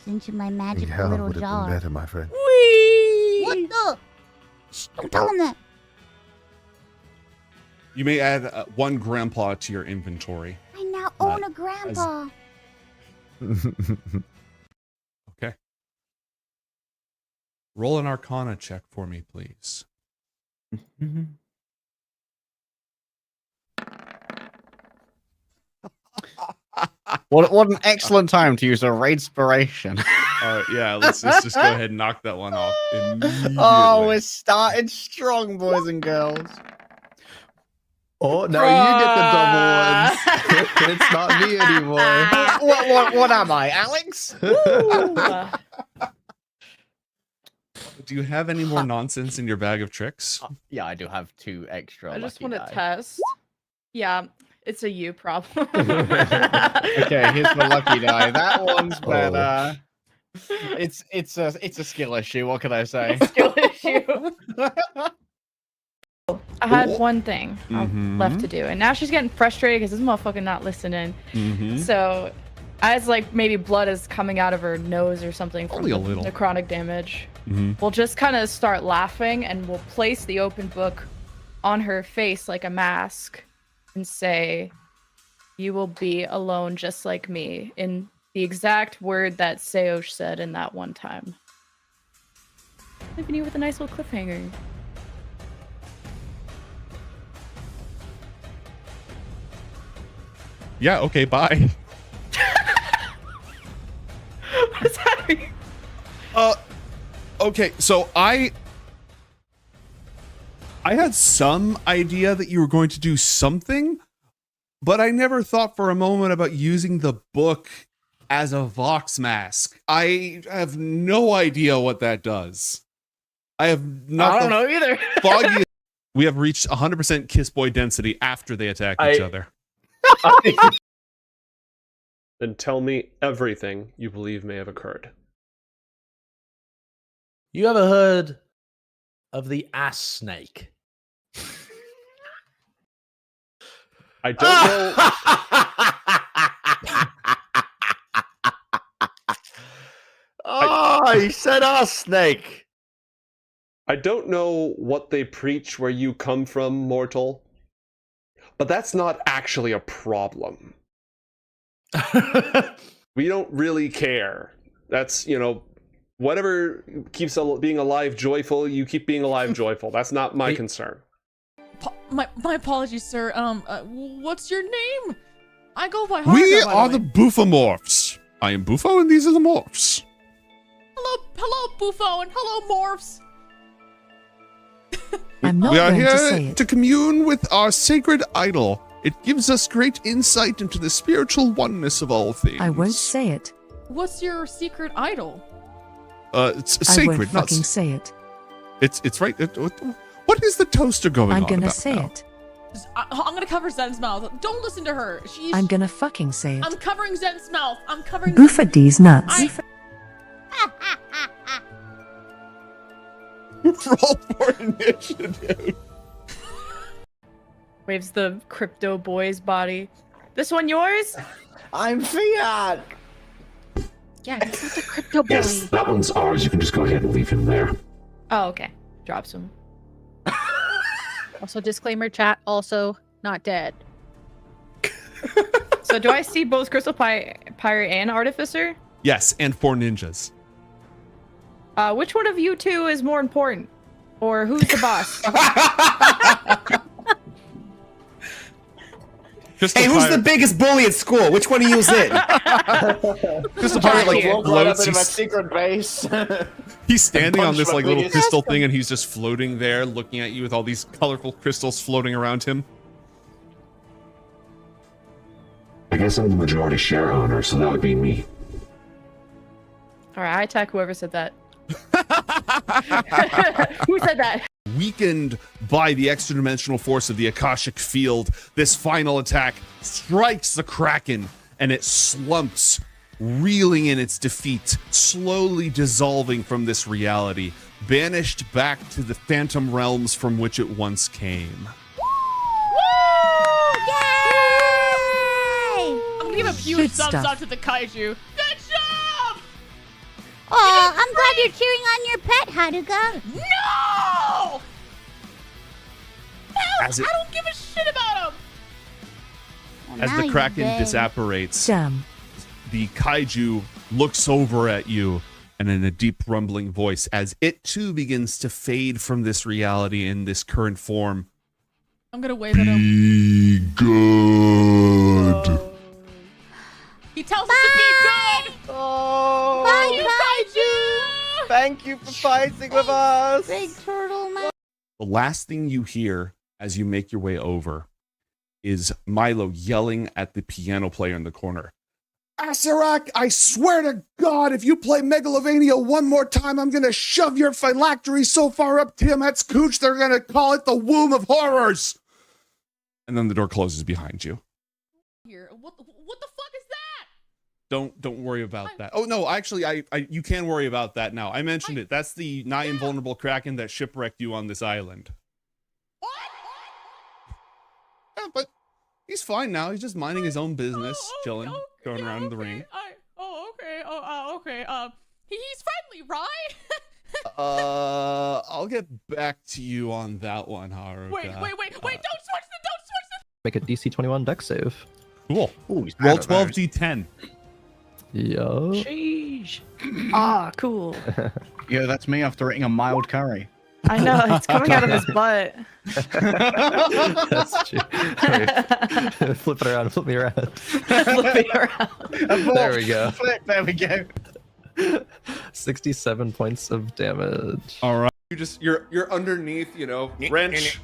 into my magic Yeah, little would have jar. been better, my friend. Whee! What the? Shh, don't tell him that. You may add 1 grandpa to your inventory. I now own a grandpa. Okay. Roll an Arcana check for me, please. What an excellent time to use a Raidspiration. Yeah, let's just go ahead and knock that one off immediately. Oh, we're starting strong, boys and girls. Oh, now you get the double ones. It's not me anymore. What am I, Alex? Do you have any more nonsense in your bag of tricks? Yeah, I do have 2 extra. I just want to test. Yeah, it's a you problem. Okay, here's my lucky die. That one's better. It's a skill issue. What can I say? Skill issue. I had one thing left to do, and now she's getting frustrated because this motherfucker not listening. So, as like maybe blood is coming out of her nose or something from Only a little necrotic damage, we'll just kind of start laughing, and we'll place the open book on her face like a mask, and say, "You will be alone just like me," in the exact word that Seosh said in that one time. Leaving you with a nice little cliffhanger. Yeah, okay, bye. What is happening? Okay, so I had some idea that you were going to do something, but I never thought for a moment about using the book as a Vox mask. I have no idea what that does. I have not. I don't know either. Foggy. We have reached 100% kiss boy density after they attack each other. Then tell me everything you believe may have occurred. You ever heard of the ass snake? I don't know. Oh, he said ass snake. I don't know what they preach where you come from, mortal, but that's not actually a problem. We don't really care. That's, whatever keeps being alive joyful, you keep being alive joyful. That's not my concern. My apologies, sir. What's your name? I go by Harker, We by are the the way. Bufomorphs. I am Bufo, and these are the morphs. Hello, Buffo, and hello, Morphs. I'm not We are going to say here it. to commune with our sacred idol. It gives us great insight into the spiritual oneness of all things. I won't say it. What's your secret idol? It's I sacred, won't not. fucking say it. It's right. What is the toaster going I'm on gonna about say now? it. I'm gonna cover Zen's mouth. Don't listen to her. I'm gonna fucking say it. I'm covering Zen's mouth. I'm covering. Boofa D's nuts. Roll for initiative. Waves the crypto boy's body. This one yours? I'm Fiat. Yeah, it's not the crypto boy. Yes, that one's ours. You can just go ahead and leave him there. Oh, okay. Drops him. Also, disclaimer, chat, also not dead. So do I see both Crystal Pirate and Artificer? Yes, and 4 ninjas. Which one of you two is more important? Or who's the boss? Hey, who's the biggest bully at school? Which one of you is it? Crystal Pirate like floats. Into my secret base. He's standing on Punch this my like little biggest- crystal thing, and he's just floating there, looking at you with all these colorful crystals floating around him. I guess I'm the majority share owner, so that would be me. Alright, I attack whoever said that. Who said that? Weakened by the extra-dimensional force of the Akashic Field, this final attack strikes the Kraken, and it slumps, reeling in its defeat, slowly dissolving from this reality, banished back to the phantom realms from which it once came. I'm gonna give a huge Good thumbs stuff. up to the kaiju. Good job! I'm glad you're cheering on your pet, Haruka. No! No, As it- I don't give a shit about him. Well, As now the you're Kraken dead. disapparates, Damn. the kaiju looks over at you and in a deep rumbling voice, as it too begins to fade from this reality in this current form. I'm gonna wave at him. Be good. He tells us to be good. Oh, Bye, kaiju. thank you for fighting with us. Big turtle man. The last thing you hear as you make your way over is Milo yelling at the piano player in the corner. Asarak, I swear to God, if you play Megalovania one more time, I'm going to shove your phylactery so far up Tiamat's cooch, they're going to call it the womb of horrors. And then the door closes behind you. Here, what the fuck is that? Don't worry about that. Oh no, actually, I you can worry about that now. I mentioned it. That's the nigh invulnerable Kraken that shipwrecked you on this island. What? Yeah, but he's fine now. He's just minding his own business, chilling, okay, going around in the ring. Okay. He's friendly, right? I'll get back to you on that one, Haruka. Wait! Don't switch the. Make a DC 21 deck save. Cool. Ooh, he's Roll bad at those. 12d10. Yo. Sheesh. Ah, cool. Yeah, that's me after eating a mild curry. I know, it's coming out of his butt. That's true. Wait. Flip it around. Flip me around. Flip me around. There we go. Flip, there we go. 67 points of damage. All right. You're underneath, wrench,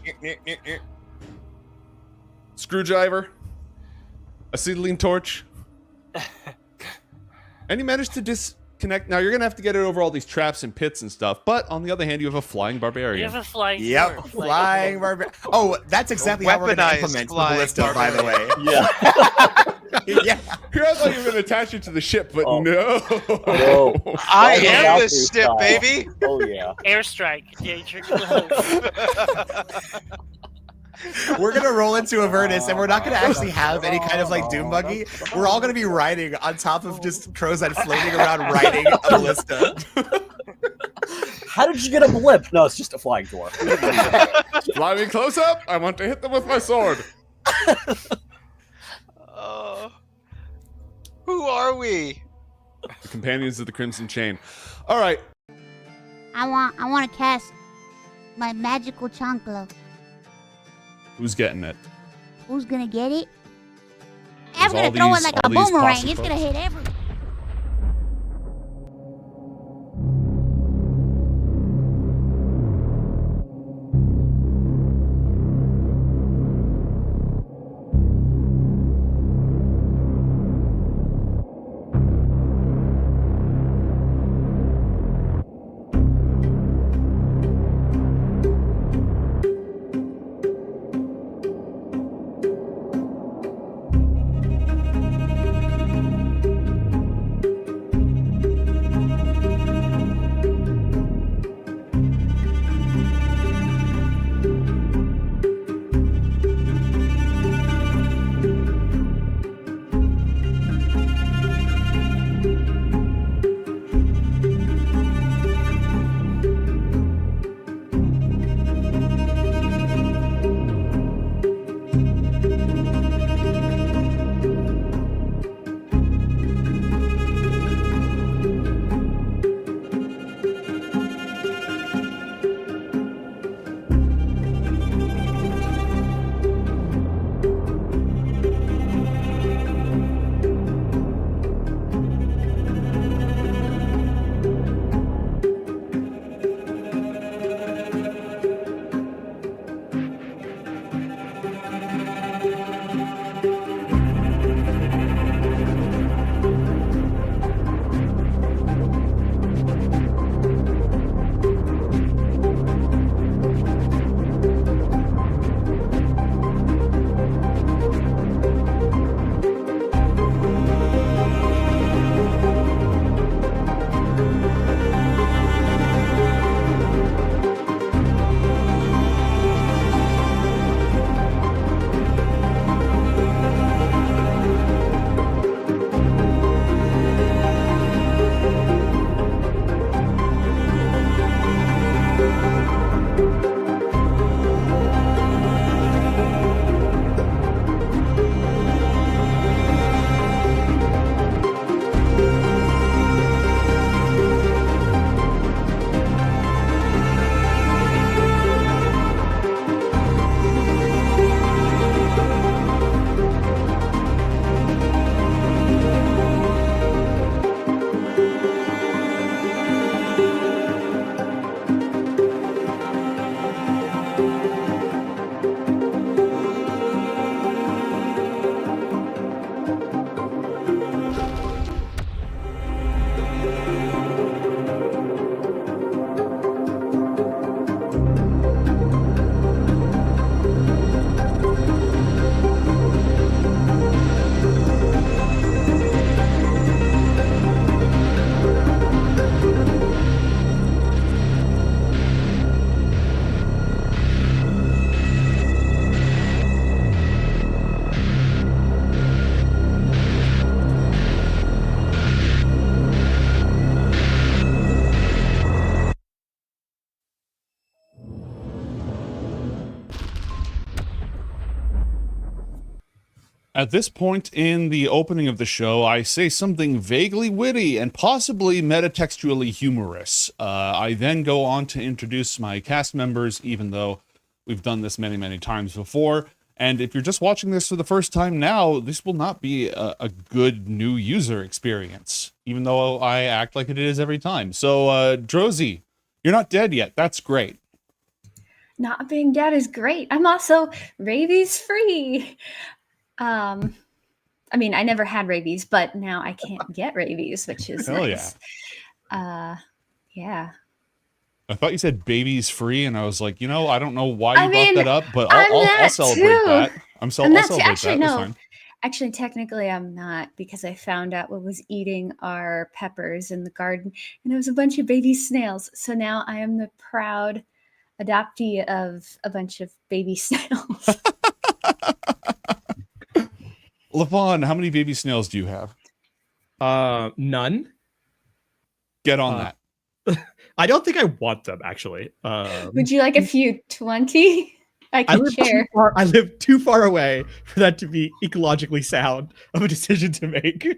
screwdriver, acetylene torch, and you manage to disconnect. Now you're gonna have to get it over all these traps and pits and stuff. But on the other hand, you have a flying barbarian. You have a flying. Yep, flying barbarian. Oh, that's exactly how we're going to implement the ballista, by the way. Yeah. Yeah. Here I thought you were gonna attach it to the ship, but no. No. I am the ship, baby. Oh yeah. Airstrike. Yeah, you tricked the We're gonna roll into Avernus, and we're not gonna actually have any kind of like doom buggy. We're all gonna be riding on top of just Crozet floating around riding a ballista. How did you get a blip? No, it's just a flying dwarf. Fly me close up. I want to hit them with my sword. Who are we? The companions of the Crimson Chain. All right. I want to cast my magical chancla. Who's getting it? Who's gonna get it? I'm There's gonna throw it like a all these boomerang. possum It's gonna folks. hit everyone. At this point in the opening of the show, I say something vaguely witty and possibly metatextually humorous. I then go on to introduce my cast members, even though we've done this many, many times before. And if you're just watching this for the first time now, this will not be a good new user experience, even though I act like it is every time. So, Drozy, you're not dead yet. That's great. Not being dead is great. I'm also rabies free. I mean, I never had rabies, but now I can't get rabies, which is Hell nice. Yeah. I thought you said babies free, and I was like, I don't know why you I mean, brought that up, but I'm I'll that celebrate too. that. I'll that celebrate too. Actually, that. That's no. fine. Actually, technically, I'm not, because I found out what was eating our peppers in the garden, and it was a bunch of baby snails. So now I am the proud adoptee of a bunch of baby snails. LaVon, how many baby snails do you have? None. Get on that. I don't think I want them, actually. Would you like a few 20? I can share. I live too far away for that to be ecologically sound of a decision to make.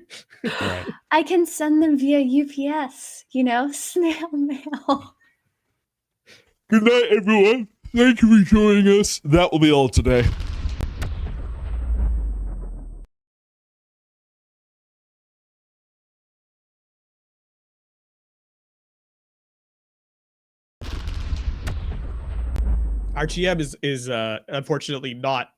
Right. I can send them via UPS, snail mail. Good night, everyone. Thank you for joining us. That will be all today. Our GM is unfortunately not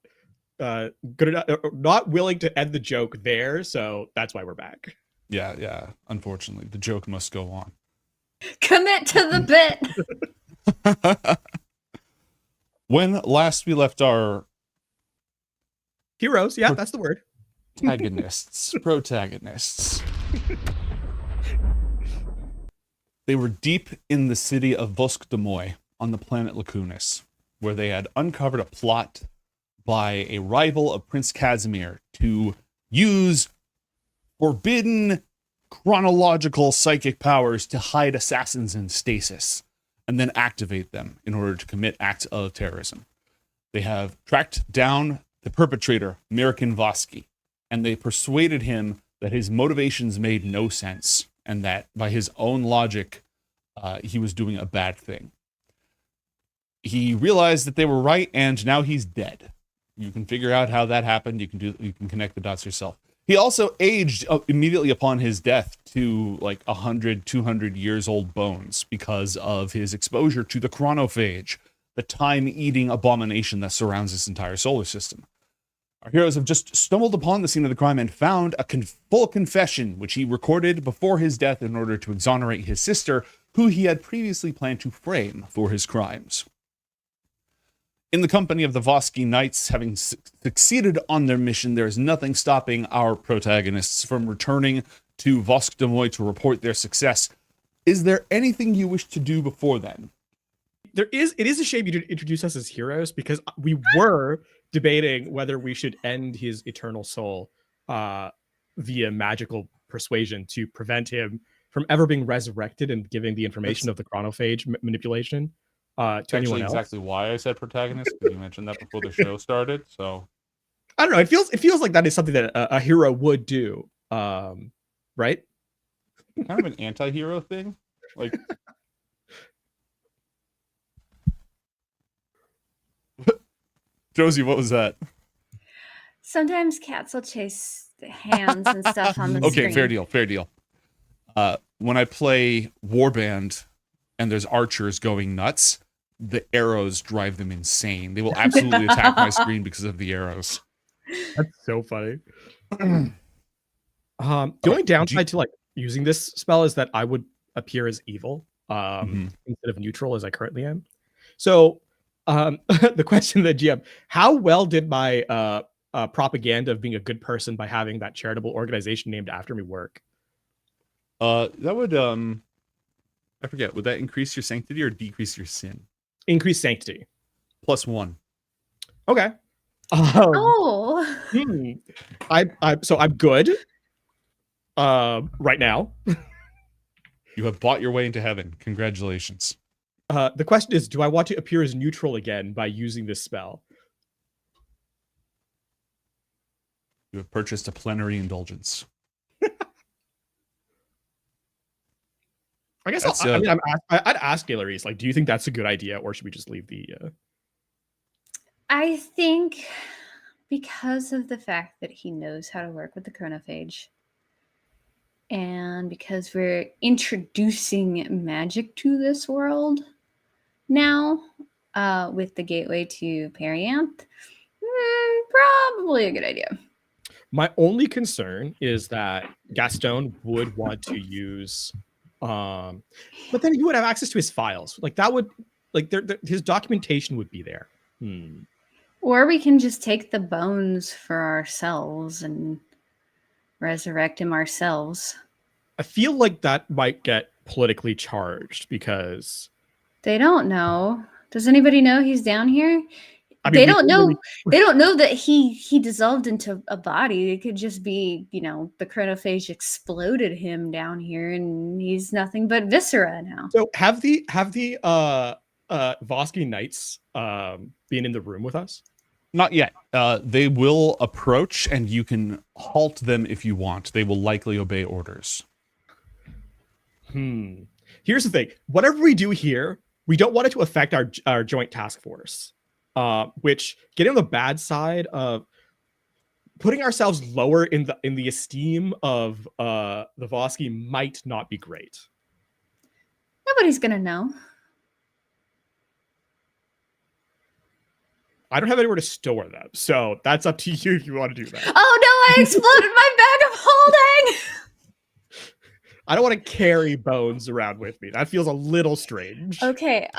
good enough, not willing to end the joke there, so that's why we're back. Yeah. Unfortunately, the joke must go on. Commit to the bit. When last we left our heroes, that's the word. Protagonists. They were deep in the city of Vosk-Demoy on the planet Lacunis, where they had uncovered a plot by a rival of Prince Casimir to use forbidden chronological psychic powers to hide assassins in stasis and then activate them in order to commit acts of terrorism. They have tracked down the perpetrator, Mirkin Vosky, and they persuaded him that his motivations made no sense and that by his own logic, he was doing a bad thing. He realized that they were right, and now he's dead. You can figure out how that happened. You can connect the dots yourself. He also aged immediately upon his death to like 100, 200 years old bones because of his exposure to the chronophage, the time-eating abomination that surrounds this entire solar system. Our heroes have just stumbled upon the scene of the crime and found a full confession, which he recorded before his death in order to exonerate his sister, who he had previously planned to frame for his crimes. In the company of the Vosky Knights, having succeeded on their mission, there is nothing stopping our protagonists from returning to Vosk-Demoy to report their success. Is there anything you wish to do before then? It is a shame you didn't introduce us as heroes, because we were debating whether we should end his eternal soul via magical persuasion to prevent him from ever being resurrected and giving the information of the chronophage manipulation to anyone else. Exactly why I said protagonist, because you mentioned that before the show started. So I don't know. It feels like that is something that a hero would do, right? Kind of an anti-hero thing, like. Josie, what was that? Sometimes cats will chase hands and stuff on the screen. Okay, fair deal. When I play Warband and there's archers going nuts, the arrows drive them insane. They will absolutely attack my screen because of the arrows. That's so funny. The only downside to like using this spell is that I would appear as evil instead of neutral as I currently am. So the question to the GM, how well did my propaganda of being a good person by having that charitable organization named after me work? That would I forget, would that increase your sanctity or decrease your sin? Increase sanctity. +1. Okay. So I'm good right now. You have bought your way into heaven. Congratulations. The question is, do I want to appear as neutral again by using this spell? You have purchased a plenary indulgence. I guess That's, I'd ask Galeries, like, do you think that's a good idea, or should we just leave the? I think because of the fact that he knows how to work with the chronophage, and because we're introducing magic to this world now, with the gateway to Perianth, probably a good idea. My only concern is that Gaston would want to use, but then he would have access to his files. Like that would, like his documentation would be there. Or we can just take the bones for ourselves and resurrect him ourselves. I feel like that might get politically charged because they don't know. Does anybody know he's down here? I mean, they don't know. They don't know that he dissolved into a body. It could just be, you know, the chronophage exploded him down here, and he's nothing but viscera now. So have the Vosky Knights been in the room with us? Not yet. They will approach, and you can halt them if you want. They will likely obey orders. Here's the thing. Whatever we do here, we don't want it to affect our joint task force. Which, getting on the bad side of putting ourselves lower in the esteem of the Vosky might not be great. Nobody's gonna know. I don't have anywhere to store them, so that's up to you if you want to do that. Oh no, I exploded my bag of holding! I don't want to carry bones around with me. That feels a little strange. Okay,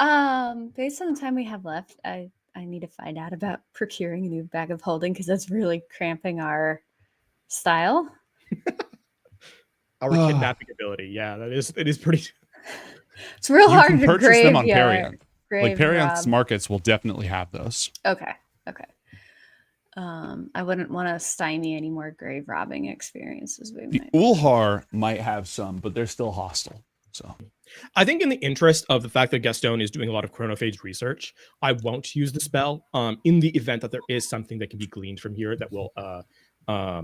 based on the time we have left, I need to find out about procuring a new bag of holding because that's really cramping our style. Our kidnapping ability, yeah, it is pretty. It's real you hard can to purchase them on Perianth. Grave Like Perianth's rob. markets will definitely have those. Okay. I wouldn't want to stymie any more grave robbing experiences. The Ulhar might have some, but they're still hostile. So I think in the interest of the fact that Gaston is doing a lot of chronophage research, I won't use the spell in the event that there is something that can be gleaned from here that will I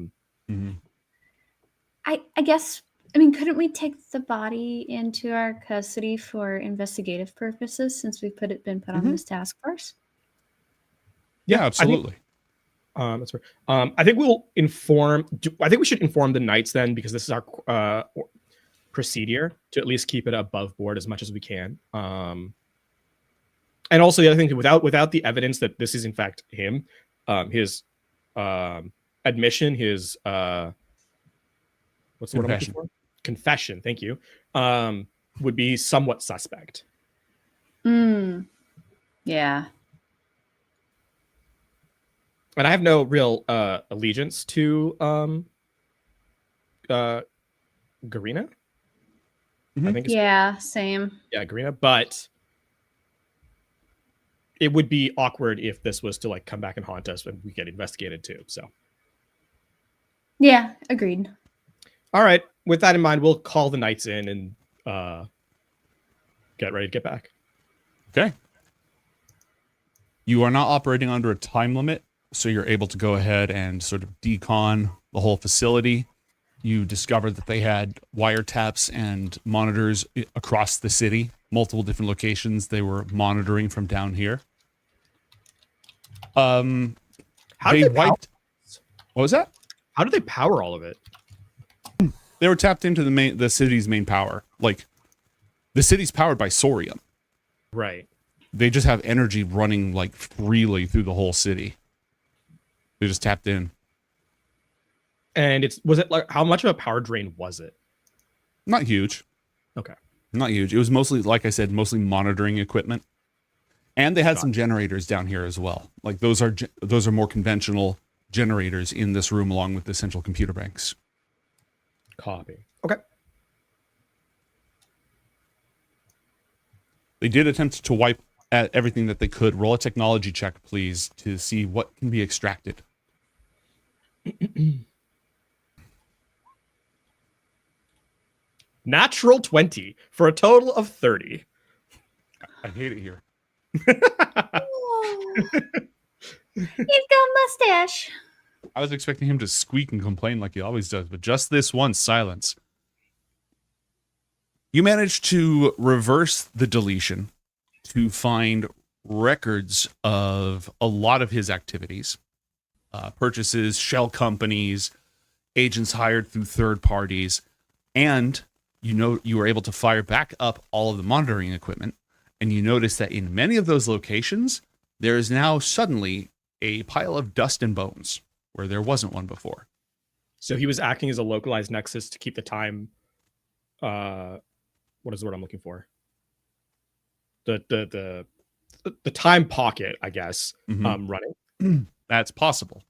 guess, I mean, couldn't we take the body into our custody for investigative purposes since we've been put on this task force? Yeah, absolutely. That's right. I think we'll inform. I think we should inform the knights then, because this is our procedure to at least keep it above board as much as we can. And also the other thing, without the evidence that this is in fact him, his admission, his what's the word I'm looking for? Confession. Thank you. Would be somewhat suspect. Yeah. And I have no real allegiance to Garina. I think same. Yeah, Garina, but it would be awkward if this was to like come back and haunt us when we get investigated too. So yeah, agreed. All right. With that in mind, we'll call the knights in and get ready to get back. Okay. You are not operating under a time limit, so you're able to go ahead and sort of decon the whole facility. You discovered that they had wiretaps and monitors across the city, multiple different locations they were monitoring from down here. How did they wiped. What was that? How did they power all of it? They were tapped into the city's main power. Like, the city's powered by Sorium. Right. They just have energy running like freely through the whole city. They just tapped in. And was it like, how much of a power drain was it? Not huge. Okay. Not huge. It was mostly, like I said, mostly monitoring equipment. And they had some generators down here as well. Like those are more conventional generators in this room along with the central computer banks. Copy. Okay. They did attempt to wipe at everything that they could. Roll a technology check, please, to see what can be extracted. Natural 20 for a total of 30. I hate it here. He's got a mustache. I was expecting him to squeak and complain like he always does, but just this one, silence. You managed to reverse the deletion to find records of a lot of his activities, purchases, shell companies, agents hired through third parties, and you were able to fire back up all of the monitoring equipment, and you notice that in many of those locations, there is now suddenly a pile of dust and bones where there wasn't one before. So he was acting as a localized nexus to keep the time. What is the word I'm looking for? The time pocket, I guess, running. That's possible.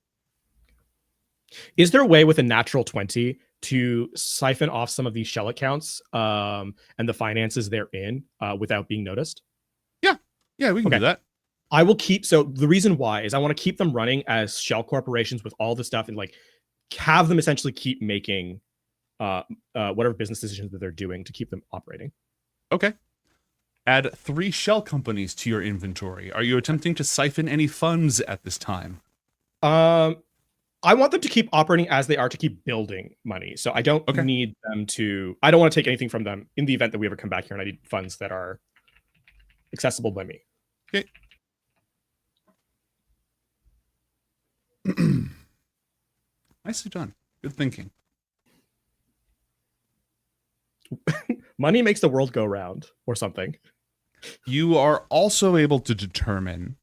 Is there a way with a natural 20 to siphon off some of these shell accounts and the finances therein without being noticed? Yeah, we can do that. I will keep. So the reason why is I want to keep them running as shell corporations with all the stuff and like have them essentially keep making whatever business decisions that they're doing to keep them operating. Okay. Add 3 shell companies to your inventory. Are you attempting to siphon any funds at this time? I want them to keep operating as they are to keep building money. So I don't need them to. I don't want to take anything from them in the event that we ever come back here and I need funds that are accessible by me. Okay. Nicely done. Good thinking. Money makes the world go round, or something. You are also able to determine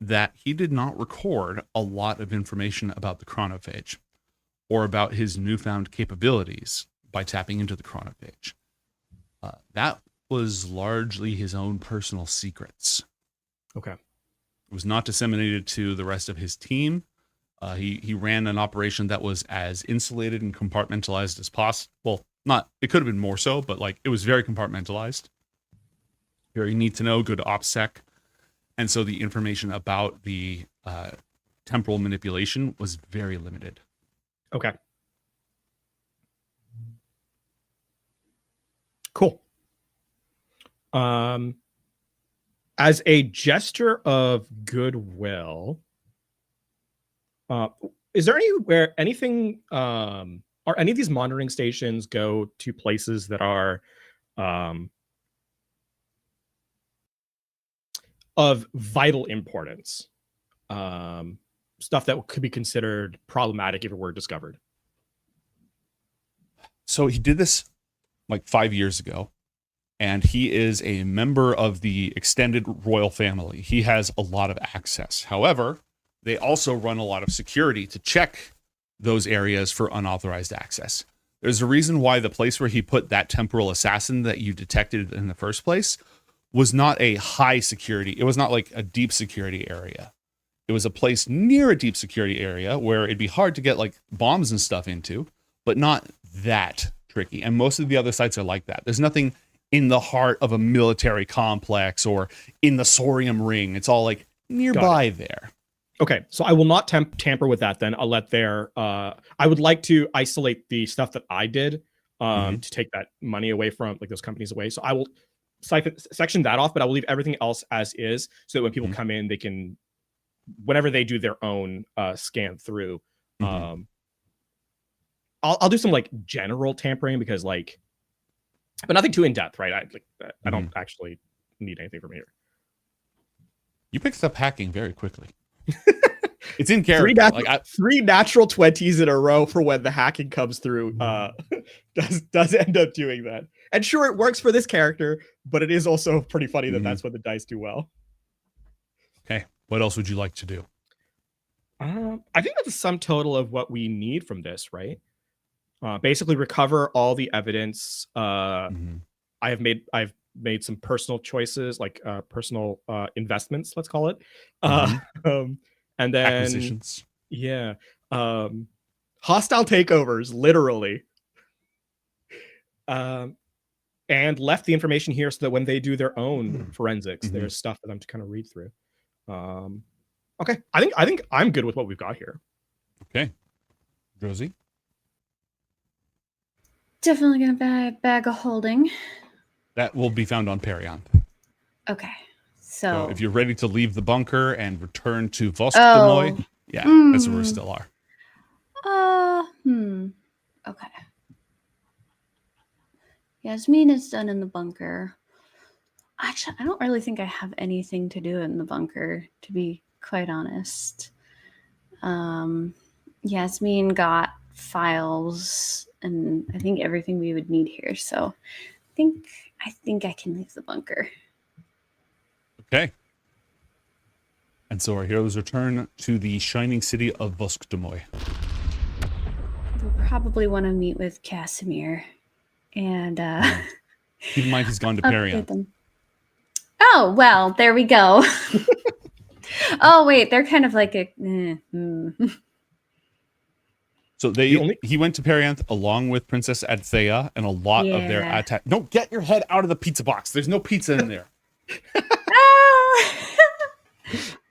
that he did not record a lot of information about the chronophage or about his newfound capabilities by tapping into the chronophage. That was largely his own personal secrets. Okay. It was not disseminated to the rest of his team. He ran an operation that was as insulated and compartmentalized as possible. It could have been more so, but like it was very compartmentalized. Very need to know, good OPSEC. And so the information about the temporal manipulation was very limited. Okay. Cool. As a gesture of goodwill, is there anything are any of these monitoring stations go to places that are of vital importance? Stuff that could be considered problematic if it were discovered. So he did this like 5 years ago, and he is a member of the extended royal family. He has a lot of access. However, they also run a lot of security to check those areas for unauthorized access. There's a reason why the place where he put that temporal assassin that you detected in the first place was not a high security. It was not like a deep security area. It was a place near a deep security area where it'd be hard to get like bombs and stuff into, but not that tricky. And most of the other sites are like that. There's nothing in the heart of a military complex or in the Sorium ring. It's all like nearby there. Okay, so I will not tamper with that then. I'll let their... I would like to isolate the stuff that I did to take that money away from, like, those companies away. So I will section that off, but I will leave everything else as is, so that when people come in, they can, whenever they do their own scan through, I'll do some, like, general tampering, because, like... But nothing too in-depth, right? I don't actually need anything from here. You picked up hacking very quickly. It's in character. Three natural 20s in a row for when the hacking comes through does end up doing that. And sure, it works for this character, but it is also pretty funny that that's when the dice do well. Okay, what else would you like to do? I think that's a sum total of what we need from this, right? Basically recover all the evidence. I've made some personal choices, like personal investments, let's call it. And then acquisitions. Yeah. Hostile takeovers, literally. And left the information here so that when they do their own forensics, there's stuff for them to kind of read through. Okay. I think I'm good with what we've got here. Okay. Rosie? Definitely gonna buy a bag of holding. That will be found on Perion. Okay. So if you're ready to leave the bunker and return to Voskdomoy, that's where we still are. Okay. Yasmin is done in the bunker. Actually, I don't really think I have anything to do in the bunker, to be quite honest. Yasmin got files and I think everything we would need here. So I think I can leave the bunker. Okay. And so our heroes return to the shining city of Voskdomoy. We'll probably want to meet with Casimir and Keep in mind he's gone to update Perion. them. Oh, well, there we go. Oh, wait, they're kind of like a... So he went to Perianth along with Princess Adthea and a lot of their Yeah. attack. No, get your head out of the pizza box. There's no pizza in there.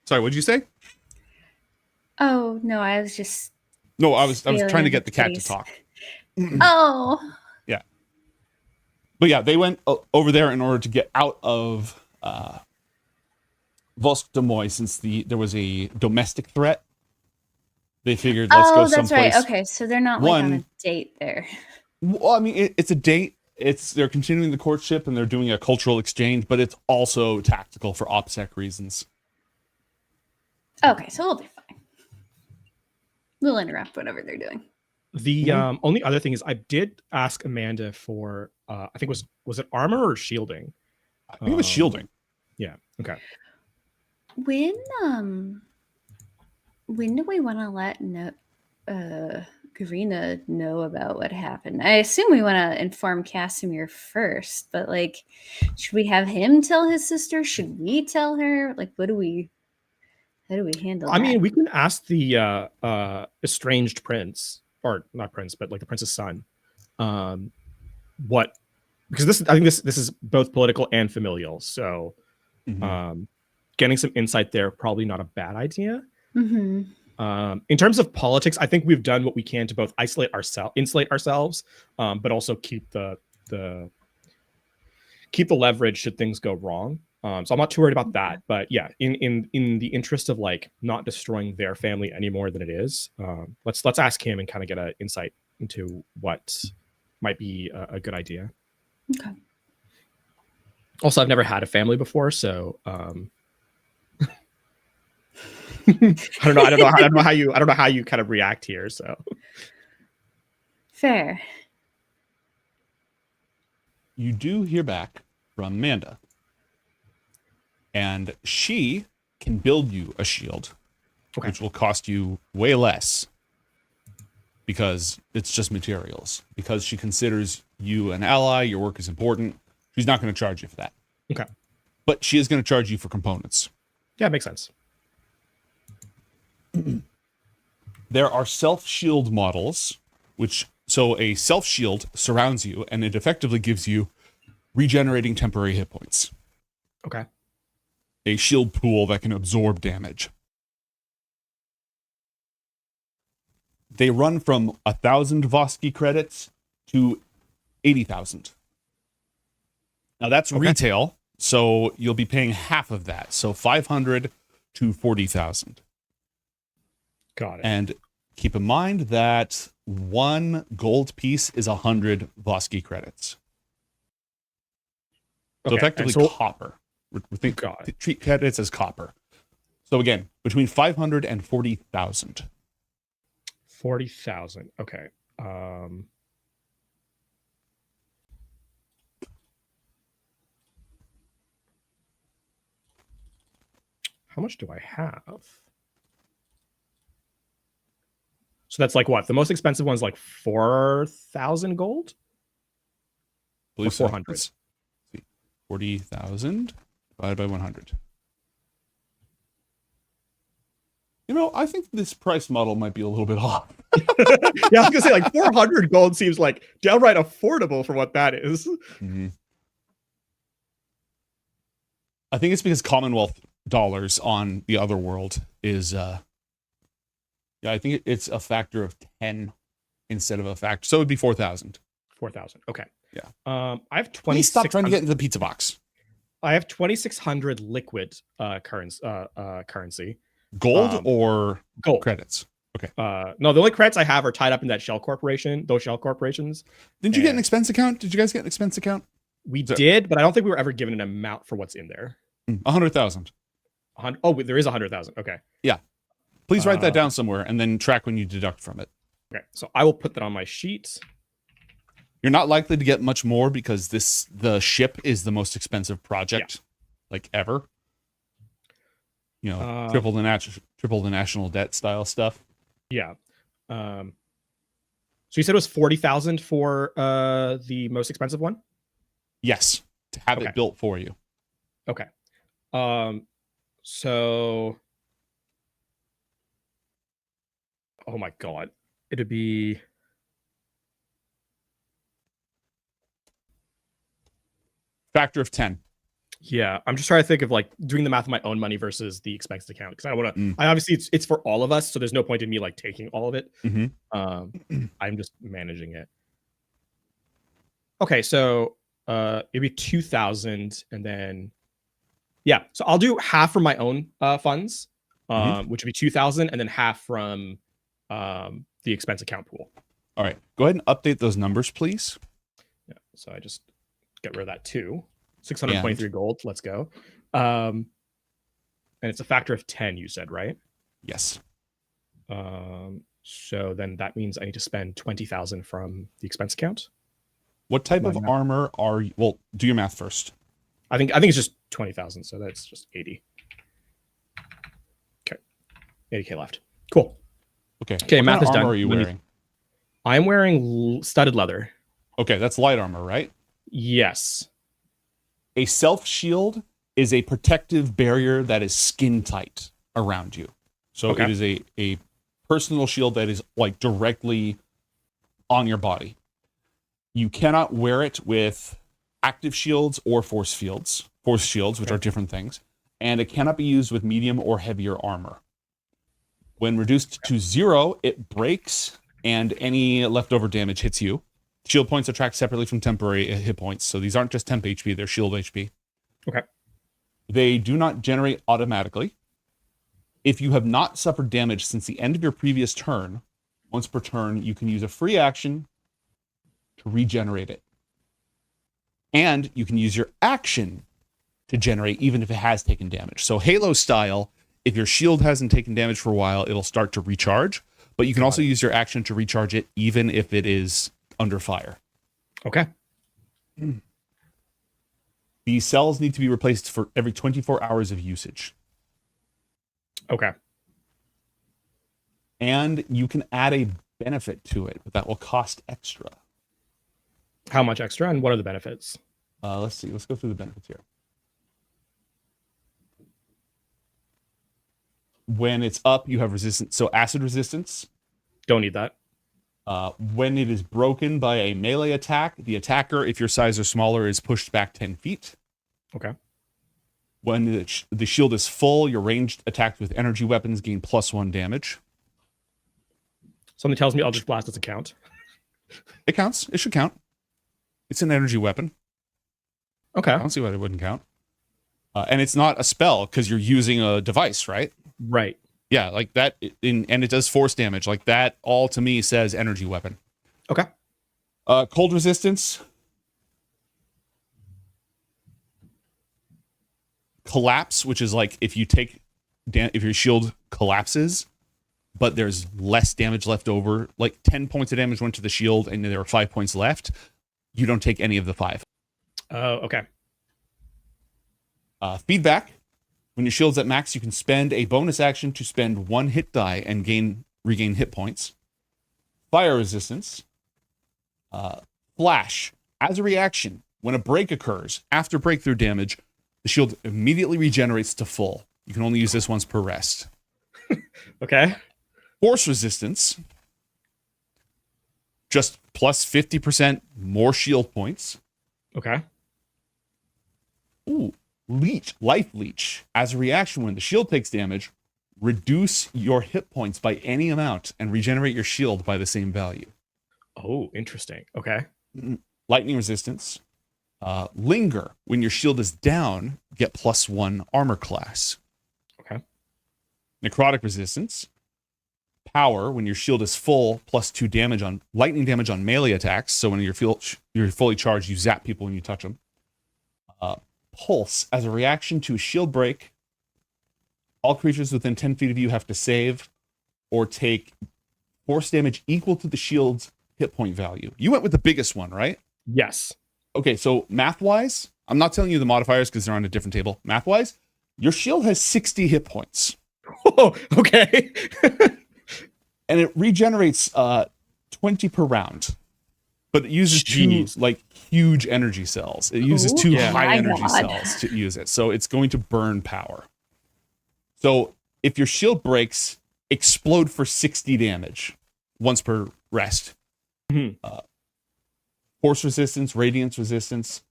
Sorry, what'd you say? Oh, no, I was just... No, I was trying to feeling get the cat to please. talk. Oh. Yeah. But yeah, they went over there in order to get out of Voskdomoy since there was a domestic threat. They figured, let's go someplace. That's right. Okay, so they're not like on a date there. Well, I mean, it's a date. They're continuing the courtship and they're doing a cultural exchange, but it's also tactical for OPSEC reasons. Okay, so we'll be fine. We'll interrupt whatever they're doing. The only other thing is I did ask Amanda for I think was it armor or shielding? I think it was shielding. Yeah. Okay. When do we want to let Garina know about what happened? I assume we want to inform Casimir first, but like, should we have him tell his sister? Should we tell her? Like, how do we handle that? I mean, we can ask the estranged prince, or not prince, but like the prince's son, what, because I think this is both political and familial. So, getting some insight there probably not a bad idea. Mm-hmm. In terms of politics, I think we've done what we can to both insulate ourselves, but also keep the leverage should things go wrong. So I'm not too worried about that. But yeah, in the interest of like not destroying their family any more than it is, let's ask him and kind of get an insight into what might be a good idea. Okay. Also, I've never had a family before, so I don't know how you kind of react here. So Fair. You do hear back from Amanda, and she can build you a shield, which will cost you way less because it's just materials. Because she considers you an ally, your work is important. She's not going to charge you for that. Okay, but she is going to charge you for components. Yeah, it makes sense. There are self-shield models, so a self-shield surrounds you, and it effectively gives you regenerating temporary hit points. Okay. A shield pool that can absorb damage. They run from 1,000 Vosky credits to 80,000. Now that's retail, so you'll be paying half of that. So 500 to 40,000. Got it. And keep in mind that one gold piece is 100 Vosky credits. So effectively copper. Treat credits as copper. So again, between 500 and 40,000. 40,000. Okay. How much do I have? So that's like what? The most expensive one's like 4,000 gold? Or 400. 40,000 divided by 100. You know, I think this price model might be a little bit off. Yeah, I was gonna say like 400 gold seems like downright affordable for what that is. Mm-hmm. I think it's because Commonwealth dollars on the other world is I think it's a factor of 10 instead of a factor. So it would be 4,000. 4,000. Okay. Yeah. I have 26. Please stop trying to get into the pizza box. I have 2,600 liquid currency. Gold or gold credits? Okay. No, the only credits I have are tied up in that shell corporation. Those shell corporations. Did you get an expense account? Did you guys get an expense account? We did, but I don't think we were ever given an amount for what's in there. 100,000. Oh, there is 100,000. Okay. Yeah. Please write that down somewhere and then track when you deduct from it. Okay. So I will put that on my sheet. You're not likely to get much more because the ship is the most expensive project like ever. You know, triple the national debt style stuff. Yeah. So you said it was 40,000 for the most expensive one? Yes, to have it built for you. Okay. So oh my god. It'd be factor of 10. Yeah, I'm just trying to think of like doing the math of my own money versus the expense account because I want to. I obviously it's for all of us, so there's no point in me like taking all of it. I'm just managing it. Okay, so it'd be 2,000, and then so I'll do half from my own funds, which would be 2,000, and then half from the expense account pool. All right, go ahead and update those numbers, please. Yeah, so I just get rid of that too. 623 gold. Let's go. And it's a factor of 10, you said, right? Yes. So then that means I need to spend 20,000 from the expense account. What type of armor are you? Well, do your math first. I think it's just 20,000, so that's just 80. Okay. 80k left. Cool. Okay. Okay, math is done. What armor are you wearing? I'm wearing studded leather. Okay, that's light armor, right? Yes. A self shield is a protective barrier that is skin tight around you. So it is a personal shield that is like directly on your body. You cannot wear it with active shields or force shields, which are different things. And it cannot be used with medium or heavier armor. When reduced to 0, it breaks and any leftover damage hits you. Shield points are tracked separately from temporary hit points, so these aren't just temp HP, they're shield HP. Okay. They do not generate automatically. If you have not suffered damage since the end of your previous turn, once per turn, you can use a free action to regenerate it. And you can use your action to generate even if it has taken damage. So Halo style, if your shield hasn't taken damage for a while, it'll start to recharge, but you can also use your action to recharge it even if it is under fire. Okay. These cells need to be replaced for every 24 hours of usage. Okay. And you can add a benefit to it, but that will cost extra. How much extra, and what are the benefits? Let's see. Let's go through the benefits here. When it's up, you have resistance. So acid resistance. Don't need that. When it is broken by a melee attack, the attacker, if your size or smaller, is pushed back 10 feet. Okay. When the shield is full, your ranged attacks with energy weapons gain +1 damage. Something tells me Eldritch Blast doesn't count. It counts. It should count. It's an energy weapon. Okay. I don't see why it wouldn't count. And it's not a spell because you're using a device, right? Right. Yeah, like that, and it does force damage. Like that, all to me says energy weapon. Okay. Cold resistance. Collapse, which is like if you take, if your shield collapses, but there's less damage left over, like 10 points of damage went to the shield and there are 5 points left, you don't take any of the 5. Oh, okay. Feedback. When your shield's at max, you can spend a bonus action to spend 1 hit die and regain hit points. Fire resistance. Flash. As a reaction, when a break occurs, after breakthrough damage, the shield immediately regenerates to full. You can only use this once per rest. Okay. Force resistance. Just plus 50% more shield points. Okay. Ooh. Life leech. As a reaction, when the shield takes damage, reduce your hit points by any amount and regenerate your shield by the same value. Oh, interesting. Okay. Lightning resistance. Linger. When your shield is down, get +1 armor class. Okay. Necrotic resistance. power when your shield is full, +2 damage on lightning damage on melee attacks. So when you're fully charged, you zap people when you touch them. Pulse, as a reaction to a shield break, all creatures within 10 feet of you have to save or take force damage equal to the shield's hit point value. You went with the biggest one, right? Yes. Okay, so math-wise, I'm not telling you the modifiers because they're on a different table. Math-wise, your shield has 60 hit points. Oh, okay. And it regenerates 20 per round. But it uses two huge energy cells. It uses two high energy cells to use it. So it's going to burn power. So if your shield breaks, explode for 60 damage once per rest. Force resistance, radiance resistance.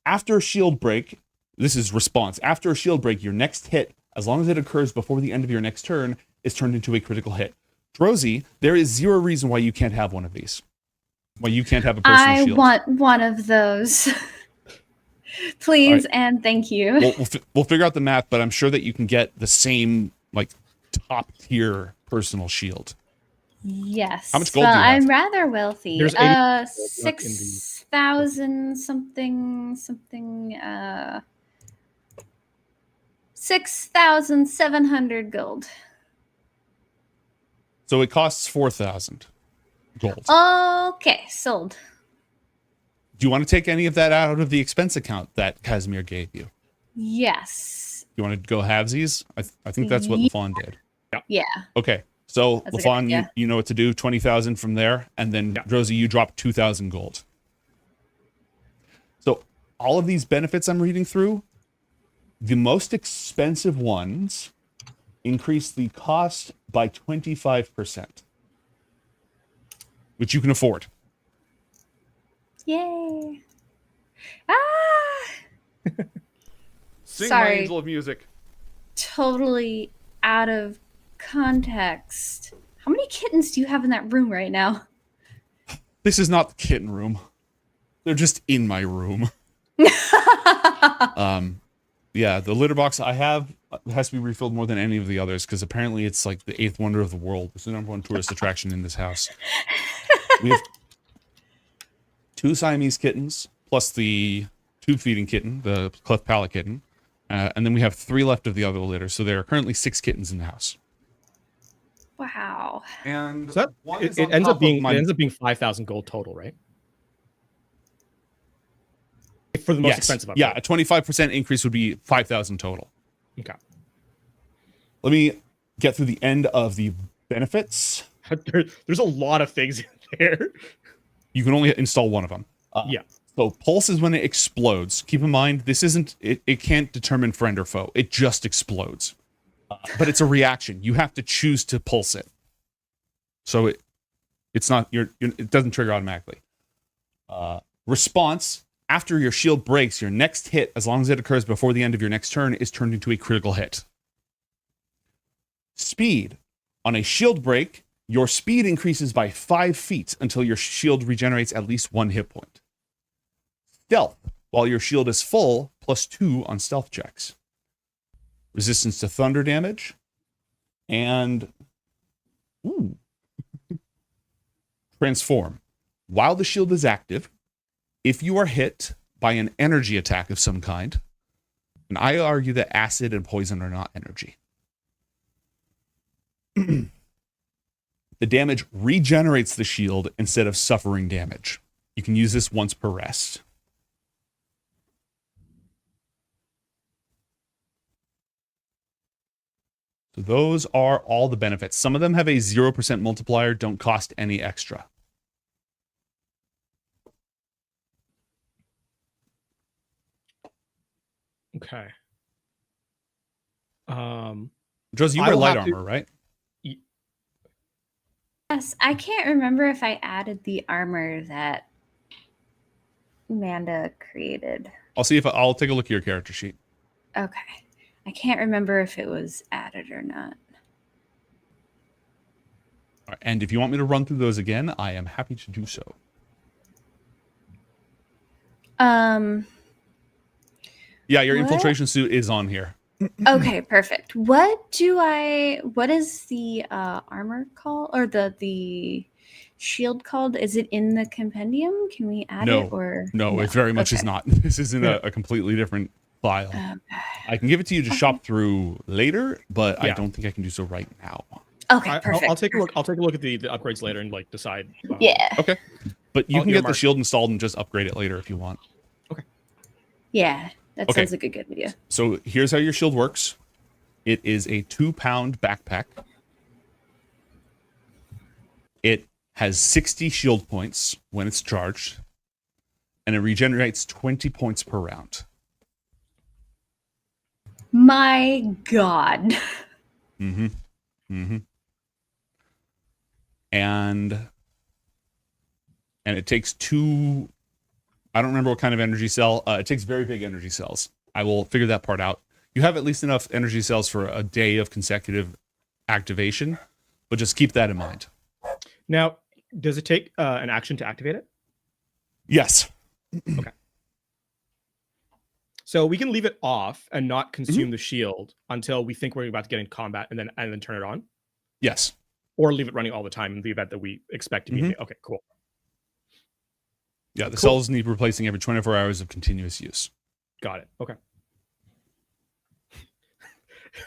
After a shield break, this is response. After a shield break, your next hit, as long as it occurs before the end of your next turn, is turned into a critical hit. Drozy, there is zero reason why you can't have one of these. Why you can't have a personal shield. I want one of those. Please and thank you. We'll figure out the math, but I'm sure that you can get the same top tier personal shield. Yes. How much gold do you have? I'm rather wealthy. There's 6,000 something 6,700 gold. So it costs 4,000 gold. Okay, sold. Do you want to take any of that out of the expense account that Casimir gave you? Yes. You want to go halvesies? I think that's what LaFawn did. Yeah. Okay. So That's a good LaFawn, idea. you know what to do. 20,000 from there, and then Drozy, you drop 2,000 gold. So all of these benefits I'm reading through, the most expensive ones increase the cost by 25%, which you can afford. Yay. Ah! Sing Sorry. my angel of music. Totally out of context. How many kittens do you have in that room right now? This is not the kitten room. They're just in my room. Yeah, the litter box I have has to be refilled more than any of the others because apparently it's like the 8th wonder of the world. It's the #1 tourist attraction in this house. We have 2 Siamese kittens plus the tube feeding kitten, the cleft palate kitten, and then we have 3 left of the other litter. So there are currently 6 kittens in the house. Wow. And so it ends up being 5,000 gold total, right? For the most expensive upgrade. Yeah, a 25% increase would be 5,000 total. Okay. Let me get through the end of the benefits. There's a lot of things in there. You can only install one of them. Yeah. So pulse is when it explodes. Keep in mind, this isn't, it can't determine friend or foe. It just explodes. But it's a reaction. You have to choose to pulse it. So it's not, it doesn't trigger automatically. Response, after your shield breaks, your next hit, as long as it occurs before the end of your next turn, is turned into a critical hit. Speed, on a shield break, your speed increases by 5 feet until your shield regenerates at least 1 hit point. Stealth, while your shield is full, +2 on stealth checks. Resistance to thunder damage. And transform. While the shield is active, if you are hit by an energy attack of some kind, and I argue that acid and poison are not energy, the damage regenerates the shield instead of suffering damage. You can use this once per rest. So those are all the benefits. Some of them have a 0% multiplier, don't cost any extra. Okay. Josie, you wear light armor, right? Yes, I can't remember if I added the armor that Amanda created. I'll see if I'll take a look at your character sheet. Okay. I can't remember if it was added or not. All right, and if you want me to run through those again, I am happy to do so. Yeah, your infiltration suit is on here. Okay, perfect. What is the armor called, or the shield called? Is it in the compendium? Can we add it, or no, it very much is not. This isn't a completely different file. I can give it to you to shop through later, but I don't think I can do so right now. Okay, perfect. I'll take a look. I'll take a look at the upgrades later and like decide. Yeah. Okay. But you I'll can get the earmark- shield installed and just upgrade it later if you want. Yeah, that Okay. sounds like a good idea. So here's how your shield works. It is a 2-pound backpack. It has 60 shield points when it's charged, and it regenerates 20 points per round. My God. Mm-hmm. Mm-hmm. And it takes 2. I don't remember what kind of energy cell. It takes very big energy cells. I will figure that part out. You have at least enough energy cells for a day of consecutive activation, but just keep that in mind. Now, does it take an action to activate it? Yes. Okay. So we can leave it off and not consume the shield until we think we're about to get in combat, and then turn it on. Yes. Or leave it running all the time in the event that we expect to be. Okay, cool. Yeah, the cells need replacing every 24 hours of continuous use. Got it. Okay.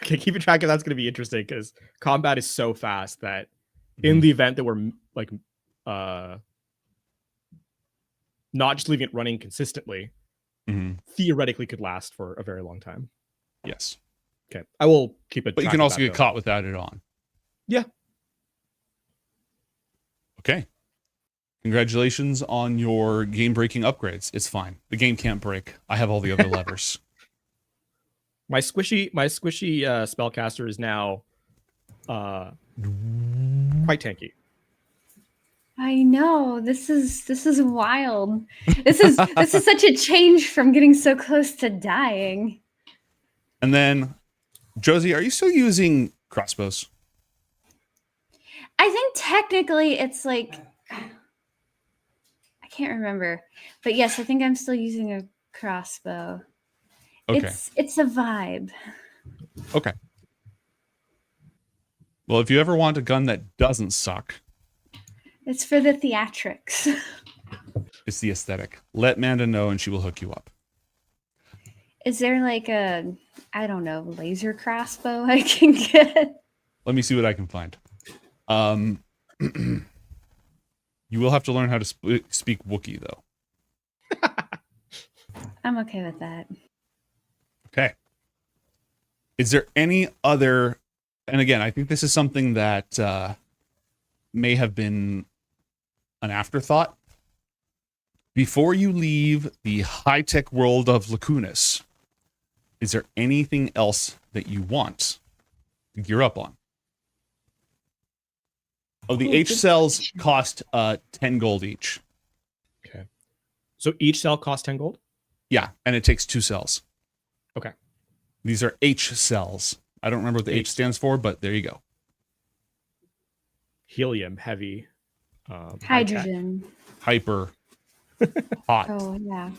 Okay, keeping track of that's going to be interesting because combat is so fast that in the event that we're like not just leaving it running consistently, theoretically could last for a very long time. Yes. Okay, I will keep it. But you can also get caught without it on. Yeah. Okay. Congratulations on your game-breaking upgrades. It's fine. The game can't break. I have all the other levers. My squishy spellcaster is now quite tanky. I know, this is wild. This is such a change from getting so close to dying. And then, Josie, are you still using crossbows? I think technically it's like, I can't remember, but yes, I think I'm still using a crossbow. Okay. It's a vibe. Okay. Well, if you ever want a gun that doesn't suck, It's for the theatrics. it's the aesthetic. Let Manda know and she will hook you up. Is there like a, I don't know, laser crossbow I can get? Let me see what I can find. You will have to learn how to speak Wookiee, though. I'm okay with that. Okay. Is there any other... And again, I think this is something that may have been an afterthought. Before you leave the high-tech world of Lacunas, is there anything else that you want to gear up on? Oh, the H cells cost 10 gold each. Okay. So each cell costs 10 gold? Yeah, and it takes 2 cells. Okay. These are H cells. I don't remember what the H stands for, but there you go. Helium, heavy. Hydrogen. Hyper. Hot. Oh, yeah.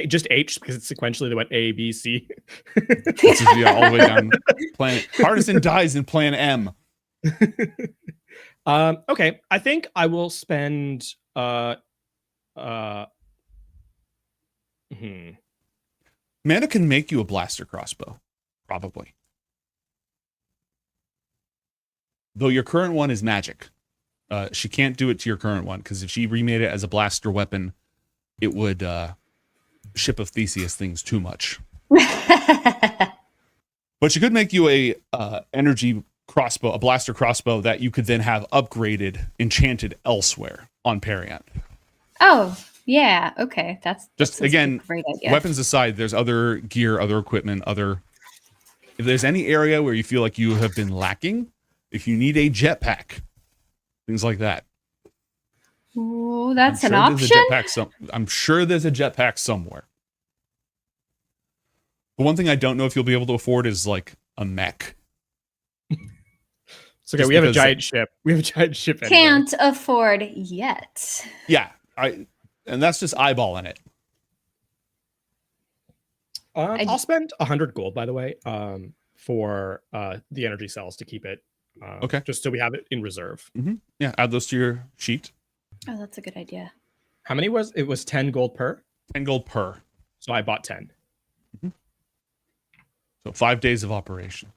Just H, because it's sequentially they went A, B, C. This is, yeah, all the way down. Planet. Partisan dies in Plan M. Okay, I think I will spend Mana can make you a blaster crossbow, probably. Though your current one is magic. She can't do it to your current one, because if she remade it as a blaster weapon, it would Ship of Theseus things too much. But she could make you a energy crossbow, a blaster crossbow that you could then have upgraded, enchanted elsewhere on Periant. Oh, yeah. Okay. That's again, a great idea. Weapons aside, there's other gear, other equipment, if there's any area where you feel like you have been lacking, if you need a jetpack, things like that. Ooh, that's an there's option? I'm sure there's a jetpack somewhere. The one thing I don't know if you'll be able to afford is like a mech. It's okay. We have a giant ship. We have a giant ship. Anyway. Can't afford yet. Yeah, and that's just eyeballing it. I'll spend 100 gold, by the way, for the energy cells to keep it. Okay. Just so we have it in reserve. Yeah, add those to your sheet. Oh, that's a good idea. How many was it? Was 10 gold per? 10 gold per. So I bought 10. So 5 days of operation.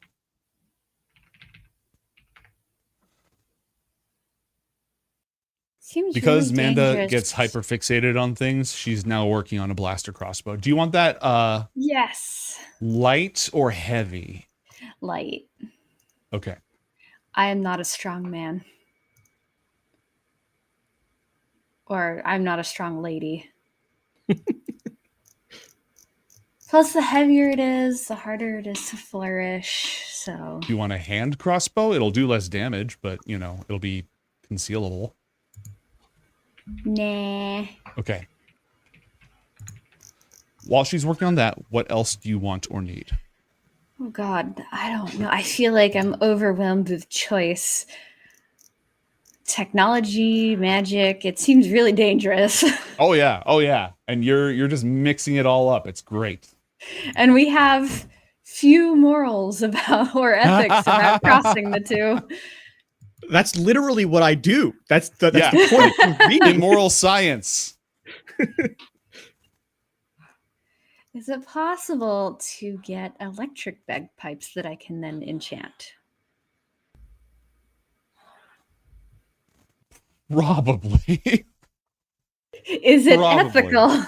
Seems Because really Manda dangerous. gets hyper fixated on things, she's now working on a blaster crossbow. Do you want that Yes. light or heavy? Light. Okay. I am not a strong man. Or I'm not a strong lady. Plus, the heavier it is, the harder it is to flourish. So Do you want a hand crossbow? It'll do less damage, but you know, it'll be concealable. nah. Okay. While she's working on that, what else do you want or need? Oh God, I don't know. I feel like I'm overwhelmed with choice. Technology, magic, it seems really dangerous. Oh yeah. And you're just mixing it all up. It's great. And we have few morals about or ethics about crossing the two. That's literally what I do. That's the point of reading. In moral science. Is it possible to get electric bagpipes that I can then enchant? Probably. Is it Probably. ethical?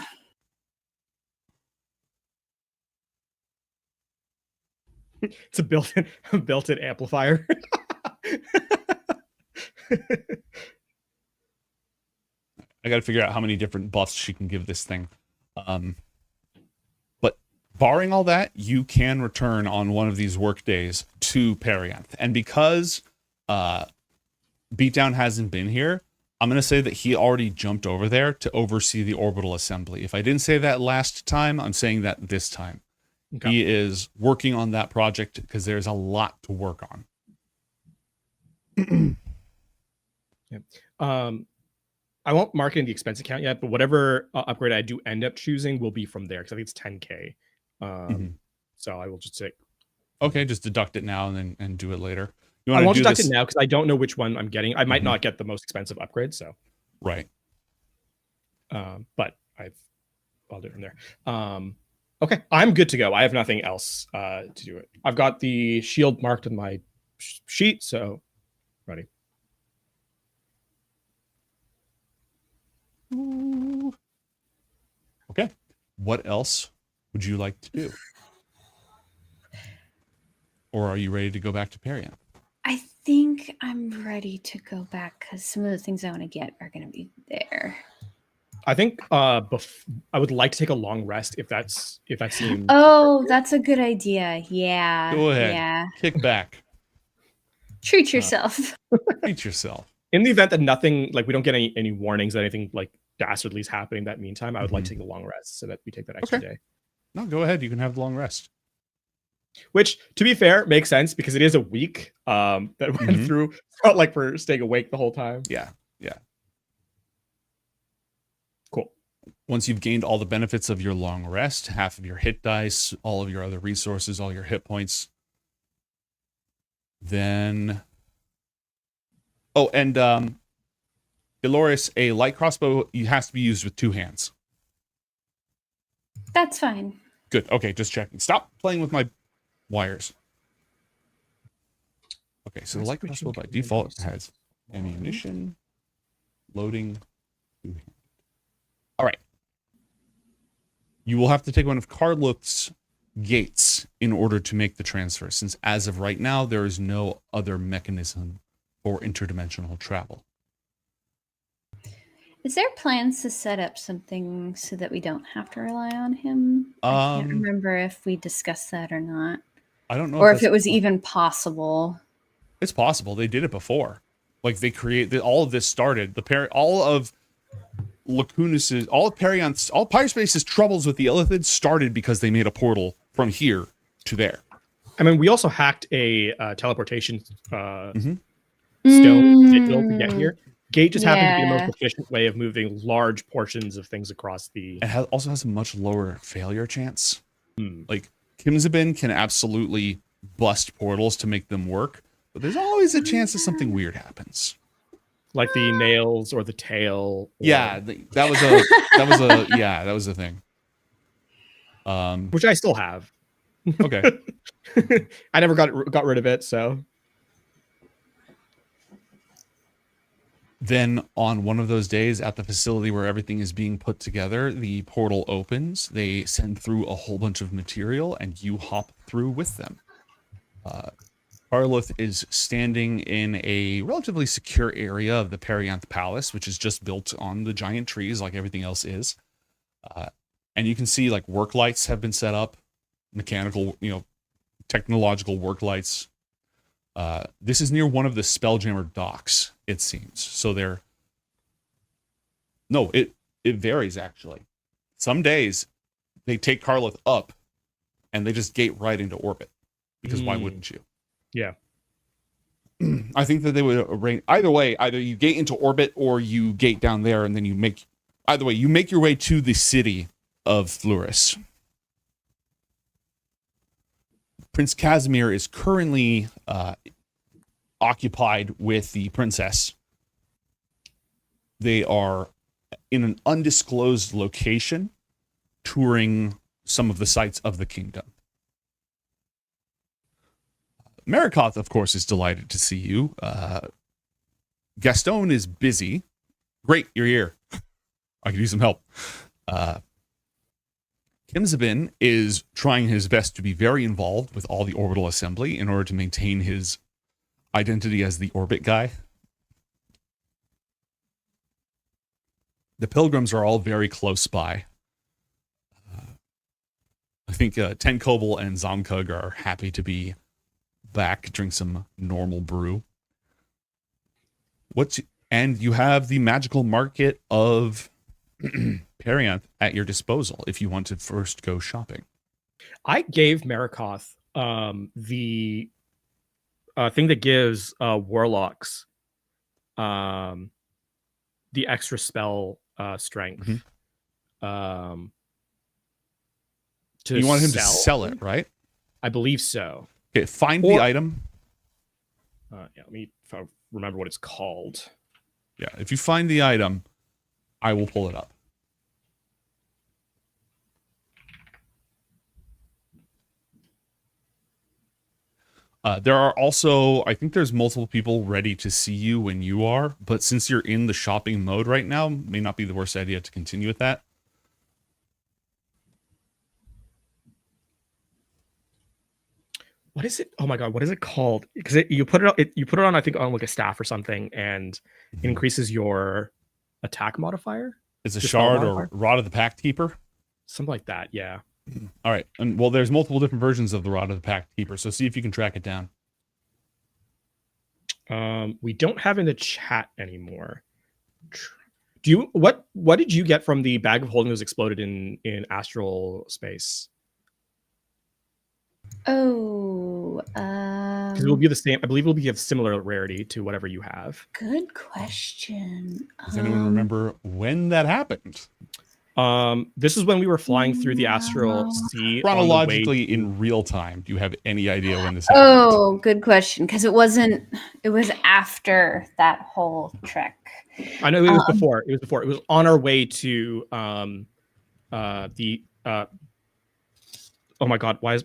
It's a built-in amplifier. I got to figure out how many different buffs she can give this thing. But barring all that, you can return on one of these work days to Perianth. And because Beatdown hasn't been here, I'm going to say that he already jumped over there to oversee the orbital assembly. If I didn't say that last time, I'm saying that this time. Okay. He is working on that project because there's a lot to work on. Yep. I won't mark it in the expense account yet, but whatever upgrade I do end up choosing will be from there because I think it's 10K. So I will just say, okay, just deduct it now and do it later. You I won't deduct it now because I don't know which one I'm getting. I might not get the most expensive upgrade, so right. But I'll do it from there. Okay, I'm good to go. I have nothing else to do it. I've got the shield marked in my sheet, so ready. Okay. What else would you like to do? Or are you ready to go back to Perianth? I think I'm ready to go back because some of the things I want to get are going to be there. I think I would like to take a long rest if that seems. Oh, that's a good idea. Yeah. Go ahead. Yeah. Kick back. Treat yourself. Treat yourself. In the event that nothing, like we don't get any warnings that anything like dastardly is happening that meantime, I would like to take a long rest so that we take that extra day. No, go ahead. You can have the long rest. Which, to be fair, makes sense because it is a week that went through. It's not like we're staying awake the whole time. Yeah. Cool. Once you've gained all the benefits of your long rest, half of your hit dice, all of your other resources, all your hit points, then... Oh, and Dolores, a light crossbow has to be used with 2 hands. That's fine. Good. Okay, just checking. Stop playing with my wires. Okay, so the light crossbow by default has ammunition, loading, 2-handed. All right. You will have to take one of Carloth's gates in order to make the transfer, since as of right now, there is no other mechanism for interdimensional travel. Is there plans to set up something so that we don't have to rely on him? I can't remember if we discussed that or not. I don't know. Or if it was even possible. It's possible. They did it before. Like they all of this started. All of Lacunus's, all of Perianth's, all Pyrespace's troubles with the Illithids started because they made a portal from here to there. I mean, we also hacked a teleportation stone digital to get here. Gate just happened to be the most efficient way of moving large portions of things across the... It also has a much lower failure chance. Like Kimzabin can absolutely bust portals to make them work, but there's always a chance that something weird happens. Like the nails or the tail. Or... Yeah, that was a thing. Which I still have. Okay. I never got rid of it, so. Then on one of those days at the facility where everything is being put together, the portal opens. They send through a whole bunch of material, and you hop through with them. Carloth is standing in a relatively secure area of the Perianth Palace, which is just built on the giant trees like everything else is. And you can see like work lights have been set up, mechanical, technological work lights. This is near one of the Spelljammer docks, it seems. So it varies actually. Some days they take Carloth up and they just gate right into orbit, because why wouldn't you? Yeah. I think that they would arrange either way. Either you gate into orbit or you gate down there, and then you make your way to the city of Fluris. Prince Casimir is currently occupied with the princess. They are in an undisclosed location, touring some of the sites of the kingdom. Marikoth, of course, is delighted to see you. Gaston is busy. Great, you're here. I could use some help. Kimzabin is trying his best to be very involved with all the orbital assembly in order to maintain his identity as the orbit guy. The pilgrims are all very close by. I think Ten Koble and Zomkug are happy to be back, drink some normal brew. And you have the magical market of Perianth at your disposal if you want to first go shopping. I gave Marikoth the thing that gives warlocks the extra spell strength. You want him to sell it, right? I believe so. Okay, find the item. Let me if I remember what it's called. Yeah, if you find the item, I will pull it up. There are also, I think there's multiple people ready to see you when you are, but since you're in the shopping mode right now, may not be the worst idea to continue with that. What is it? Oh my god, what is it called? Because you put it on, I think, on like a staff or something, and it increases your attack modifier. It's a shard or Rod of the Pact Keeper, something like that. Yeah. All right, and well, there's multiple different versions of the Rod of the Pact Keeper, so see if you can track it down. We don't have in the chat anymore. Do you what did you get from the bag of holding that was exploded in astral space? Oh, because it will be the same. I believe it will be of similar rarity to whatever you have. Good question. Does anyone remember when that happened? This is when we were flying through the astral sea. Chronologically, in real time, do you have any idea when this happened? Oh, good question. Because it was after that whole trek. I know it was before. It was before. It was on our way to oh my god, why is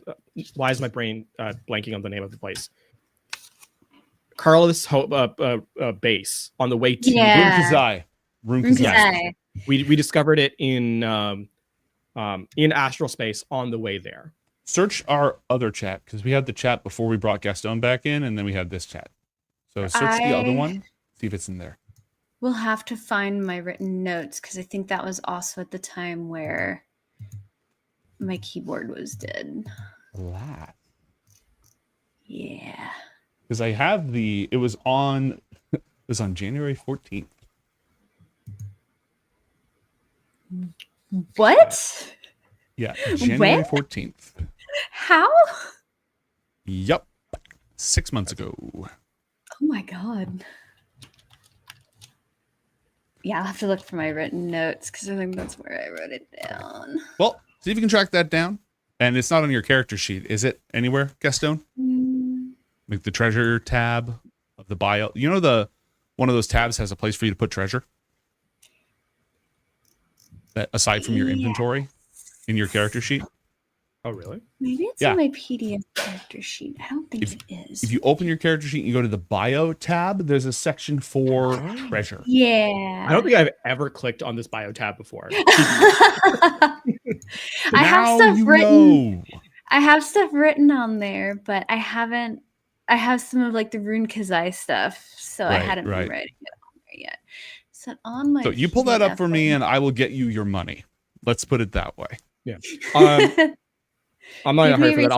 my brain blanking on the name of the place? Carlos base on the way to Room Kazai. We discovered it in astral space on the way there. Search our other chat, because we had the chat before we brought Gaston back in, and then we had this chat. So search the other one, see if it's in there. We'll have to find my written notes, because I think that was also at the time where my keyboard was dead. That. Yeah. Because I have it was on January 14th. What? Yeah, January 14th. How? Yup. 6 months ago. Oh my god. Yeah, I'll have to look for my written notes, because I think that's where I wrote it down. Well, see if you can track that down. And it's not on your character sheet, is it? Anywhere, Gaston? Like the treasure tab of the bio. You know one of those tabs has a place for you to put treasure? That aside from your inventory in your character sheet? Oh, really? Maybe it's in my PDF character sheet. I don't think it is. If you open your character sheet and you go to the bio tab, there's a section for treasure. Yeah. I don't think I've ever clicked on this bio tab before. I have stuff written. I have stuff written on there, but I haven't. I have some of like the Rune Kazai stuff, so I hadn't been writing it on there yet. So on my. So you pull that up for me, and I will get you your money. Let's put it that way. Yeah. I'm not in a hurry for that.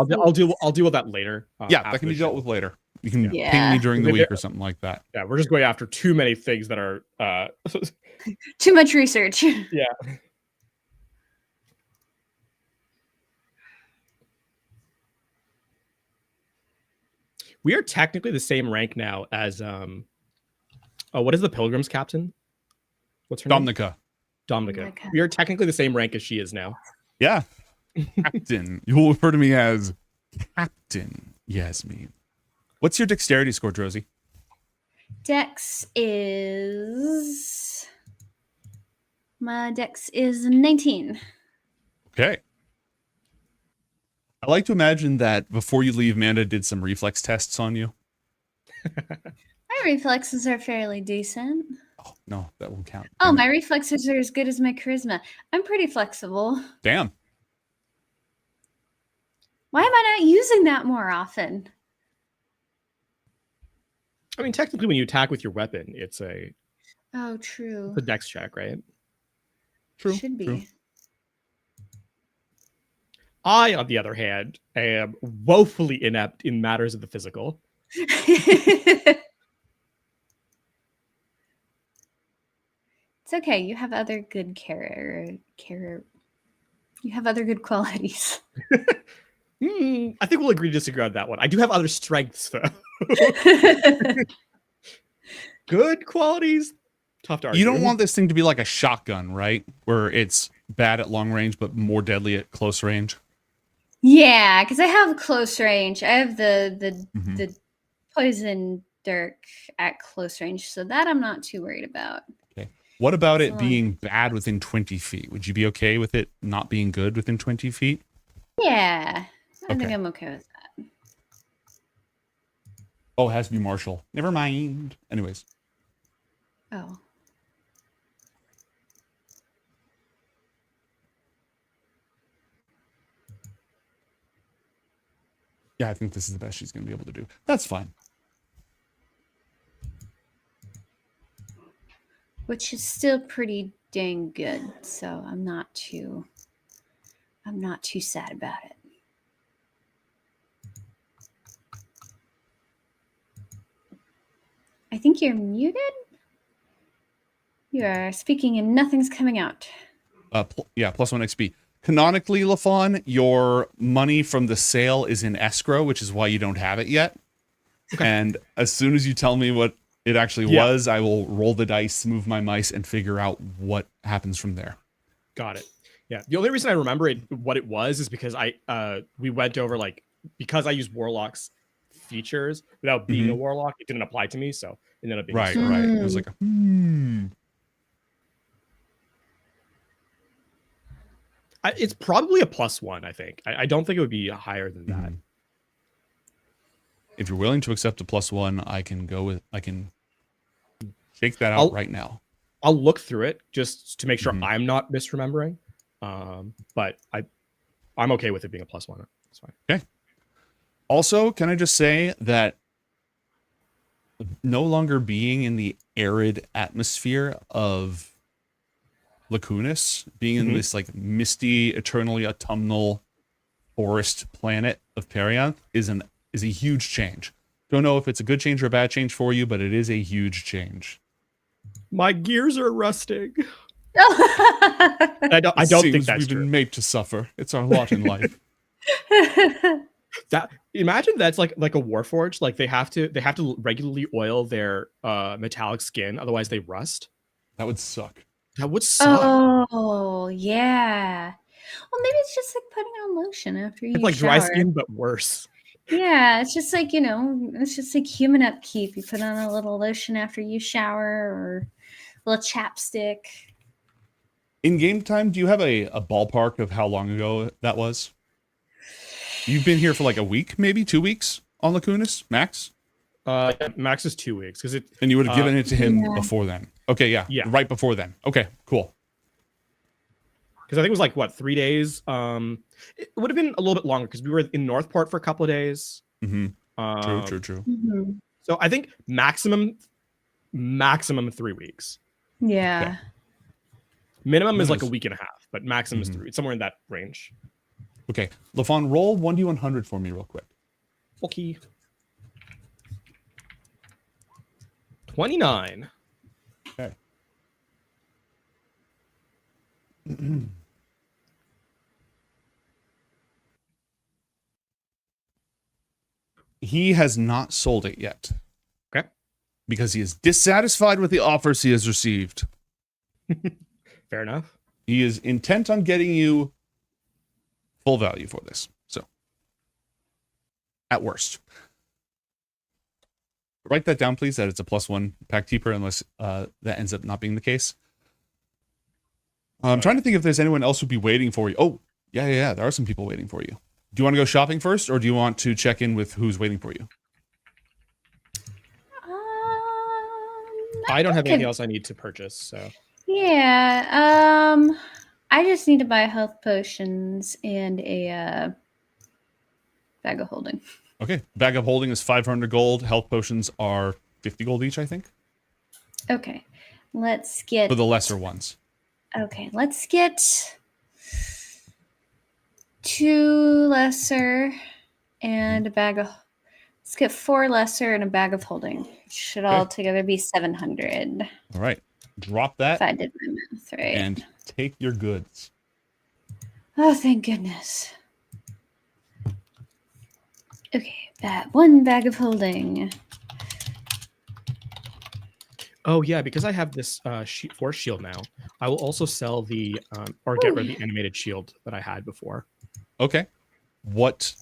I'll deal with that later. Yeah, that can be dealt with later. You can ping me during the week or something like that. Yeah, we're just going after too many things that are too much research. Yeah. We are technically the same rank now as what is the Pilgrim's captain? What's her name? Dominica. We are technically the same rank as she is now. Yeah. Captain. You will refer to me as Captain Yasmin. What's your dexterity score, Drozy? Dex is... My dex is 19. Okay. I like to imagine that before you leave, Manda did some reflex tests on you. My reflexes are fairly decent. Oh, no, that won't count. Oh, my reflexes are as good as my charisma. I'm pretty flexible. Damn. Why am I not using that more often? I mean, technically, when you attack with your weapon, it's a... Oh, true. It's a dex check, right? True. Should be. True. I, on the other hand, am woefully inept in matters of the physical. It's okay. You have other good You have other good qualities. I think we'll agree to disagree on that one. I do have other strengths, though. Good qualities. Tough to argue. You don't want this thing to be like a shotgun, right? Where it's bad at long range, but more deadly at close range. Yeah, because I have close range. I have the poison dirk at close range, so that I'm not too worried about. Okay. What about it being bad within 20 feet? Would you be okay with it not being good within 20 feet? Yeah, I think I'm okay with that. Oh, it has to be martial. Never mind. Anyways. Oh. Yeah, I think this is the best she's going to be able to do. That's fine. Which is still pretty dang good, so I'm not too sad about it. I think you're muted. You are speaking and nothing's coming out. Yeah, +1 XP. Canonically, Lafon, your money from the sale is in escrow, which is why you don't have it yet. Okay. And as soon as you tell me what it actually was, I will roll the dice, move my mice, and figure out what happens from there. Got it. Yeah. The only reason I remember what it was is because we went over because I used Warlock's features without being a Warlock, it didn't apply to me, so it ended up being right. It was like it's probably a +1, I think. I don't think it would be higher than that. If you're willing to accept a +1, I can shake that out right now. I'll look through it just to make sure I'm not misremembering. But I'm okay with it being a +1. It's fine. Okay. Also, can I just say that no longer being in the arid atmosphere of Lacunis, being in this misty, eternally autumnal forest planet of Perianth is a huge change. Don't know if it's a good change or a bad change for you, but it is a huge change. My gears are rusting. I don't think that's we've true. Been made to suffer. It's our lot in life. Imagine that's like a Warforged. Like they have to regularly oil their metallic skin, otherwise they rust. That would suck. That would suck. Oh yeah. Well, maybe it's just like putting on lotion after you It's like shower. dry skin, but worse. Yeah, it's just like, it's just like human upkeep. You put on a little lotion after you shower or a little chapstick. In game time, do you have a ballpark of how long ago that was? You've been here for like a week, maybe 2 weeks on Lacunas, Max? Max is 2 weeks because and you would have given it to him Yeah. before then. Okay, yeah, right before then. Okay, cool. Because I think it was like what 3 days. It would have been a little bit longer because we were in Northport for a couple of days. Mm-hmm. True. So I think maximum 3 weeks. Yeah. Okay. Minimum is like a week and a half, but maximum is 3. Somewhere in that range. Okay, LaFon, roll 1d100 for me real quick. Okay. 29. Okay. He has not sold it yet. Okay. Because he is dissatisfied with the offers he has received. Fair enough. He is intent on getting you full value for this. So, at worst. Write that down, please, that it's a +1 pack keeper, unless that ends up not being the case. I'm trying to think if there's anyone else who'd be waiting for you. Oh, yeah. There are some people waiting for you. Do you want to go shopping first, or do you want to check in with who's waiting for you? I don't have anything else I need to purchase, so. Yeah. I just need to buy health potions and a bag of holding. Okay, bag of holding is 500 gold. Health potions are 50 gold each, I think. Okay. Let's get For the lesser ones. Okay, let's get 2 lesser and a bag of. Let's get 4 lesser and a bag of holding. Should all together be 700. All right, drop that. If I did my math right. And take your goods. Oh, thank goodness. Okay, that 1 bag of holding. Oh yeah, because I have this force shield now, I will also sell the or get rid of the animated shield that I had before. Okay. What?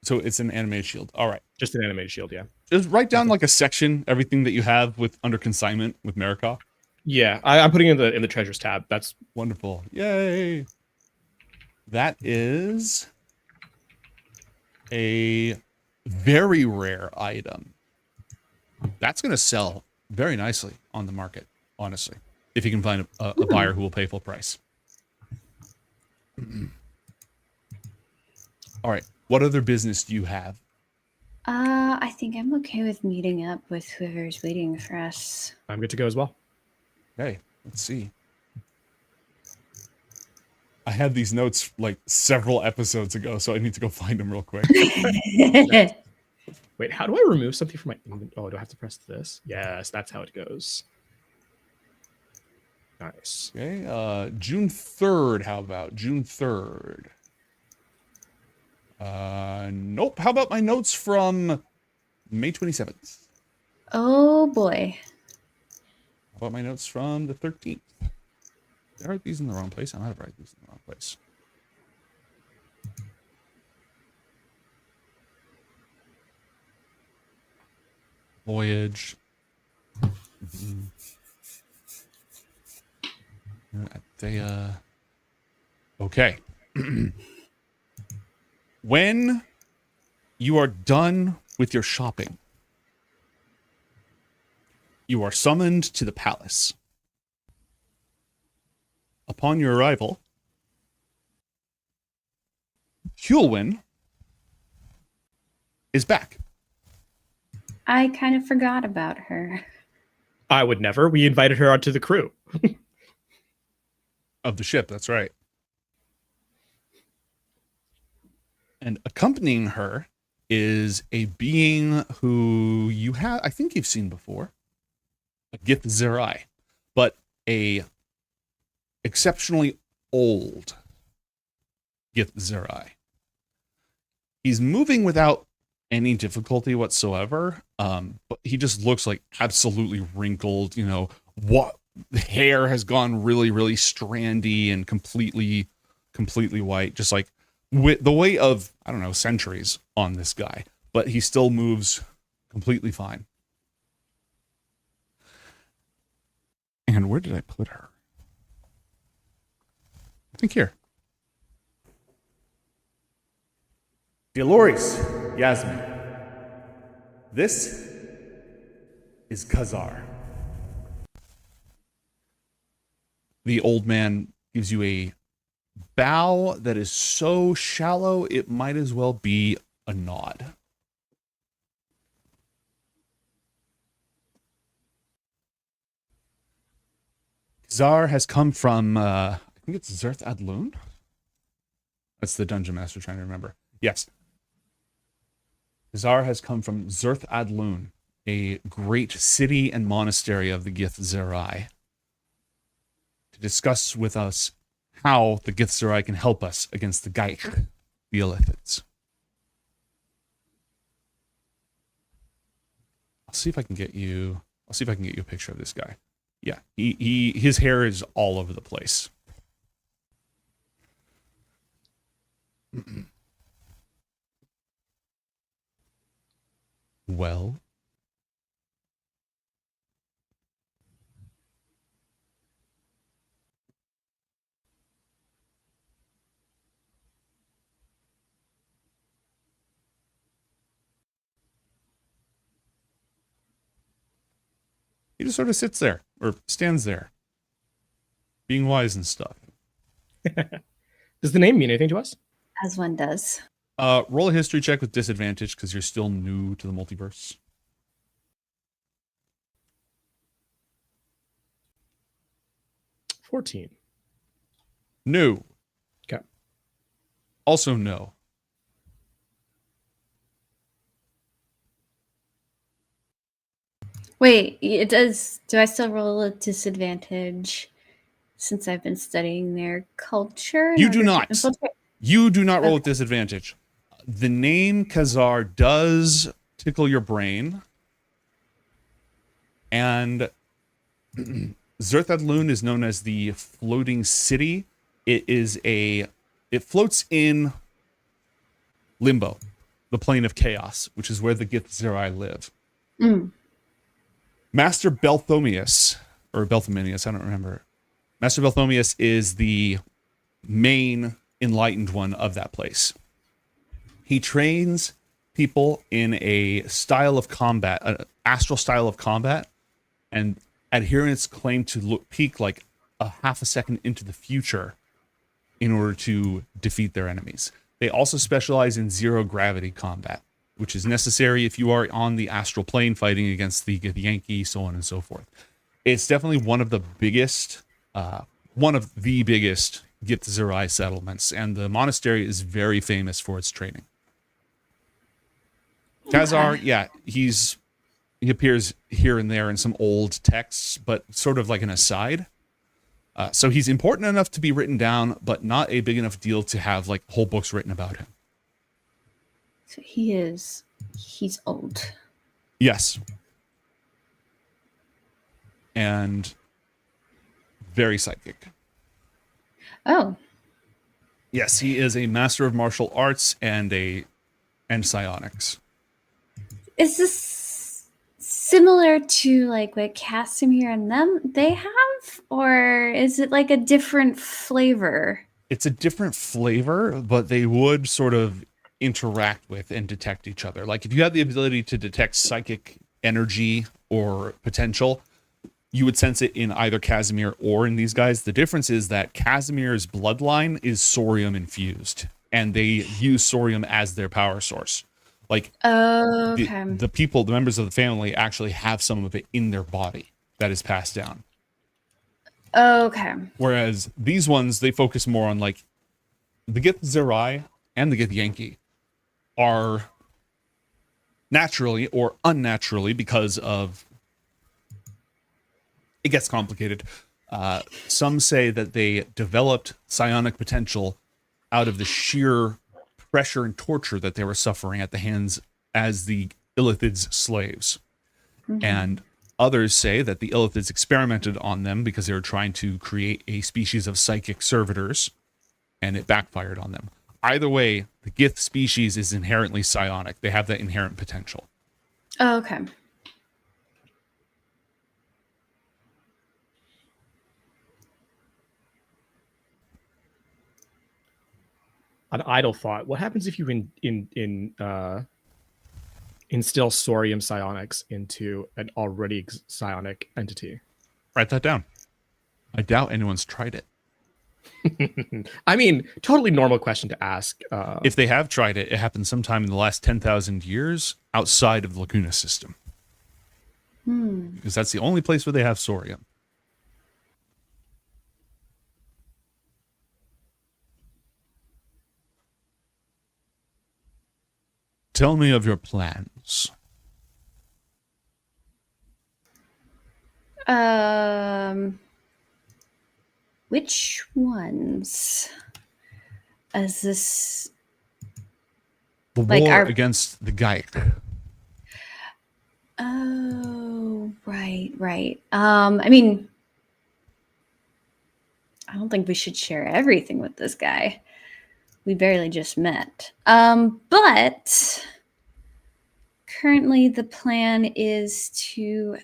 So it's an animated shield. All right. Just an animated shield, yeah. Just write down like a section, everything that you have with under consignment with Marikoff. Yeah, I'm putting it in the treasures tab. That's wonderful. Yay. That is a very rare item. That's going to sell very nicely on the market, honestly, if you can find a buyer who will pay full price. All right. What other business do you have? I think I'm okay with meeting up with whoever's waiting for us. I'm good to go as well. Okay, let's see. I had these notes like several episodes ago, so I need to go find them real quick. Wait, how do I remove something from my inventory? Oh, do I have to press this? Yes, that's how it goes. Nice. Okay, June 3rd, how about? June 3rd. Nope. How about my notes from May 27th? Oh boy. How about my notes from the 13th? Did I write these in the wrong place? I might have written these in the wrong place. Voyage. Okay. When you are done with your shopping, you are summoned to the palace. Upon your arrival, Hulwyn is back. I kind of forgot about her. I would never. We invited her onto the crew. Of the ship, that's right. And accompanying her is a being who you have, I think you've seen before, a Gith Zerai, but a exceptionally old Gith Zerai. He's moving without any difficulty whatsoever, but he just looks like absolutely wrinkled. You know, what the hair has gone really, really strandy and completely completely white, just like with the weight of, I don't know, centuries on this guy, but he still moves completely fine. And where did I put her? I think here. Dolores, Yasmin. This is Khazar. The old man gives you a bow that is so shallow it might as well be a nod. Khazar has come from, I think it's Zerth Adlun? That's the dungeon master trying to remember. Yes. Khazar has come from Zerth Adlun, a great city and monastery of the Gith Zerai, to discuss with us how the Gith Zerai can help us against the Gaich, the Illithids. I'll see if I can get you a picture of this guy. Yeah, his hair is all over the place. Well, he just sort of sits there or stands there, being wise and stuff. Does the name mean anything to us? As one does. Roll a history check with disadvantage because you're still new to the multiverse. 14. No. Okay. Also no. Wait, it does. Do I still roll a disadvantage since I've been studying their culture? You do not. You do not roll with disadvantage. The name Khazar does tickle your brain. And Zerth Adlun is known as the floating city. It floats in limbo, the plane of chaos, which is where the Gith Zerai live. Mm. Master Belthomius, or Belthominius, I don't remember. Master Belthomius is the main enlightened one of that place. He trains people in a style of combat, an astral style of combat, and adherents claim to peek like a half a second into the future in order to defeat their enemies. They also specialize in zero gravity combat, which is necessary if you are on the astral plane fighting against the Yankee, so on and so forth. It's definitely one of the biggest Gith Zerai settlements, and the monastery is very famous for its training. Khazar, yeah, he appears here and there in some old texts, but sort of like an aside. So he's important enough to be written down, but not a big enough deal to have like whole books written about him. So he's old. Yes. And very psychic. Oh. Yes, he is a master of martial arts and psionics. Is this similar to like what Casimir and they have, or is it like a different flavor? It's a different flavor, but they would sort of interact with and detect each other. Like if you had the ability to detect psychic energy or potential, you would sense it in either Casimir or in these guys. The difference is that Casimir's bloodline is Sorium infused, and they use Sorium as their power source. Like the people, the members of the family actually have some of it in their body that is passed down. Okay. Whereas these ones, they focus more on like the Gith Zerai and the Gith Yankee are naturally or unnaturally, because of it gets complicated. Some say that they developed psionic potential out of the sheer pressure and torture that they were suffering at the hands as the Illithid's slaves. Mm-hmm. And others say that the Illithids experimented on them because they were trying to create a species of psychic servitors and it backfired on them. Either way, the Gith species is inherently psionic. They have that inherent potential. Oh, okay. An idle thought. What happens if you instill Sorium psionics into an already psionic entity? Write that down. I doubt anyone's tried it. I mean, totally normal question to ask. If they have tried it, it happened sometime in the last 10,000 years outside of the Laguna system. Because that's the only place where they have Sorium. Tell me of your plans. Which ones? Is this The war against the Gaik. Oh, right. I mean, I don't think we should share everything with this guy. We barely just met. But currently the plan is to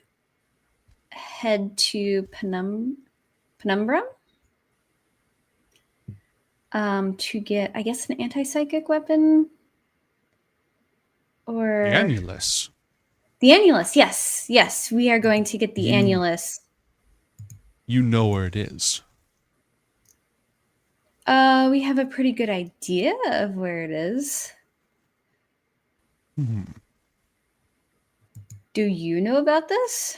head to Penumbra to get, I guess, an anti-psychic weapon. Or The Annulus. The Annulus, yes. We are going to get the Annulus. You know where it is. We have a pretty good idea of where it is. Do you know about this?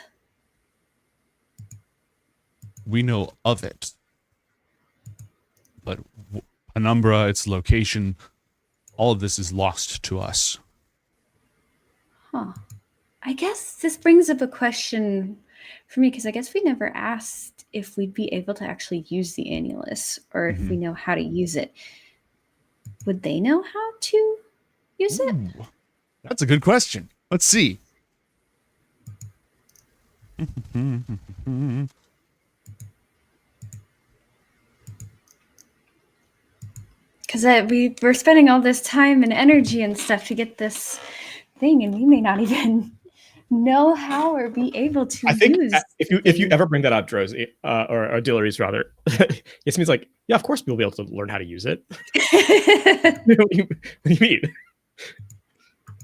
We know of it. But Penumbra, its location, all of this is lost to us. Huh. I guess this brings up a question for me, because I guess we never asked if we'd be able to actually use the Annulus, or if we know how to use it. Would they know how to use it? That's a good question. Let's see. Because we're spending all this time and energy and stuff to get this thing, and we may not even know how or be able to I think use. if you ever bring that up, Drozy, or Dillaries rather, it means like, yeah, of course we'll be able to learn how to use it. What do you mean?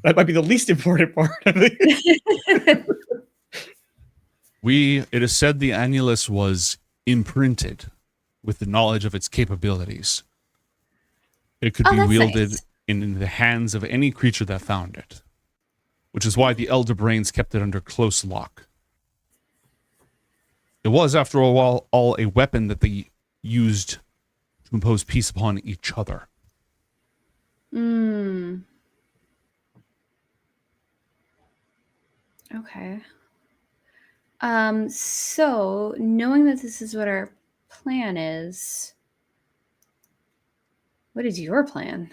That might be the least important part of it. It is said the Annulus was imprinted with the knowledge of its capabilities. It could be wielded in the hands of any creature that found it, which is why the Elder Brains kept it under close lock. It was, after all, a weapon that they used to impose peace upon each other. Okay. So knowing that this is what our plan is, what is your plan?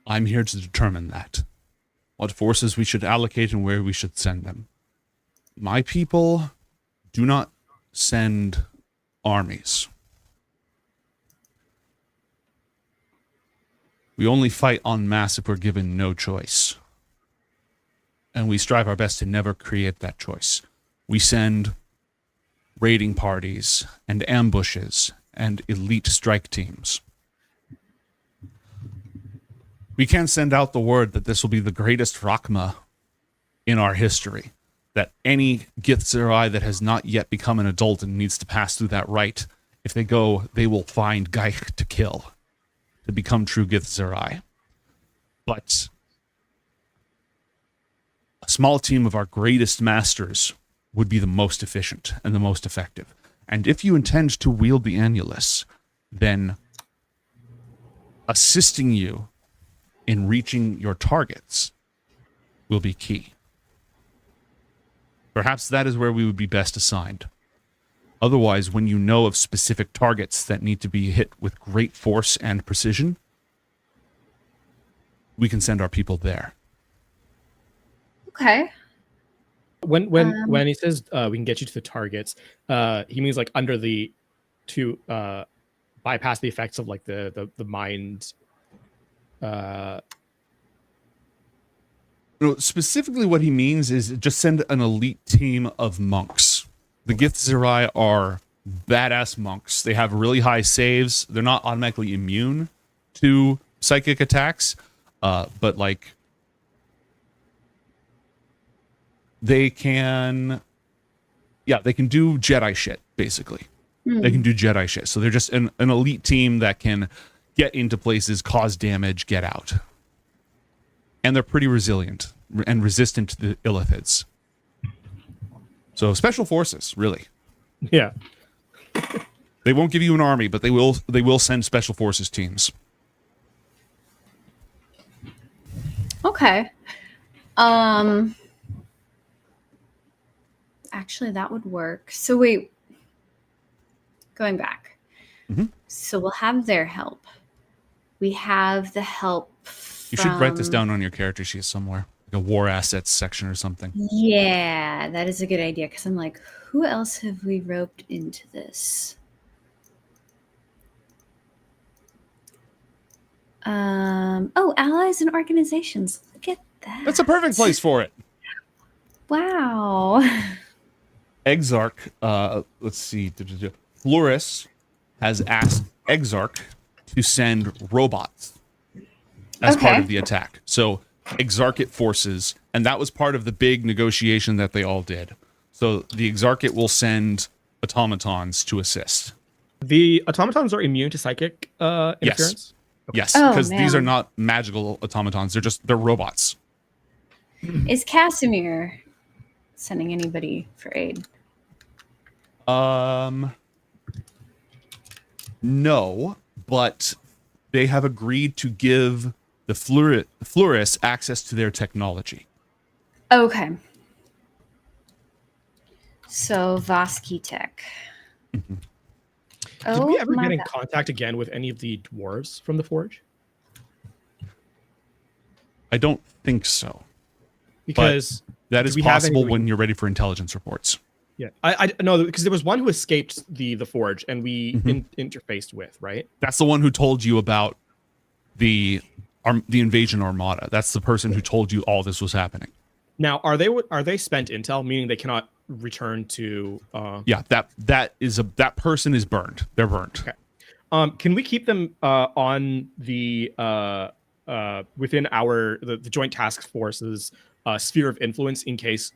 I'm here to determine that. What forces we should allocate and where we should send them. My people do not send armies. We only fight en masse if we're given no choice. And we strive our best to never create that choice. We send raiding parties and ambushes and elite strike teams. We can send out the word that this will be the greatest Rakma in our history. That any Githzerai that has not yet become an adult and needs to pass through that rite, if they go, they will find Gaik to kill, to become true Githzerai. But a small team of our greatest masters would be the most efficient and the most effective. And if you intend to wield the Annulus, then assisting you in reaching your targets will be key. Perhaps that is where we would be best assigned. Otherwise, when you know of specific targets that need to be hit with great force and precision, we can send our people there. Okay. When he says we can get you to the targets, he means like under the to bypass the effects of like the mind. No, specifically, what he means is just send an elite team of monks. The Gith Zerai are badass monks. They have really high saves. They're not automatically immune to psychic attacks, but like they can do Jedi shit, basically. They can do Jedi shit. So they're just an elite team that can get into places, cause damage, get out. And they're pretty resilient and resistant to the illithids. So special forces, really. Yeah. They won't give you an army, but they will send special forces teams. Okay. Actually, that would work. So wait, going back. So we'll have their help. We have the help. You should write this down on your character sheet somewhere, like a war assets section or something. Yeah, that is a good idea because I'm like, who else have we roped into this? Oh, allies and organizations. Look at that. That's a perfect place for it. Wow. Exarch, let's see. Floris has asked Exarch to send robots as part of the attack. So Exarchate forces, and that was part of the big negotiation that they all did. So the Exarchate will send automatons to assist. The automatons are immune to psychic interference? Yes, because these are not magical automatons. They're robots. Is Casimir sending anybody for aid? No, but they have agreed to give the Floris access to their technology. Okay. So Vosky Tech. Did we ever get in contact again with any of the dwarves from the Forge? I don't think so. Because but that is possible when you're ready for intelligence reports. Yeah, I know because there was one who escaped the Forge and we interfaced with, right? That's the one who told you about the invasion armada. That's the person who told you all this was happening. Now, are they spent intel, meaning they cannot return to? Yeah, that person is burned. They're burned. Okay. Can we keep them on the within the Joint Task Force's sphere of influence in case,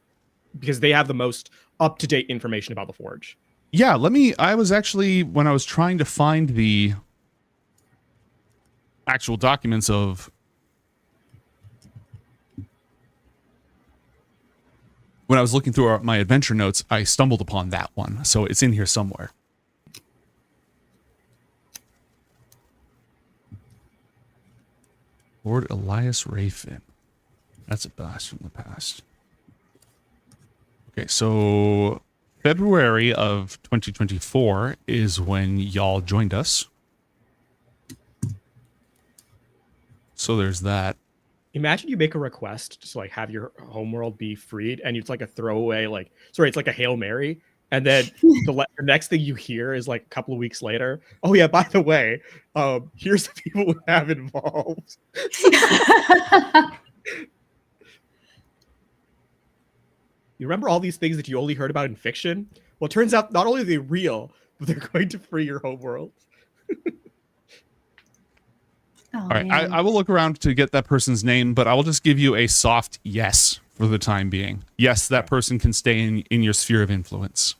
because they have the most up-to-date information about the Forge? Yeah, I was actually, when I was trying to find the actual documents of when I was looking through my adventure notes, I stumbled upon that one. So it's in here somewhere. Lord Elias Rayfin. That's a blast from the past. Okay, so February of 2024 is when y'all joined us. So there's that. Imagine you make a request to like have your homeworld be freed, and it's like a throwaway, it's like a Hail Mary, and then the next thing you hear is like a couple of weeks later, oh yeah, by the way, here's the people we have involved. You remember all these things that you only heard about in fiction? Well, it turns out not only are they real, but they're going to free your homeworld. All right, I will look around to get that person's name, but I will just give you a soft yes for the time being. Yes, that person can stay in your sphere of influence.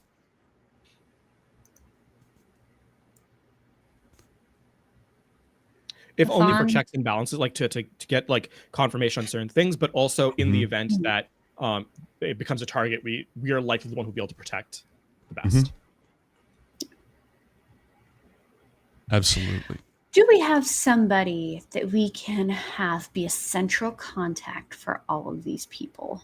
If only for checks and balances, like to get like confirmation on certain things, but also in the event that it becomes a target, we are likely the one who'll be able to protect the best. Absolutely. Do we have somebody that we can have be a central contact for all of these people?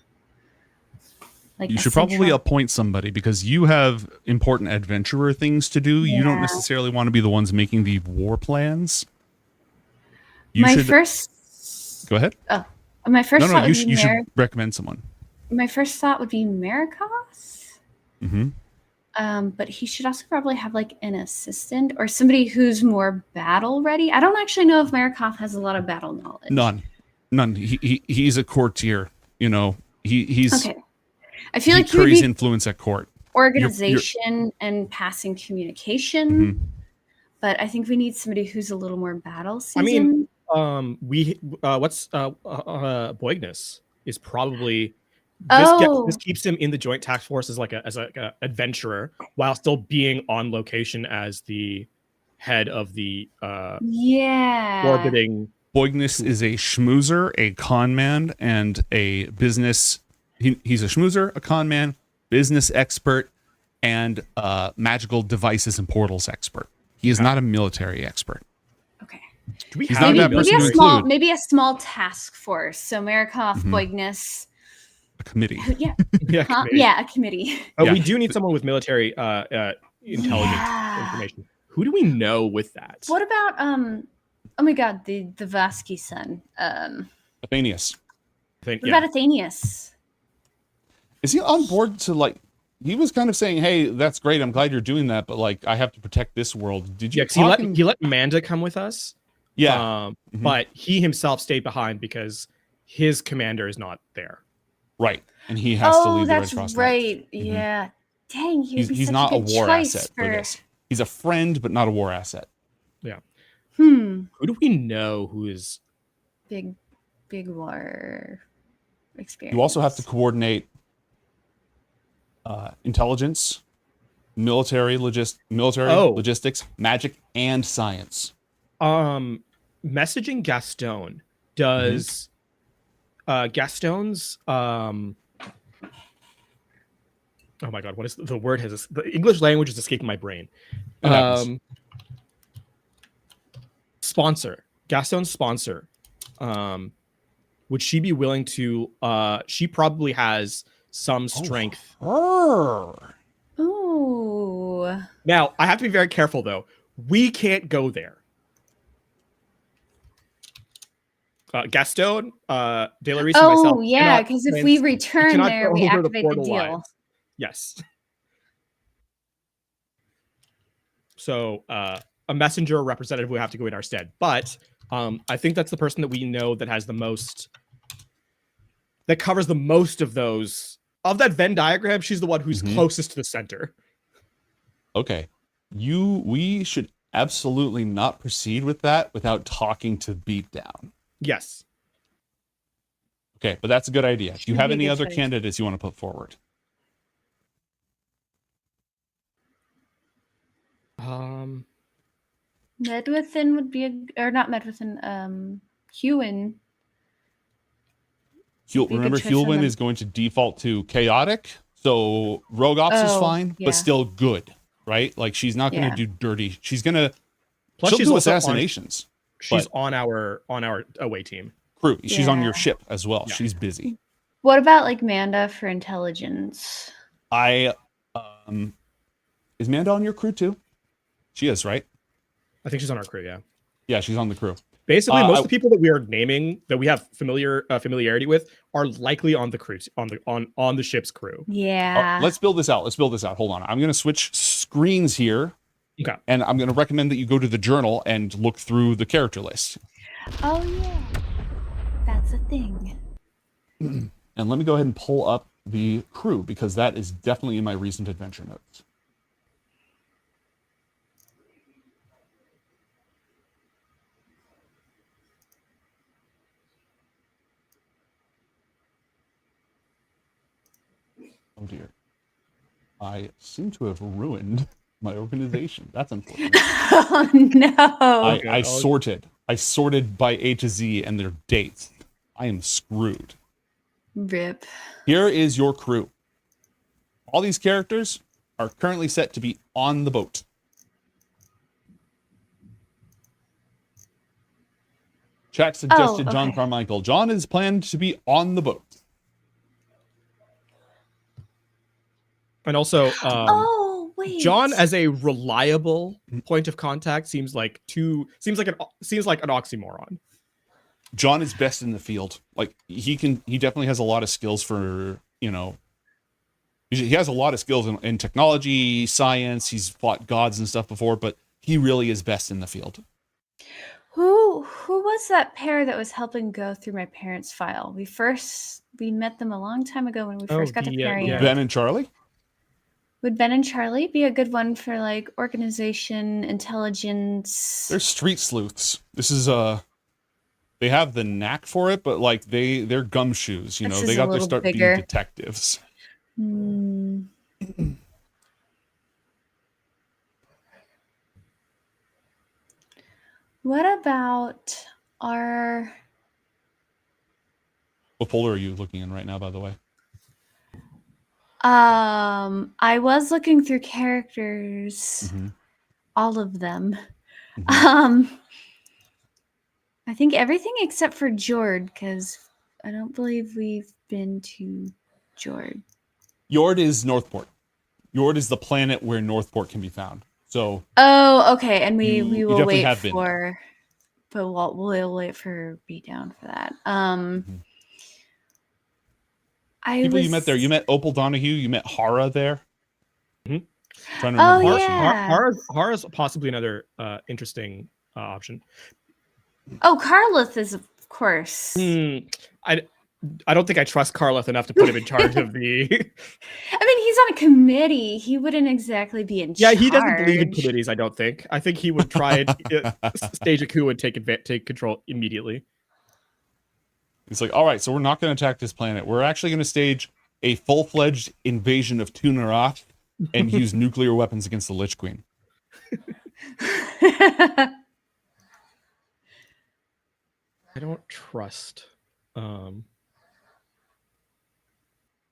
Like you should probably appoint somebody because you have important adventurer things to do. Yeah. You don't necessarily want to be the ones making the war plans. You should... Go ahead. Oh, my first. No, you should recommend someone. my first thought would be Marikos. Mm-hmm. But he should also probably have like an assistant or somebody who's more battle ready. I don't actually know if Marikov has a lot of battle knowledge. None. He's a courtier. You know, he's okay. I feel he like he would carries be influence at court. organization and passing communication. Mm-hmm. But I think we need somebody who's a little more battle seasoned. I mean, Boignus is probably this keeps him in the joint task force as like a adventurer while still being on location as the head of the orbiting. Boignus is a schmoozer, a con man, and a business. He's a schmoozer, a con man, business expert, and magical devices and portals expert. He is not a military expert. Okay. Do we He's have not that person to include. Maybe a small task force. So Marikov, Boignus. A committee. Yeah. Committee. A committee. We do need someone with military intelligence information. Who do we know with that? What about oh my god, the Vasky son. Athenius. What about Athenius? Is he on board to like? He was kind of saying, "Hey, that's great. I'm glad you're doing that, but like, I have to protect this world." Did you? Yeah, he let Manda come with us. Yeah, but he himself stayed behind because his commander is not there. Right, and he has to lead the Red Cross. Oh, that's right. Yeah. Dang, he's not a war asset for this. He's a friend, but not a war asset. Yeah. Who do we know who is big war experience? You also have to coordinate intelligence, military logistics, magic, and science. Messaging Gaston does Gaston's oh my god, what is the word the English language is escaping my brain. Sponsor, Gaston's sponsor. Would she be willing to she probably has some strength. Oh. Now, I have to be very careful though. We can't go there. Gaston, De La Reese, and myself. Oh, yeah, because if we return there, we activate the deal. Lines. Yes. So, a messenger or representative would have to go in our stead. But I think that's the person that we know that has the most, that covers the most of those. Of that Venn diagram, she's the one who's closest to the center. Okay. We should absolutely not proceed with that without talking to Beatdown. Yes. Okay, but that's a good idea. Do you have any other candidates you want to put forward? Medwithin would be not Medwithin, Hewin. Remember, Hulwin is going to default to chaotic, so Rogue Ops is fine, but still good, right? Like, she's not going to do dirty. She's going to... She'll do assassinations. She's on our away team. Crew. She's on your ship as well. Yeah. She's busy. What about, like, Manda for intelligence? Is Manda on your crew, too? She is, right? I think she's on our crew, yeah. Yeah, she's on the crew. Basically, most of the people that we are naming that we have familiarity with are likely on the crew, on the ship's crew. Yeah. Let's build this out. Hold on. I'm going to switch screens here. Okay. And I'm going to recommend that you go to the journal and look through the character list. Oh yeah, that's a thing. And let me go ahead and pull up the crew because that is definitely in my recent adventure notes. Oh dear. I seem to have ruined my organization. That's unfortunate. Oh no. I sorted by A to Z and their dates. I am screwed. Rip. Here is your crew. All these characters are currently set to be on the boat. Chat suggested John Carmichael. John is planned to be on the boat. And also, John wait. as a reliable point of contact seems like an oxymoron. John is best in the field. Like he definitely has a lot of skills for you know, he has a lot of skills in technology, science. He's fought gods and stuff before, but he really is best in the field. Who was that pair that was helping go through my parents' file? We met them a long time ago when we first got to Parian. Ben and Charlie? Would Ben and Charlie be a good one for like organization, intelligence? They're street sleuths. This is they have the knack for it, but like they're gumshoes, you know, they got to start being detectives. What about our... What folder are you looking in right now, by the way? I was looking through characters, all of them. I think everything except for Jord, because I don't believe we've been to Jord. Jord is Northport. Jord is the planet where Northport can be found. So. Oh, okay, and we will wait been. for, but we'll wait for Beatdown for that. People you met there. You met Opal Donahue. You met Hara there. Mm-hmm. Trying to remember. Yeah. Hara's possibly another interesting option. Oh, Carlith is, of course. I don't think I trust Carlith enough to put him in charge of the... I mean, he's on a committee. He wouldn't exactly be in charge. Yeah, he doesn't believe in committees, I don't think. I think he would try and stage a coup and take control immediately. It's like, all right, so we're not going to attack this planet. We're actually going to stage a full-fledged invasion of Tunaroth and use nuclear weapons against the Lich Queen. I don't trust...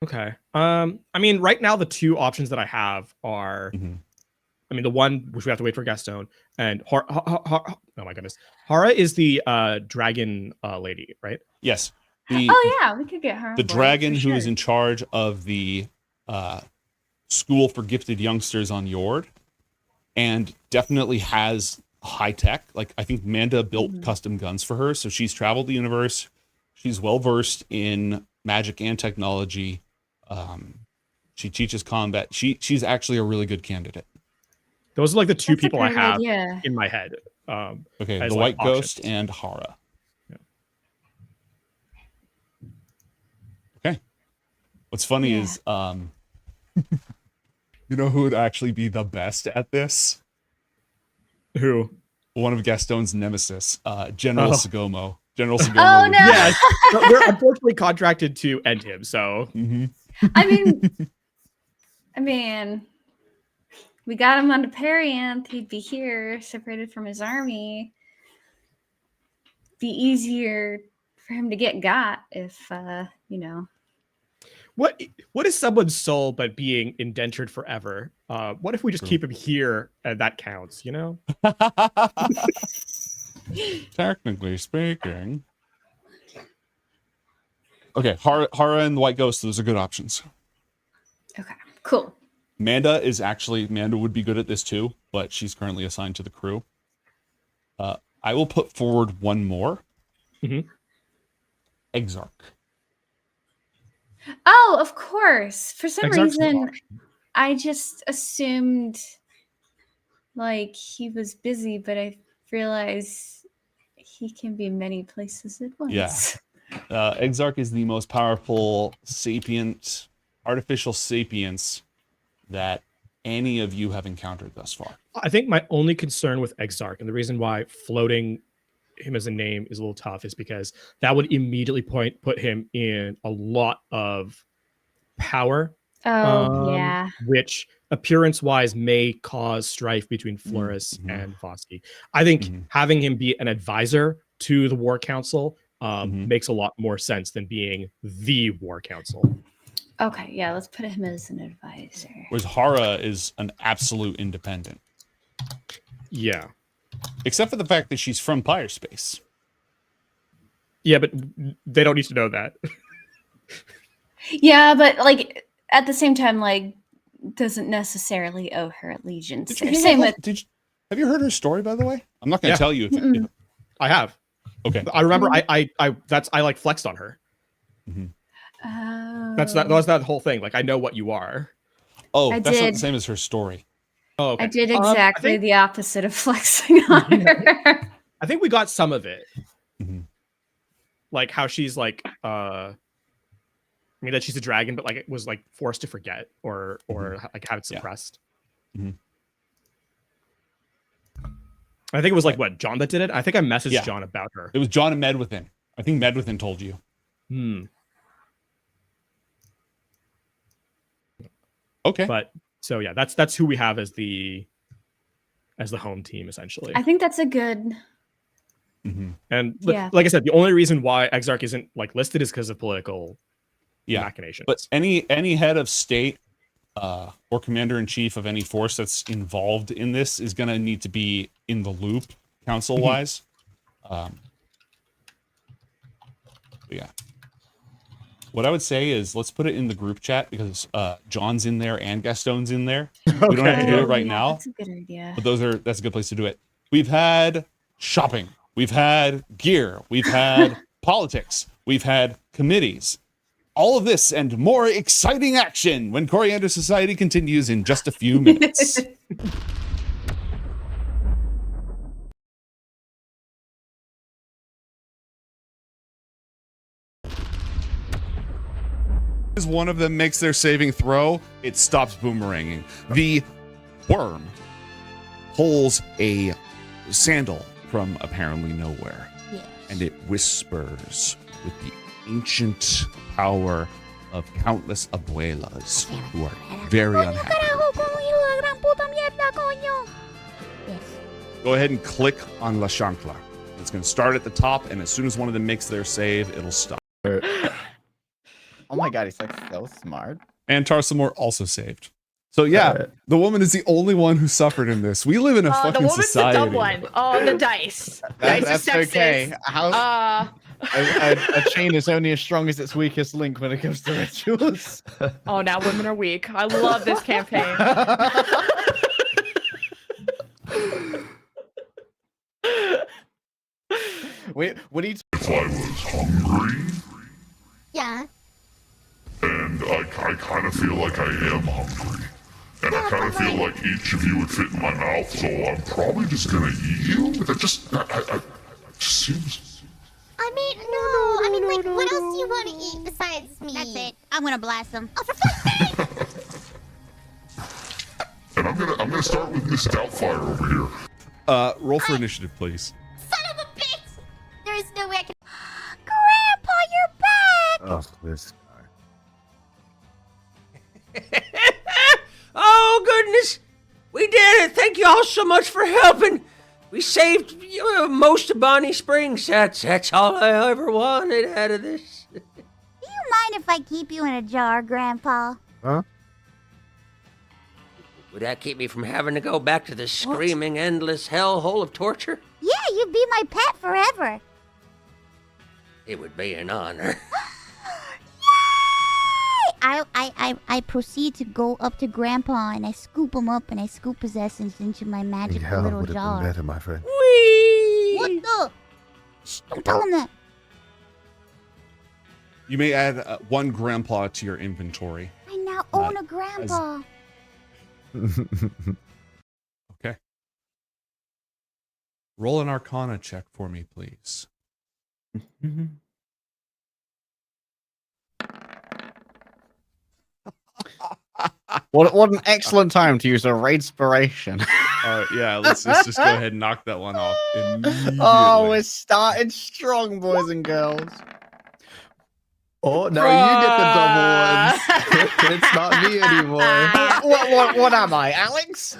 Okay. I mean, right now the two options that I have are, I mean, the one which we have to wait for Gaston and oh my goodness, Hara is the dragon lady, right? Yes. Oh yeah, we could get her. The dragon who is in charge of the school for gifted youngsters on Jord, and definitely has high tech. Like I think Manda built custom guns for her, so she's traveled the universe. She's well versed in magic and technology. She teaches combat. She's actually a really good candidate. Those are like the two people I have idea. in my head. Okay, the White Ghost and Hara. Yeah. Okay. What's funny is, you know who would actually be the best at this? Who? One of Gaston's nemesis, General Segomo. General Segomo. Oh no! Yeah, we're unfortunately contracted to end him. So. I mean, we got him on the Parianth. He'd be here, separated from his army. Be easier for him to get got if, you know. What is someone's soul but being indentured forever? What if we just keep him here and that counts? You know. Technically speaking. Okay, Hara and the White Ghost, those are good options. Okay, cool. Manda would be good at this too, but she's currently assigned to the crew. I will put forward one more. Exarch. Oh, of course. For some Exarch's reason, I just assumed like he was busy, but I realized he can be many places at once. Yeah. Exarch is the most powerful artificial sapience that any of you have encountered thus far. I think my only concern with Exarch, and the reason why floating him as a name is a little tough, is because that would immediately put him in a lot of power. Oh, yeah. Which appearance-wise may cause strife between Floris and Voski. I think having him be an advisor to the War Council makes a lot more sense than being the War Council. Okay, yeah, let's put him as an advisor. Whereas Hara is an absolute independent. Yeah. Except for the fact that she's from Pyre Space. Yeah, but they don't need to know that. Yeah, but like at the same time, like doesn't necessarily owe her allegiance. Same with. Have you heard her story, by the way? I'm not going to tell you if I have. Okay. I remember I like flexed on her. Oh. that was that whole thing. Like, I know what you are. Oh, I that's not did. the same as her story. Oh, okay. I did I exactly think- the opposite of flexing on her. I think we got some of it. Mhm. Like how she's like, I mean that she's a dragon, but like it was like forced to forget or like have it suppressed. Mhm. I think it was like what John that did it. I think I messaged Yeah. John about her. It was John and Medwithin. I think Medwithin told you. Okay. But so yeah, that's who we have as the home team essentially. I think that's a good. And Yeah. like I said, the only reason why Exarch isn't like listed is because of political machinations. But any head of state or commander-in-chief of any force that's involved in this is going to need to be in the loop council-wise. Yeah. What I would say is let's put it in the group chat because John's in there and Gaston's in there. We don't have to do it right now. That's a good idea. But that's a good place to do it. We've had shopping. We've had gear. We've had politics. We've had committees. All of this and more exciting action when Coriander Society continues in just a few minutes. As one of them makes their saving throw, it stops boomeranging. The worm pulls a sandal from apparently nowhere, and it whispers with the ancient power of countless abuelas who are very unhappy. Go ahead and click on La Chancla. It's going to start at the top, and as soon as one of them makes their save, it'll stop. Oh my god, he's like so smart. And Tarsamore also saved. So yeah, the woman is the only one who suffered in this. We live in a The fucking woman's society. the dumb one. Oh, the dice. Dice That's is sexist. okay. How a chain is only as strong as its weakest link when it comes to rituals. Oh, now women are weak. I love this campaign. Wait, what do you? If I was hungry, Yeah. and I kind of feel like I am hungry, and I kind of feel like each of you would fit in my mouth, so I'm probably just gonna eat you. But that just seems. I mean, no. I mean, like, what else do you want to eat besides me? That's it. I'm gonna blast them. Oh, for fuck's sake! And I'm gonna start with Miss Doubtfire over here. Roll for initiative, please. Son of a bitch! There is no way I can. Grandpa, you're back! Oh, this Oh, goodness. We did it. Thank you all so much for helping. We saved most of Bonnie Springs. That's all I ever wanted out of this. Do you mind if I keep you in a jar, Grandpa? Huh? Would that keep me from having to go back to the screaming, endless hellhole of torture? Yeah, you'd be my pet forever. It would be an honor. I proceed to go up to Grandpa and I scoop him up and I scoop his essence into my magical hell little would have jar. been better, my friend. What the? Shh, don't tell him that. You may add one grandpa to your inventory. I now own a Grandpa. Okay. Roll an Arcana check for me, please. What an excellent time to use a raidspiration. Yeah, let's just go ahead and knock that one off immediately. Oh, we're starting strong, boys and girls. Oh, now you get the double ones. It's not me anymore. What am I, Alex?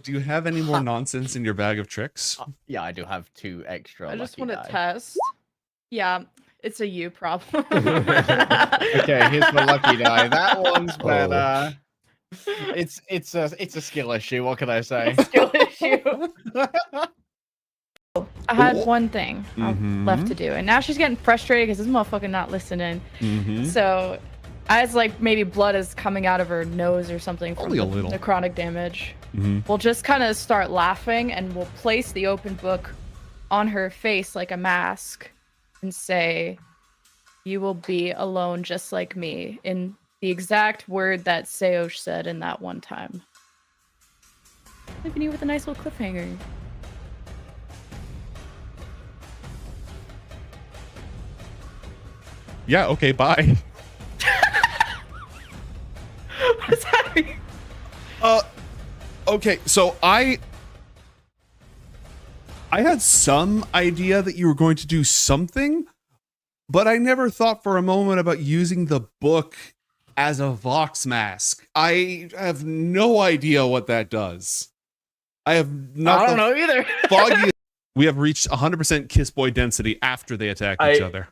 Do you have any more nonsense in your bag of tricks? Yeah, I do have 2 extra. I just lucky want to die. test. Yeah, it's a you problem. Okay, here's my lucky die. That one's Oh. better. It's a skill issue. What can I say? Skill issue. I had one thing left to do, and now she's getting frustrated because this motherfucker not listening. So, as like maybe blood is coming out of her nose or something from Only a the little. necrotic damage, we'll just kind of start laughing, and we'll place the open book on her face like a mask, and say, You will be alone just like me, in the exact word that Seosh said in that one time. Leaving you with a nice little cliffhanger. Yeah, okay, bye. What's happening? Okay, so I had some idea that you were going to do something, but I never thought for a moment about using the book as a Vox mask. I have no idea what that does. I have not. I don't know either. Foggy. We have reached 100% kiss boy density after they attack each other.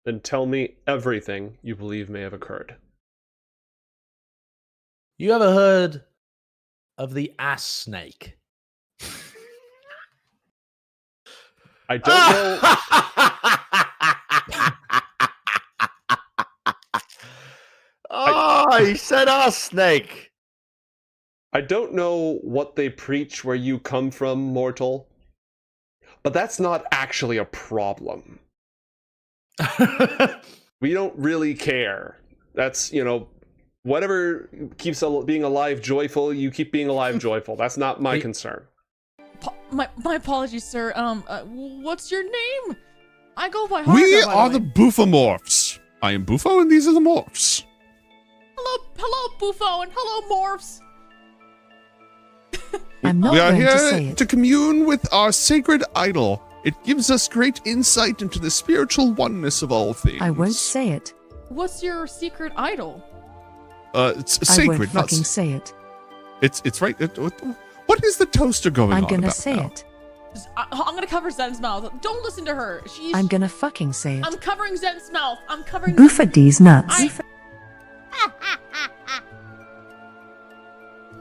Then tell me everything you believe may have occurred. You ever heard of the ass snake? I don't know. Oh, he said ass snake. I don't know what they preach where you come from, mortal, but that's not actually a problem. We don't really care. That's, whatever keeps being alive joyful, you keep being alive joyful. That's not my concern. My apologies, sir. What's your name? I go by Harga, We by are the the way. Bufomorphs. I am Bufo, and these are the morphs. Hello, Buffo, and hello, Morphs. I'm not We are going to say here it. to commune with our sacred idol. It gives us great insight into the spiritual oneness of all things. I won't say it. What's your secret idol? It's I sacred, won't not fucking say it. It's right. What is the toaster going I'm on gonna about say now? it. I'm gonna cover Zen's mouth. Don't listen to her. I'm gonna fucking say it. I'm covering Zen's mouth. I'm covering. Boofa D's nuts.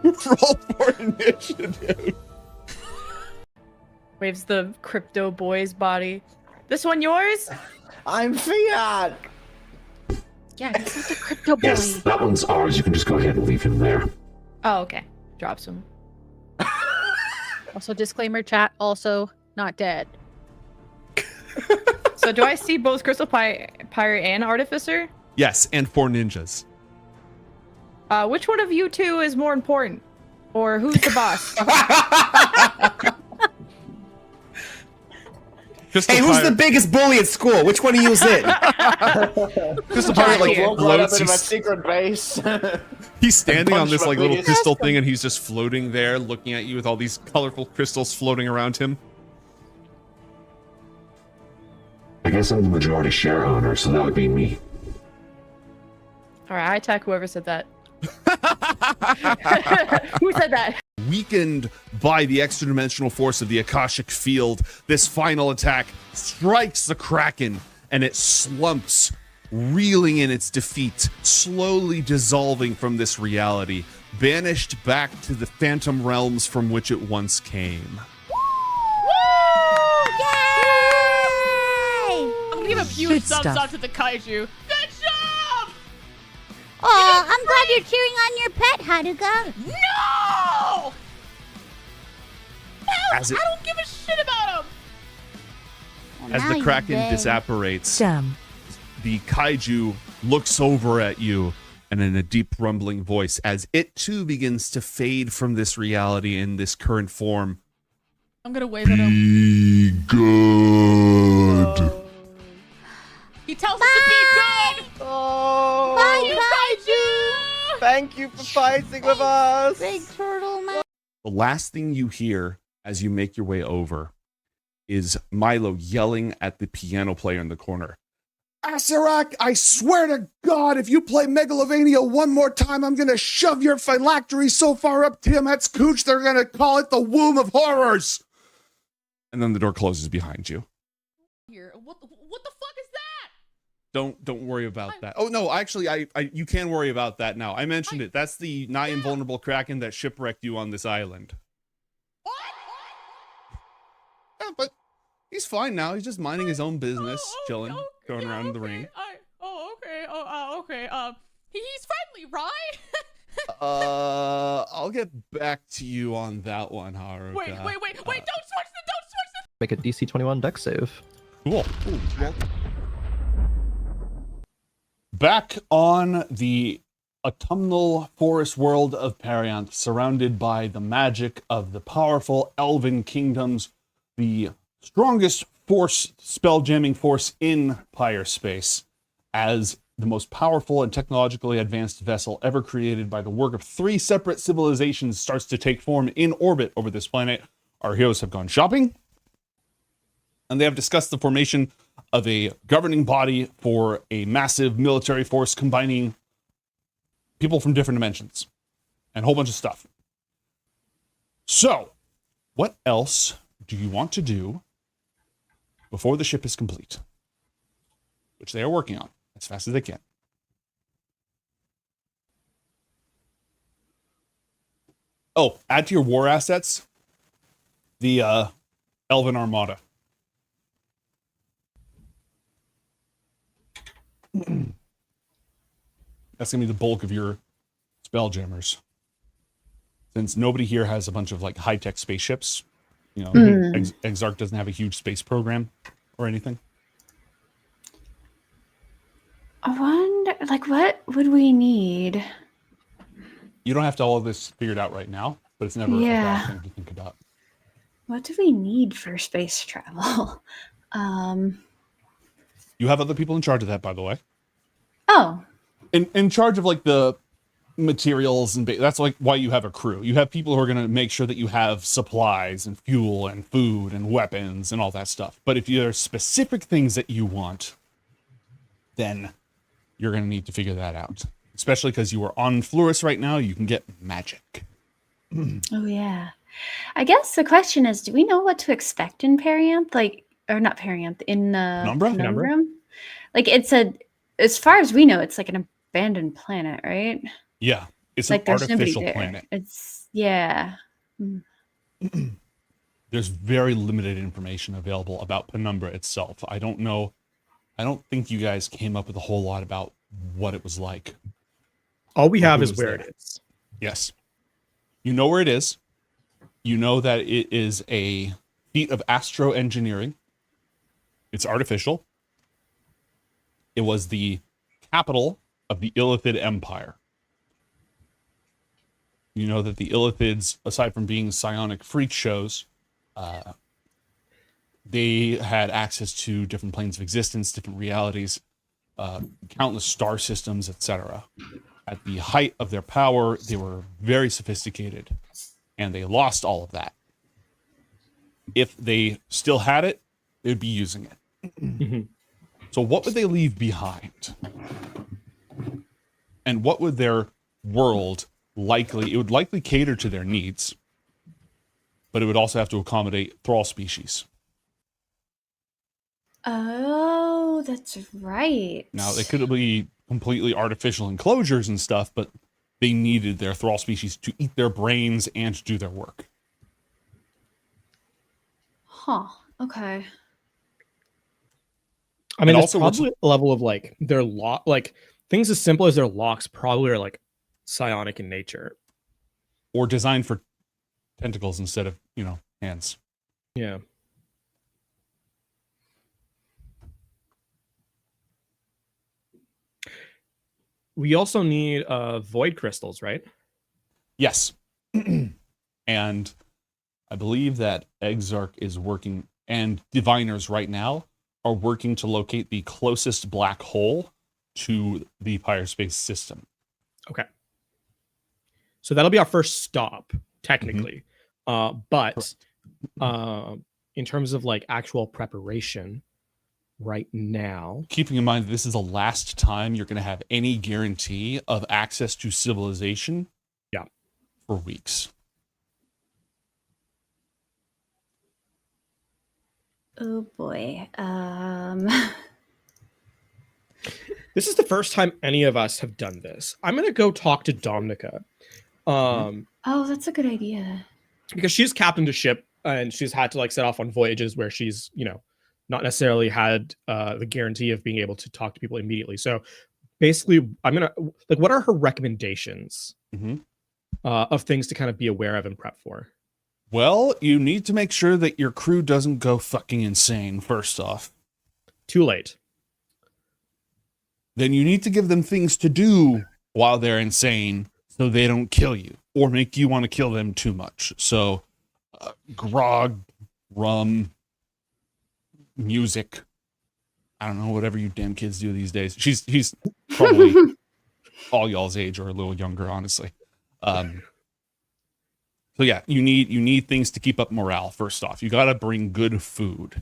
Roll for initiative. Waves the crypto boy's body. This one yours? I'm Fiat. Yeah, he's not the crypto boy. Yes, that one's ours. You can just go ahead and leave him there. Oh, okay. Drops him. Also, disclaimer, chat. Also, not dead. So, do I see both Crystal Pirate and Artificer? Yes, and 4 ninjas. Which one of you two is more important? Or who's the boss? Hey, who's the biggest bully at school? Which one of you is it? Crystal Pirate like Rolled right up floats. into my secret base. He's standing on this Punch like my little biggest- crystal thing, and he's just floating there, looking at you with all these colorful crystals floating around him. I guess I'm the majority share owner, so that would be me. Alright, I attack whoever said that. Who said that? Weakened by the extra-dimensional force of the Akashic Field, this final attack strikes the Kraken, and it slumps, reeling in its defeat, slowly dissolving from this reality, banished back to the phantom realms from which it once came. I'm gonna give a huge Good thumbs stuff. up to the kaiju. Good job! Oh, I'm glad you're cheering on your pet, Haruka. No! As it- I don't give a shit about him. As now the you're Kraken dead. disapparates, Damn. the kaiju looks over at you, and in a deep rumbling voice, as it too begins to fade from this reality in this current form. I'm gonna wave at him. Be good. He tells us to be good. Oh, Bye, kaiju. thank you for fighting with us. Big turtle man. The last thing you hear as you make your way over is Milo yelling at the piano player in the corner. Asarak, I swear to God, if you play Megalovania one more time, I'm going to shove your phylactery so far up Tiamat's cooch, they're going to call it the Womb of Horrors. And then the door closes behind you. Here, what the fuck is that? Don't worry about that. Oh no, actually, I you can worry about that now. I mentioned it. That's the nigh invulnerable Kraken that shipwrecked you on this island. Yeah, but he's fine now. He's just minding his own business, chilling, going around in the ring. Okay. He's friendly, right? I'll get back to you on that one, Haruka. Wait! Don't switch the. Make a DC 21 dex save. Cool. Back on the autumnal forest world of Perianth, surrounded by the magic of the powerful elven kingdoms, the strongest force, spell-jamming force in Pyre space, as the most powerful and technologically advanced vessel ever created by the work of 3 separate civilizations starts to take form in orbit over this planet. Our heroes have gone shopping, and they have discussed the formation of a governing body for a massive military force combining people from different dimensions and a whole bunch of stuff. So, what else do you want to do before the ship is complete? Which they are working on as fast as they can. Oh, add to your war assets the Elven Armada. That's gonna be the bulk of your spelljammers. Since nobody here has a bunch of like high-tech spaceships, you know, Exarch doesn't have a huge space program or anything. I wonder, like, what would we need? You don't have to all of this figured out right now, but it's never a bad thing to think about. What do we need for space travel? You have other people in charge of that, by the way. Oh. In charge of like the materials and that's like why you have a crew. You have people who are going to make sure that you have supplies and fuel and food and weapons and all that stuff. But if there are specific things that you want, then you're going to need to figure that out. Especially because you are on Fluris right now, you can get magic. Oh yeah. I guess the question is, do we know what to expect in Perianth? Like, or not Perianth, in Penumbra? Like, as far as we know, it's like an abandoned planet, right? Yeah, it's like an artificial planet. It's There's very limited information available about Penumbra itself. I don't think you guys came up with a whole lot about what it was like. All we have is where it is. Yes. You know where it is. You know that it is a feat of astro engineering. It's artificial. It was the capital of the Illithid Empire. You know that the Illithids, aside from being psionic freak shows, they had access to different planes of existence, different realities, countless star systems, etc. At the height of their power, they were very sophisticated, and they lost all of that. If they still had it, they would be using it. So what would they leave behind? And what would their world it would likely cater to their needs, but it would also have to accommodate thrall species. Oh, that's right. Now, they could be completely artificial enclosures and stuff, but they needed their thrall species to eat their brains and to do their work. Huh. Okay. I mean, also probably a level of like their like things as simple as their locks probably are like psionic in nature, or designed for tentacles instead of hands. Yeah. We also need void crystals, right? Yes. And I believe that Exarch is working, and diviners right now are working to locate the closest black hole to the Pyre space system. Okay. So that'll be our first stop, technically. But in terms of like actual preparation right now, keeping in mind that this is the last time you're going to have any guarantee of access to civilization for weeks. Oh boy. This is the first time any of us have done this. I'm going to go talk to Domnica. Oh, that's a good idea. Because she's captained a ship and she's had to like set off on voyages where she's, not necessarily had the guarantee of being able to talk to people immediately. So basically, I'm going to like, what are her recommendations of things to kind of be aware of and prep for? Well, you need to make sure that your crew doesn't go fucking insane, first off. Too late. Then you need to give them things to do while they're insane so they don't kill you or make you want to kill them too much. So grog, rum, music. I don't know, whatever you damn kids do these days. He's probably all y'all's age or a little younger, honestly. So yeah, you need things to keep up morale. First off, you got to bring good food.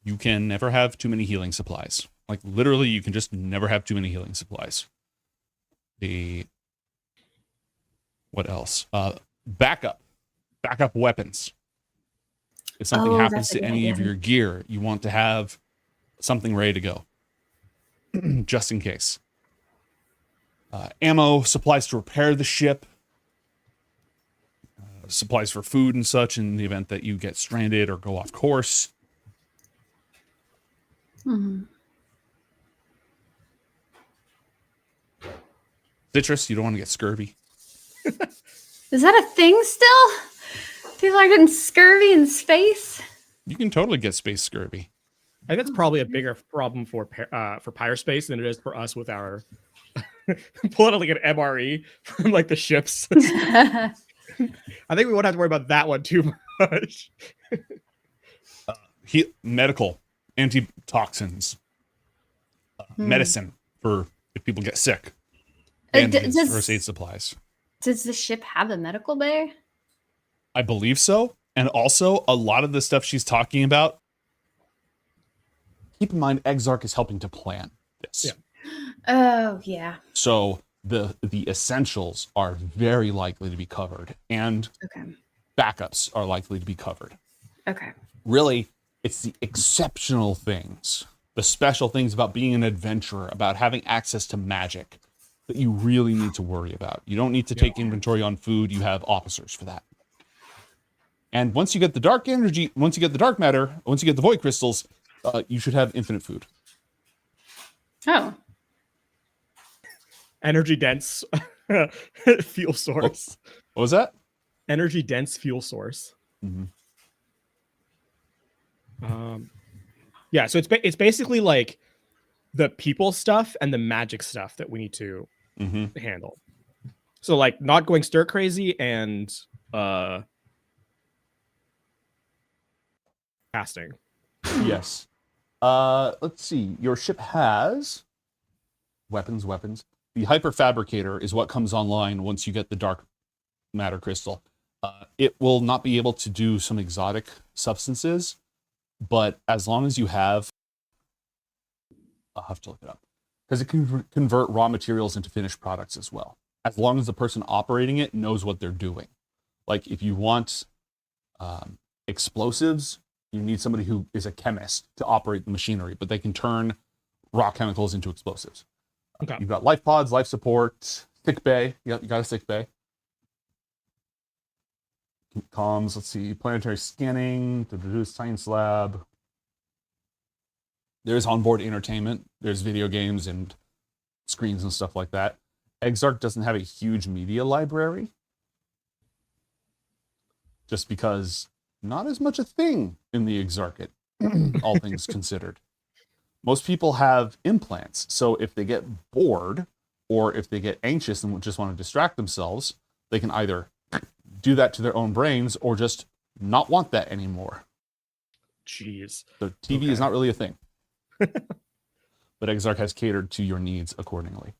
You can never have too many healing supplies. Like literally, you can just never have too many healing supplies. What else? Backup weapons. If something happens to any of your gear, you want to have something ready to go, just in case. Ammo, supplies to repair the ship, supplies for food and such in the event that you get stranded or go off course. Mm-hmm. Citrus, you don't want to get scurvy. Is that a thing still? People are getting scurvy in space? You can totally get space scurvy. I think that's probably a bigger problem for Pyrespace than it is for us with our pulling out like an MRE from like the ships. I think we won't have to worry about that one too much. Medical, antitoxins, medicine for if people get sick, bandages, first aid supplies. Does the ship have a medical bay? I believe so. And also, a lot of the stuff she's talking about, keep in mind, Exarch is helping to plan this. Yeah. Oh, yeah. So the essentials are very likely to be covered, and backups are likely to be covered. Okay. Really, it's the exceptional things, the special things about being an adventurer, about having access to magic, that you really need to worry about. You don't need to take inventory on food. You have officers for that. And once you get the dark energy, once you get the dark matter, once you get the void crystals, you should have infinite food. Oh. Energy dense fuel source. What was that? Energy dense fuel source. Mm-hmm. Yeah, so it's basically like the people stuff and the magic stuff that we need to handle. So like not going stir crazy and casting. Yes. Let's see. Your ship has weapons. The hyperfabricator is what comes online once you get the dark matter crystal. It will not be able to do some exotic substances, but as long as you have, I'll have to look it up, because it can convert raw materials into finished products as well. As long as the person operating it knows what they're doing. Like if you want explosives, you need somebody who is a chemist to operate the machinery, but they can turn raw chemicals into explosives. Okay. You've got life pods, life support, sick bay. You got a sick bay. Comms, let's see, planetary scanning, science lab. There's onboard entertainment. There's video games and screens and stuff like that. Exarch doesn't have a huge media library, just because not as much a thing in the Exarchate, all things considered. Most people have implants, so if they get bored or if they get anxious and just want to distract themselves, they can either do that to their own brains or just not want that anymore. Jeez. So TV is not really a thing. But Exarch has catered to your needs accordingly.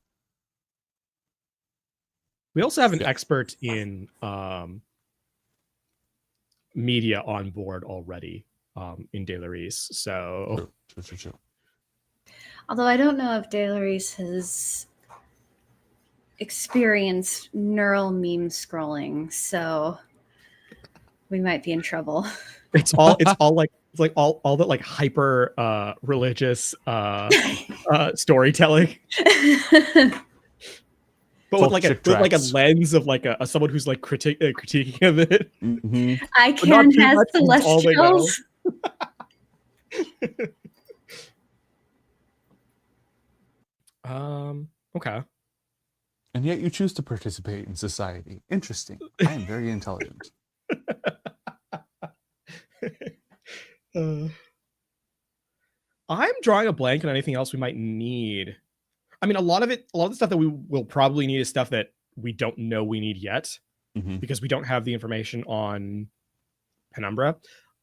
We also have an expert in media on board already in De La Reese. So True. Although I don't know if De La Reese has experienced neural meme scrolling, so we might be in trouble. It's all like all that like hyper religious storytelling. But with like a lens of like a someone who's like critiquing of it. Mm-hmm. I can have celestials. Okay. And yet you choose to participate in society. Interesting. I am very intelligent. I'm drawing a blank on anything else we might need. I mean, a lot of the stuff that we will probably need is stuff that we don't know we need yet, because we don't have the information on Penumbra.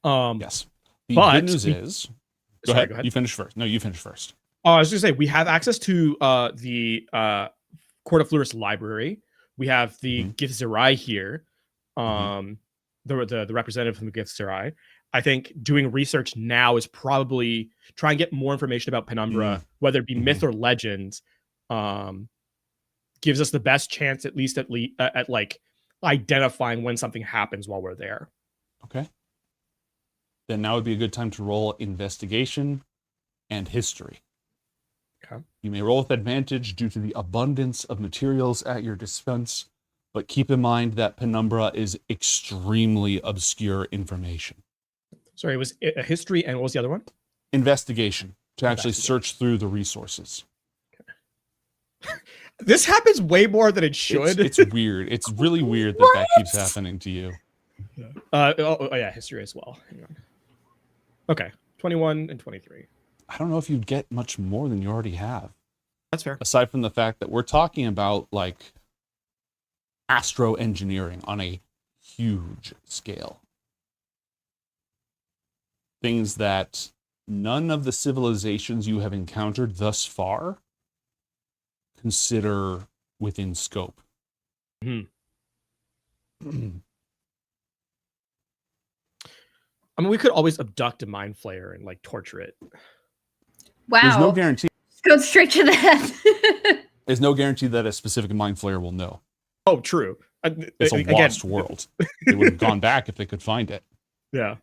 Yes. The good news is, go ahead. You finish first. No, you finish first. I was going to say, we have access to the Court of Fluris library. We have the Gith Zerai here, the representative from the Gith Zerai. I think doing research now is probably try and get more information about Penumbra, whether it be myth or legend, gives us the best chance, at least at like identifying when something happens while we're there. Okay. Then now would be a good time to roll investigation and history. Okay. You may roll with advantage due to the abundance of materials at your dispense, but keep in mind that Penumbra is extremely obscure information. Sorry, it was a history, and what was the other one? Investigation, to actually search through the resources. Okay. This happens way more than it should. It's weird. It's really weird that keeps happening to you. Yeah, history as well. Hang on. Okay, 21 and 23. I don't know if you'd get much more than you already have. That's fair. Aside from the fact that we're talking about like astro engineering on a huge scale. Things that none of the civilizations you have encountered thus far consider within scope. I mean, we could always abduct a mind flayer and like torture it. Wow. There's no guarantee. Go straight to the head. There's no guarantee that a specific mind flayer will know. Oh, true. It's a lost world. They would have gone back if they could find it. Yeah.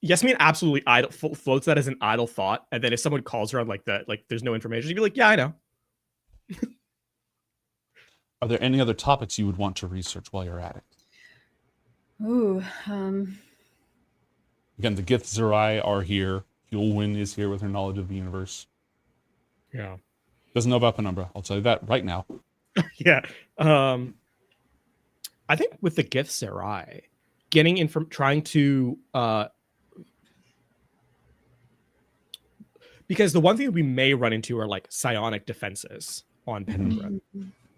Yasmin absolutely floats that as an idle thought, and then if someone calls her on like that, like there's no information, she'd be like, "Yeah, I know." Are there any other topics you would want to research while you're at it? Ooh, Again, the Gith Zerai are here. Fuelwin is here with her knowledge of the universe. Yeah. Doesn't know about Penumbra. I'll tell you that right now. Yeah. I think with the Gith Zerai, getting in from trying to because the one thing we may run into are like psionic defenses on Penumbra.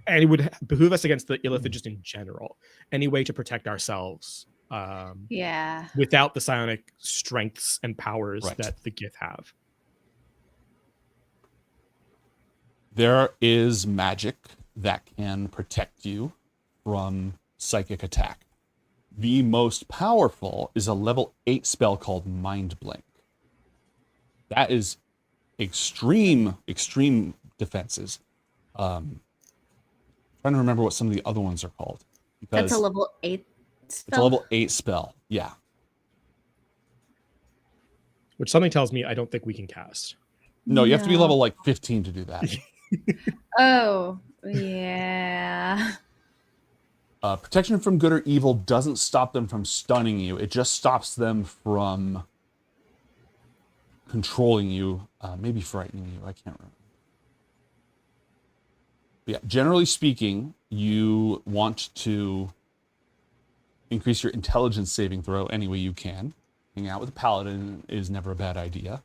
And it would behoove us against the Illithid just in general. Any way to protect ourselves. Yeah. Without the psionic strengths and powers that the Gith have. There is magic that can protect you from psychic attack. The most powerful is a level 8 spell called Mind Blink. That is extreme defenses. Trying to remember what some of the other ones are called. That's a level 8 spell? It's a level 8 spell, yeah. Which something tells me I don't think we can cast. No, you have to be level like 15 to do that. Oh, yeah. Protection from good or evil doesn't stop them from stunning you. It just stops them from controlling you, maybe frightening you. I can't remember. But yeah, generally speaking, you want to increase your intelligence saving throw any way you can. Hanging out with a paladin is never a bad idea.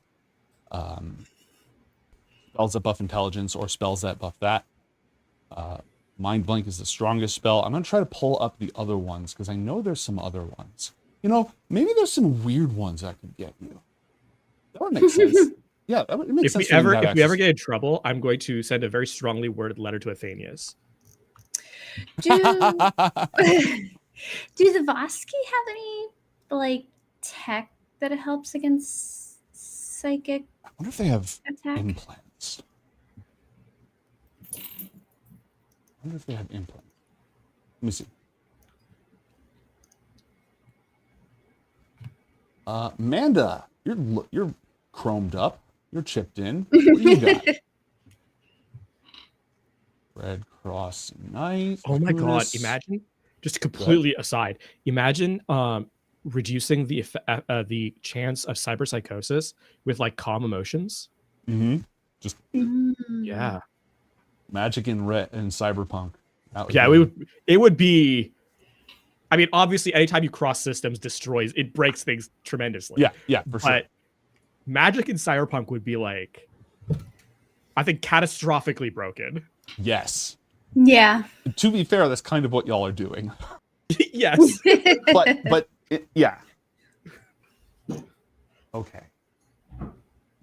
Spells that buff intelligence or spells that buff that. Mind Blank is the strongest spell. I'm going to try to pull up the other ones because I know there's some other ones. You know, maybe there's some weird ones I could get you. That would make sense. Yeah, that would make sense. If we ever get in trouble, I'm going to send a very strongly worded letter to Athenius. Do the Voski have any like tech that helps against psychic? I wonder if they have attack? implants. I wonder if they have implants. Let me see. Amanda, you're chromed up. You're chipped in. What do you got? Red Cross Knight. Oh my god! Imagine, just completely aside. Imagine reducing the chance of cyberpsychosis with like calm emotions. Mm-hmm. Just yeah. Magic in red and cyberpunk. Yeah, it would be. I mean, obviously, anytime you cross systems, it breaks things tremendously. Yeah, for sure. But magic in Cyberpunk would be like, I think, catastrophically broken. Yes. Yeah. To be fair, that's kind of what y'all are doing. Yes. but yeah. Okay.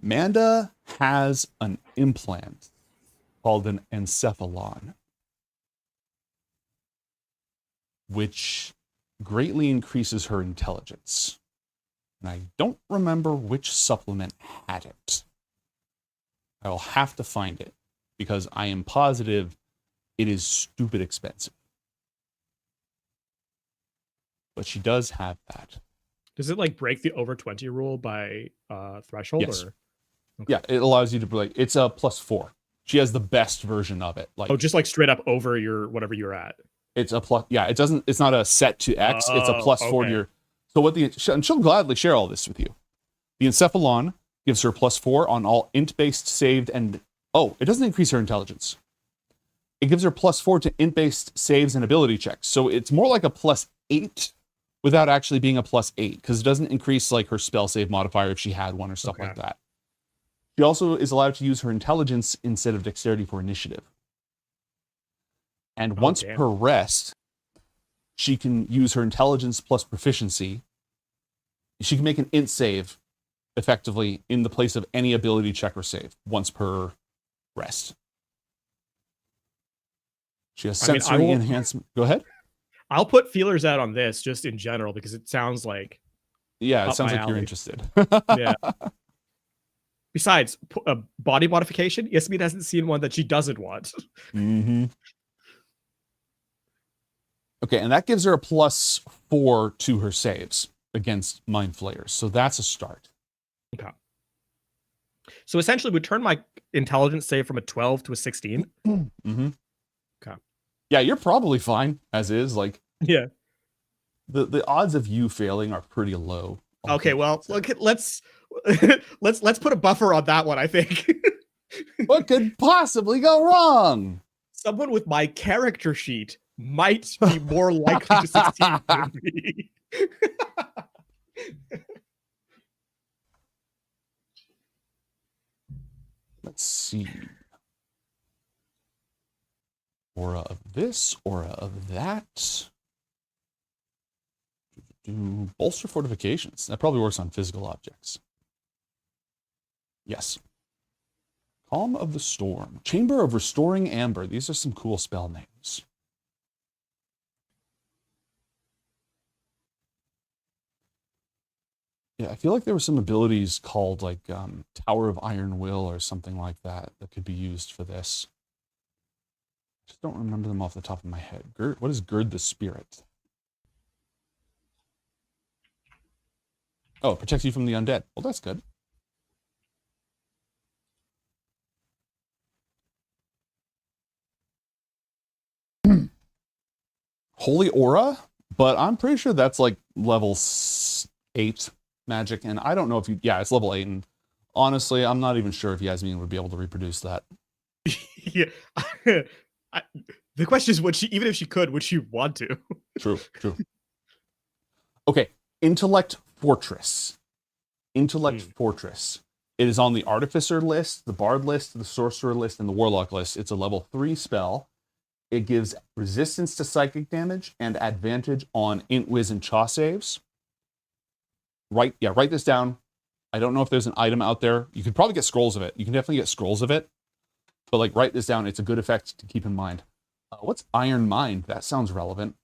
Manda has an implant called an encephalon, which greatly increases her intelligence. And I don't remember which supplement had it. I will have to find it because I am positive it is stupid expensive. But she does have that. Does it like break the over 20 rule by threshold? Yes. Or? Yeah, it allows you to like, it's a +4. She has the best version of it. Like, oh, just like straight up over your whatever you're at. It's a plus. Yeah, it's not a set to X. It's a +4 to your. So what and she'll gladly share all this with you. The encephalon gives her +4 on all int-based saved and it doesn't increase her intelligence. It gives her +4 to int-based saves and ability checks. So it's more like a +8 without actually being a +8 because it doesn't increase like her spell save modifier if she had one or stuff like that. She also is allowed to use her intelligence instead of dexterity for initiative. And once per rest, she can use her intelligence plus proficiency. She can make an int save effectively in the place of any ability check or save once per rest. She has sensory enhancement. Go ahead. I'll put feelers out on this just in general because it sounds like. Yeah, it sounds like you're interested. Yeah. Besides, a body modification, Yasmin hasn't seen one that she doesn't want. Mm-hmm. Okay, and that gives her a +4 to her saves against Mind Flayers. So that's a start. Okay. So essentially, we turn my intelligence save from a 12 to a 16. Mm-hmm. Okay. Yeah, you're probably fine as is. Like, yeah. The odds of you failing are pretty low. Okay, well, look, let's put a buffer on that one, I think. What could possibly go wrong? Someone with my character sheet might be more likely to succeed than me. Let's see. Aura of this, aura of that. Do bolster fortifications. That probably works on physical objects. Yes. Calm of the Storm. Chamber of Restoring Amber. These are some cool spell names. Yeah, I feel like there were some abilities called like Tower of Iron Will or something like that that could be used for this. I just don't remember them off the top of my head. What is Gird the Spirit? Oh, it protects you from the undead. Well, that's good. Holy Aura, but I'm pretty sure that's like level 8 magic, and I don't know if you... Yeah, it's level 8, and honestly, I'm not even sure if Yasmin would be able to reproduce that. Yeah. The question is, even if she could, would she want to? True. Okay, Intellect Fortress. Fortress. It is on the Artificer list, the Bard list, the Sorcerer list, and the Warlock list. It's a level 3 spell. It gives resistance to psychic damage and advantage on int, wiz, and chaw saves. Write this down. I don't know if there's an item out there. You could probably get scrolls of it. You can definitely get scrolls of it. But like, write this down. It's a good effect to keep in mind. What's Iron Mind? That sounds relevant.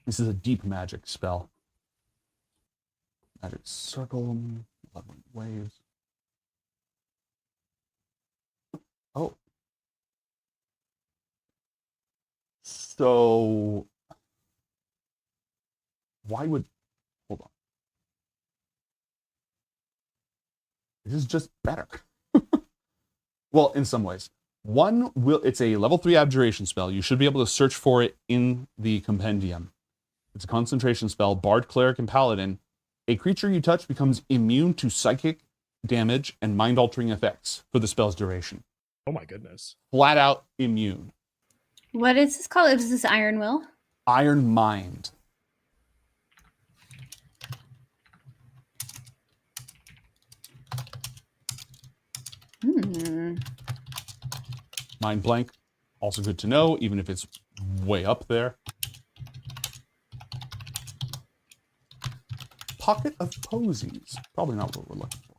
This is a deep magic spell. Magic Circle. 11 waves. Oh. So why would... Hold on. This is just better. Well, in some ways. It's a level 3 abjuration spell. You should be able to search for it in the compendium. It's a concentration spell, Bard, Cleric, and Paladin. A creature you touch becomes immune to psychic damage and mind-altering effects for the spell's duration. Oh my goodness. Flat out immune. What is this called? Is this Iron Will? Iron Mind. Mind blank. Also good to know, even if it's way up there. Pocket of Posies. Probably not what we're looking for.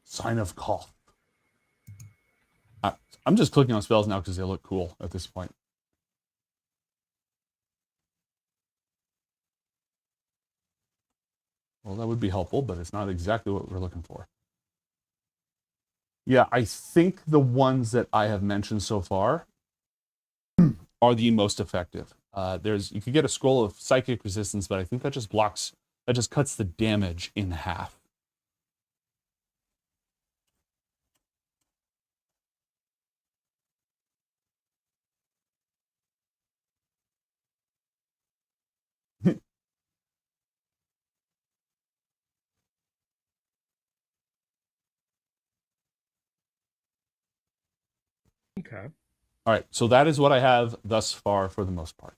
Sign of Cough. I'm just clicking on spells now because they look cool at this point. Well, that would be helpful, but it's not exactly what we're looking for. Yeah, I think the ones that I have mentioned so far are the most effective. You could get a scroll of psychic resistance, but I think that just cuts the damage in half. Okay. All right, so that is what I have thus far for the most part.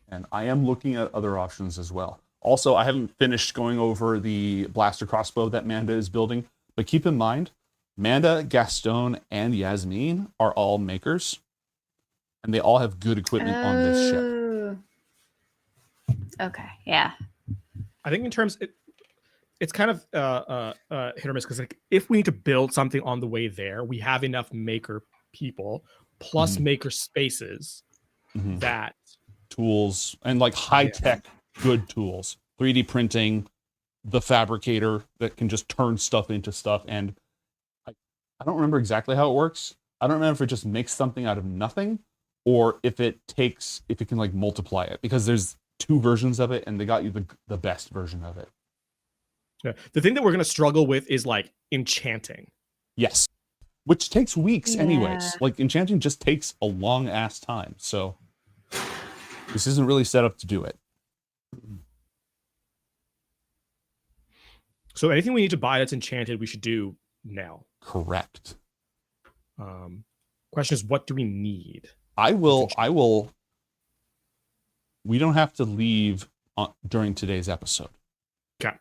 And I am looking at other options as well. Also, I haven't finished going over the blaster crossbow that Manda is building, but keep in mind, Manda, Gaston, and Yasmin are all makers, and they all have good equipment on this ship. Okay, yeah. I think in terms, it's kind of hit or miss because like if we need to build something on the way there, we have enough maker people plus maker spaces that tools and like high tech good tools, 3D printing, the fabricator that can just turn stuff into stuff. And I don't remember exactly how it works. I don't remember if it just makes something out of nothing or if it can like multiply it, because there's 2 versions of it and they got you the best version of it. Yeah. The thing that we're going to struggle with is like enchanting. Yes. Which takes weeks anyways. Like enchanting just takes a long ass time. So this isn't really set up to do it. So anything we need to buy that's enchanted, we should do now. Correct. Question is, what do we need? I will. We don't have to leave during today's episode. Okay.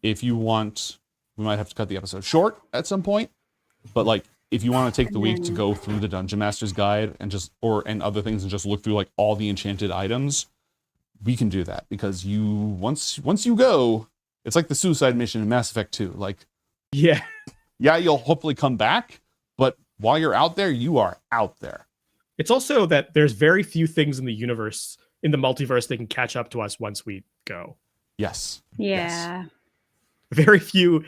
If you want, we might have to cut the episode short at some point. But like, if you want to take the week to go through the Dungeon Master's Guide and and other things and just look through like all the enchanted items, we can do that, because once you go, it's like the suicide mission in Mass Effect 2. Like, yeah, you'll hopefully come back, but while you're out there, you are out there. It's also that there's very few things in the universe, in the multiverse, that can catch up to us once we go. Yes. Yeah. Yes. Very few.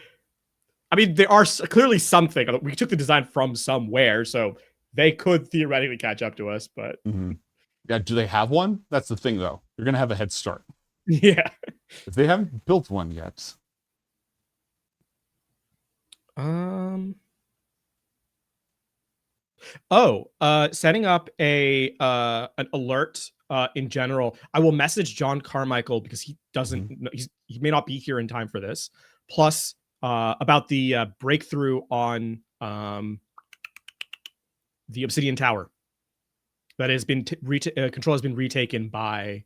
I mean, there are clearly something. We took the design from somewhere, so they could theoretically catch up to us, but... Yeah, do they have one? That's the thing, though. You're going to have a head start. Yeah. If they haven't built one yet. Setting up an alert in general. I will message John Carmichael because he doesn't. He may not be here in time for this. Plus, about the breakthrough on the Obsidian Tower that has been control has been retaken by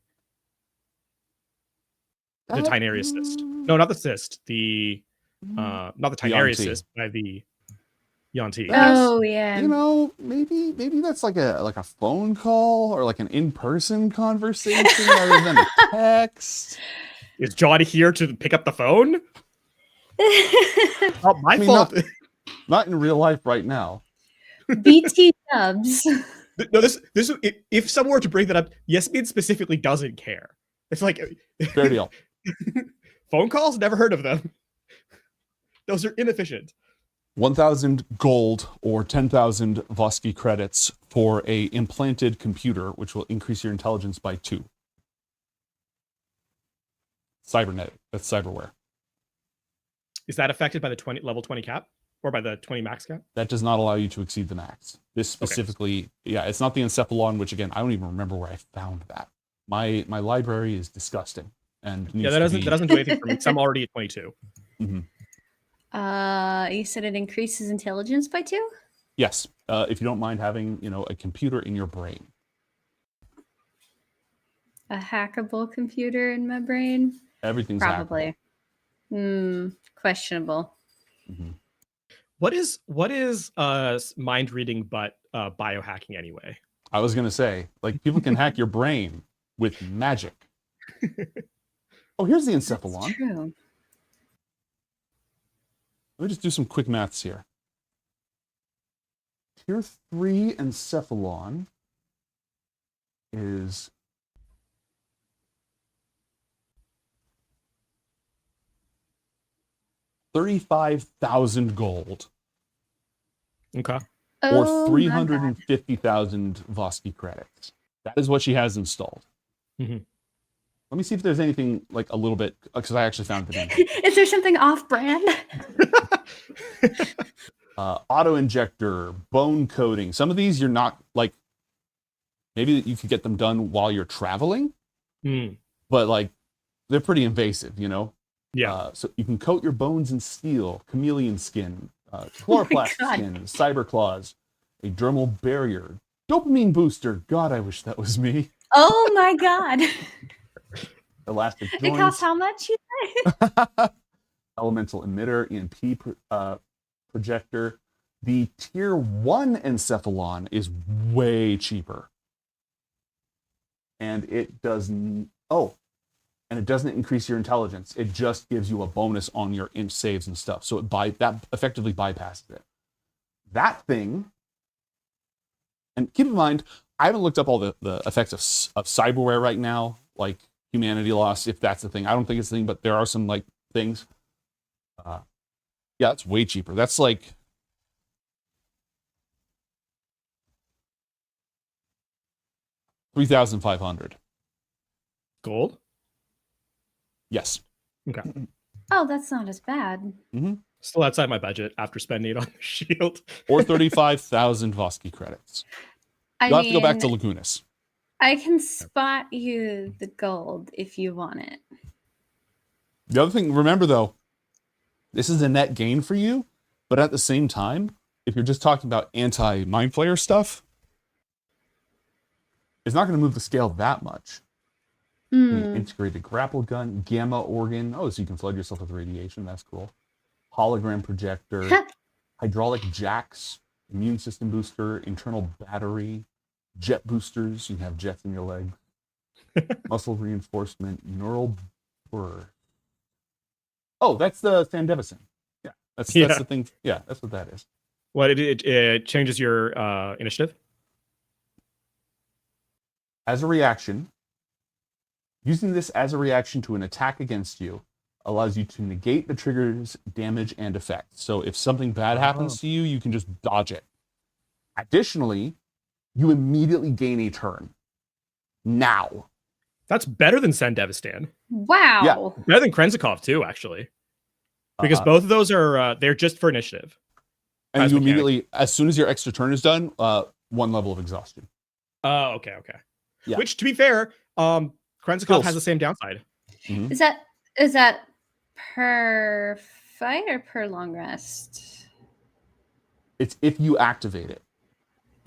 the Tynarius Cyst. No, not the Cyst. Not the Tynarius Cyst, by the Yanti. Oh yeah. You know, maybe that's like a phone call or like an in-person conversation rather than a text. Is Johnny here to pick up the phone? Not my fault. Not in real life right now. BT dubs. No, this if someone were to bring that up, Yasmin specifically doesn't care. It's like fair deal. Phone calls, never heard of them. Those are inefficient. 1,000 gold or 10,000 Vosky credits for a implanted computer, which will increase your intelligence by 2. Cybernet, that's cyberware. Is that affected by the level 20 cap? or by the 20 max cap? That does not allow you to exceed the max. This specifically, yeah, it's not the encephalon, which again, I don't even remember where I found that. My library is disgusting, and Yeah, that doesn't do anything for me. 'Cause I'm already at 22. You said it increases intelligence by 2? Yes, if you don't mind having a computer in your brain. A hackable computer in my brain? Everything's probably. Questionable. What is mind reading but biohacking anyway? I was gonna say, like, people can hack your brain with magic. Oh, here's the encephalon. That's true. Let me just do some quick maths here. Tier 3 encephalon is 35,000 gold. Okay. Or 350,000 Vosky credits. That is what she has installed. Let me see if there's anything like a little bit, because I actually found it. Is there something off-brand? Auto injector, bone coating. Some of these you're not like. Maybe you could get them done while you're traveling, but like they're pretty invasive, Yeah. So you can coat your bones in steel, chameleon skin, chloroplast skin, cyber claws, a dermal barrier, dopamine booster. God, I wish that was me. Oh my god. Elastic joints. It costs how much, you say? Elemental emitter, EMP projector. The tier 1 encephalon is way cheaper. And it doesn't increase your intelligence. It just gives you a bonus on your int saves and stuff. So that effectively bypasses it. That thing, and keep in mind, I haven't looked up all the effects of cyberware right now, like humanity loss, if that's the thing. I don't think it's the thing, but there are some like things. Yeah, it's way cheaper. That's like $3,500 gold. Yes. Okay. Oh, that's not as bad. Still outside my budget after spending it on the shield. Or 35,000 Vosky credits. You'll have to go back to Lagunas. I can spot you the gold if you want it. The other thing, remember though, this is a net gain for you, but at the same time, if you're just talking about anti-mind flayer stuff, it's not going to move the scale that much. Integrated grapple gun, gamma organ. Oh, so you can flood yourself with radiation. That's cool. Hologram projector, hydraulic jacks, immune system booster, internal battery, jet boosters. You can have jets in your legs. Muscle reinforcement, neural burst. Oh, that's the Sandevison. Yeah, that's the thing. Yeah, that's what that is. What it changes your initiative? As a reaction, using this as a reaction to an attack against you allows you to negate the trigger's damage and effect. So if something bad happens to you, you can just dodge it. Additionally, you immediately gain a turn. Now. That's better than Sandevistan. Wow. Yeah. Better than Krenzikov too, actually. Because both of those are they're just for initiative. And you immediately, as soon as your extra turn is done, 1 level of exhaustion. Oh, okay. Yeah. Which, to be fair, Krenzikov has the same downside. Is that per fight or per long rest? It's if you activate it,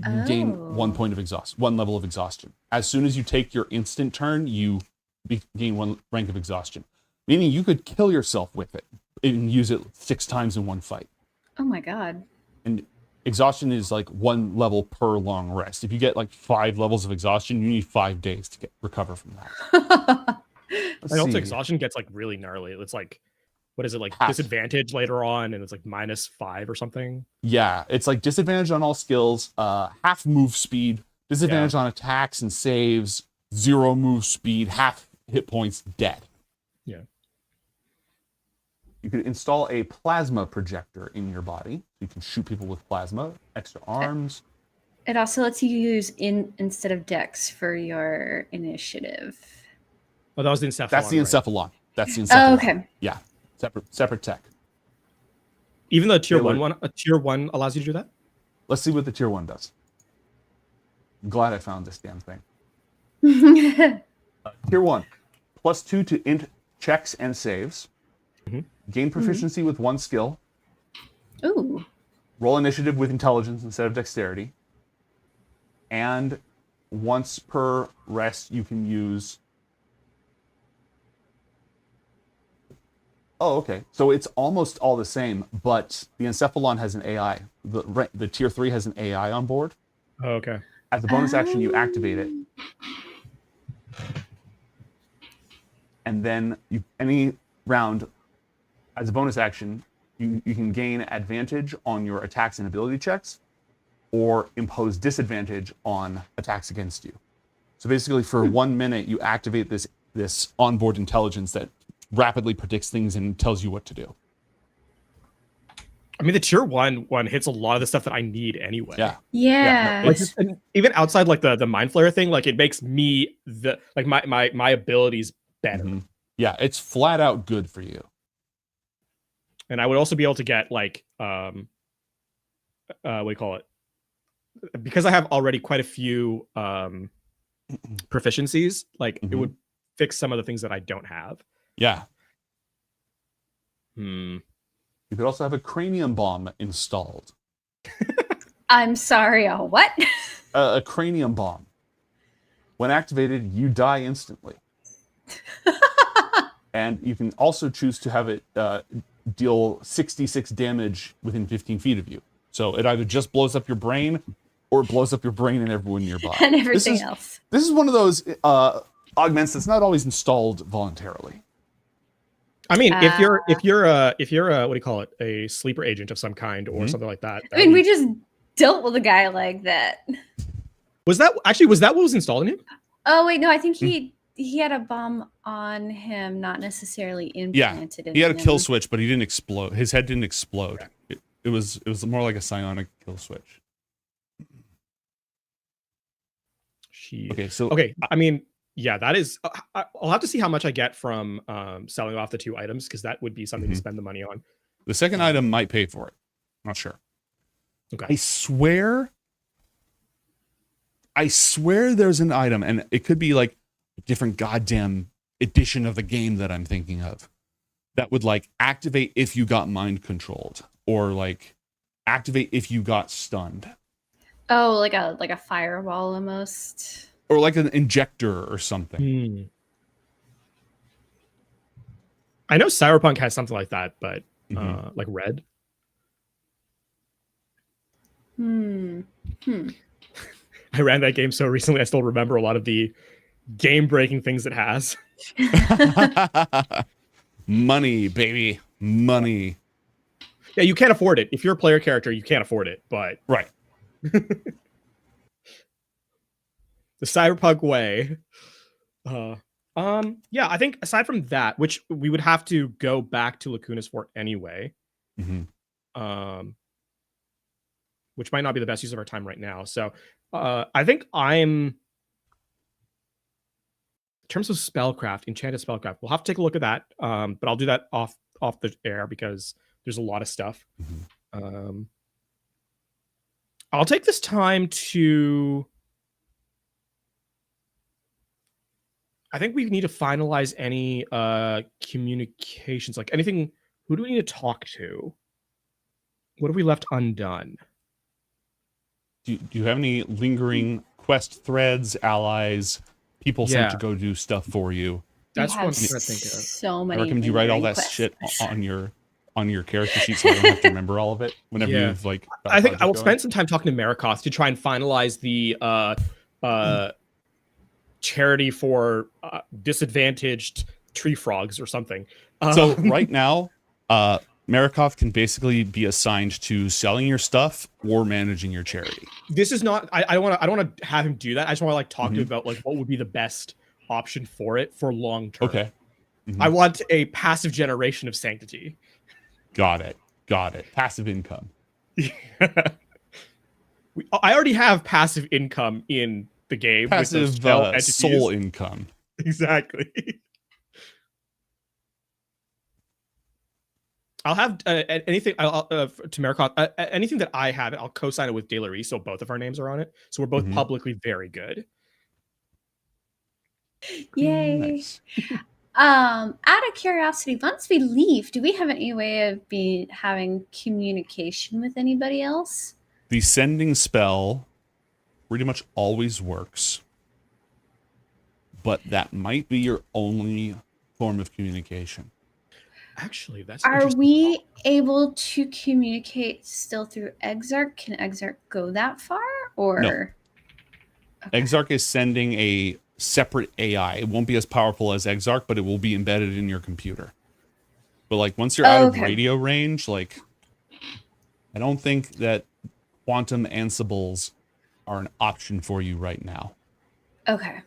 you gain 1 point of exhaustion, 1 level of exhaustion. As soon as you take your instant turn, you gain 1 rank of exhaustion. Meaning you could kill yourself with it and use it 6 times in one fight. Oh my god. And exhaustion is like 1 level per long rest. If you get like 5 levels of exhaustion, you need 5 days to recover from that. I also exhaustion gets like really gnarly. It's like, what is it, like disadvantage later on, and it's like -5 or something. Yeah, it's like disadvantage on all skills, half move speed, disadvantage on attacks and saves, 0 move speed, half hit points, dead. Yeah. You could install a plasma projector in your body. You can shoot people with plasma, extra arms. It also lets you use instead of dex for your initiative. Oh, that was the encephalon. That's the encephalon. Right? That's the encephalon. Oh, okay. Yeah, separate tech. Even the tier They were- one, a tier 1 allows you to do that? Let's see what the tier 1 does. I'm glad I found this damn thing. Tier 1, +2 to int checks and saves. Gain proficiency with 1 skill. Ooh. Roll initiative with intelligence instead of dexterity. And once per rest, you can use... Oh, okay. So it's almost all the same, but the Encephalon has an AI. The tier 3 has an AI on board. Oh, okay. As a bonus action, you activate it. And then any round, as a bonus action, you can gain advantage on your attacks and ability checks, or impose disadvantage on attacks against you. So basically, for 1 minute, you activate this onboard intelligence that rapidly predicts things and tells you what to do. I mean, the tier 1 hits a lot of the stuff that I need anyway. Yeah. Yeah. No, Like, and even outside like the mind flare thing, like it makes me my abilities better. Yeah, it's flat out good for you. And I would also be able to get like what do you call it? Because I have already quite a few proficiencies, like it would fix some of the things that I don't have. Yeah. Hmm. You could also have a cranium bomb installed. I'm sorry, a what? A cranium bomb. When activated, you die instantly. And you can also choose to have it deal 66 damage within 15 feet of you. So it either just blows up your brain, or it blows up your brain and everyone nearby. And everything else. This is one of those augments that's not always installed voluntarily. I mean, if you're what do you call it, a sleeper agent of some kind or something like that. I mean, we just dealt with a guy like that. Was that what was installed in him? Oh wait, no, I think he had a bomb on him, not necessarily implanted in He had a him. kill switch, but he didn't explode. His head didn't explode. It was more like a psionic kill switch. Okay, I mean, yeah, that is. I'll have to see how much I get from selling off the 2 items, because that would be something to spend the money on. The second item might pay for it. Not sure. Okay. I swear there's an item, and it could be like a different goddamn edition of the game that I'm thinking of, that would like activate if you got mind controlled, or like activate if you got stunned, Oh, like a fireball almost. or like an injector or something. I know Cyberpunk has something like that, but like Red. I ran that game so recently, I still remember a lot of the game-breaking things it has. Money, baby, money. Yeah, you can't afford it. If you're a player character, you can't afford it, but... Right. The Cyberpunk way. Yeah, I think aside from that, which we would have to go back to Lacuna's for anyway, which might not be the best use of our time right now. So I think in terms of spellcraft, enchanted spellcraft, we'll have to take a look at that. But I'll do that off the air, because there's a lot of stuff. I'll take this time to... I think we need to finalize any communications, like anything. Who do we need to talk to? What have we left undone? Do you have any lingering quest threads, allies, people sent to go do stuff for you? That's what I'm trying to think of. So many. I recommend you write all that quests. shit on your character sheet, so I don't have to remember all of it whenever you've like. I think I will spend some time talking to Marikoth to try and finalize the charity for disadvantaged tree frogs or something. So right now, Marikoth can basically be assigned to selling your stuff or managing your charity. This is not. I don't want to have him do that. I just want to like talk to him about like what would be the best option for it for long term. Okay. I want a passive generation of sanctity. Got it. Passive income. I already have passive income in the game. Passive soul income. Exactly. I'll have anything. I'll to Marikov, anything that I have, I'll co-sign it with DRA, so both of our names are on it. So we're both publicly very good. Yay! Nice. Out of curiosity, once we leave, do we have any way of having communication with anybody else? The sending spell pretty much always works, but that might be your only form of communication. Actually, that's Are we able to communicate still through Exarch? Can Exarch go that far, or No. Exarch is sending a separate AI. It won't be as powerful as Exarch, but it will be embedded in your computer. But like once you're out of radio range, like I don't think that quantum ansibles are an option for you right now. Okay.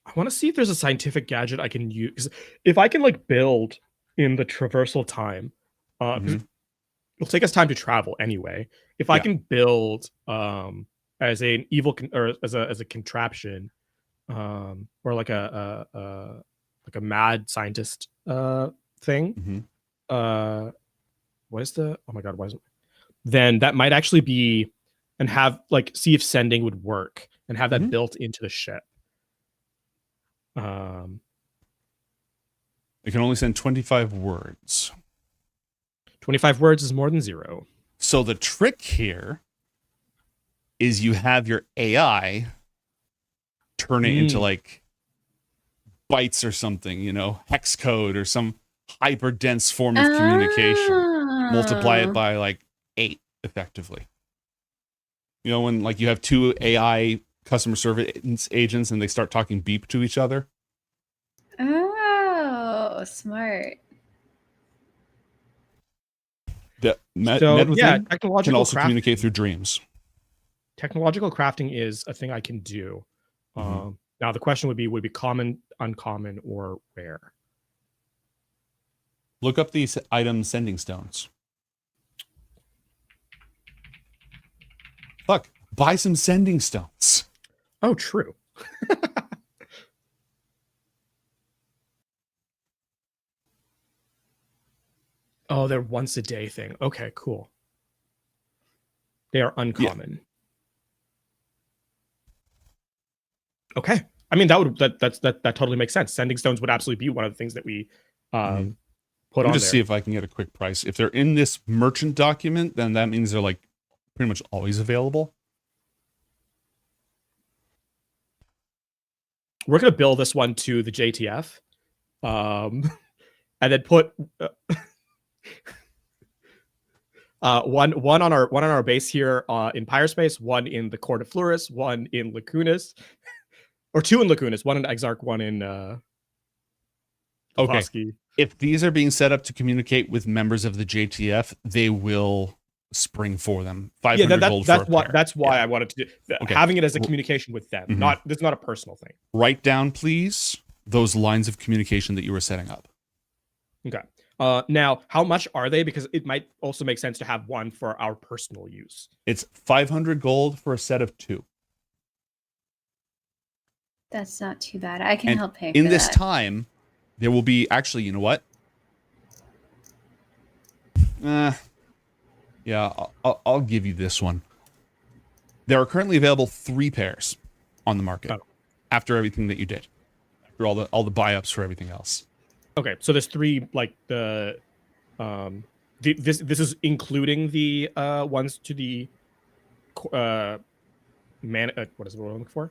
I want to see if there's a scientific gadget I can use. If I can like build in the traversal time, it'll take us time to travel anyway. If I can build as an evil or as a contraption, or like a mad scientist thing. What is the? Oh my god! Why is it? Then that might actually be, and have like see if sending would work, and have that built into the ship. It can only send 25 words. 25 words is more than 0. So the trick here is you have your AI turn it into like bytes or something, you know, hex code or some hyper dense form of communication. Multiply it by like 8 effectively. You know, when like you have 2 AI customer service agents and they start talking beep to each other. Oh, smart. The technological can also crafting. communicate through dreams. Technological crafting is a thing I can do. Now the question would be common, uncommon, or rare? Look up these item sending stones. Fuck, buy some sending stones. Oh, true. Oh, they're once a day thing. Okay, cool. They are uncommon. Yeah. Okay. I mean, that totally makes sense. Sending stones would absolutely be one of the things that we put on there. Just see if I can get a quick price. If they're in this merchant document, then that means they're like pretty much always available. We're gonna bill this one to the JTF, and then put one on our base here in Pyrespace, one in the Court of Fluris, one in Lacunas, or 2 in Lacunas, one in Exarch, one in Okay. If these are being set up to communicate with members of the JTF, they will spring for them. 500 gold for a pair. That's why I wanted to do having it as a communication with them. This is not a personal thing. Write down, please, those lines of communication that you were setting up. Okay. Now, how much are they? Because it might also make sense to have one for our personal use. It's 500 gold for a set of 2. That's not too bad. I can help pay for in this that. time, there will be actually, you know what? Yeah, I'll give you this one. There are currently available 3 pairs on the market after everything that you did, after all the buy-ups for everything else. Okay, so there's 3 like this is including the ones to the what is it we're looking for?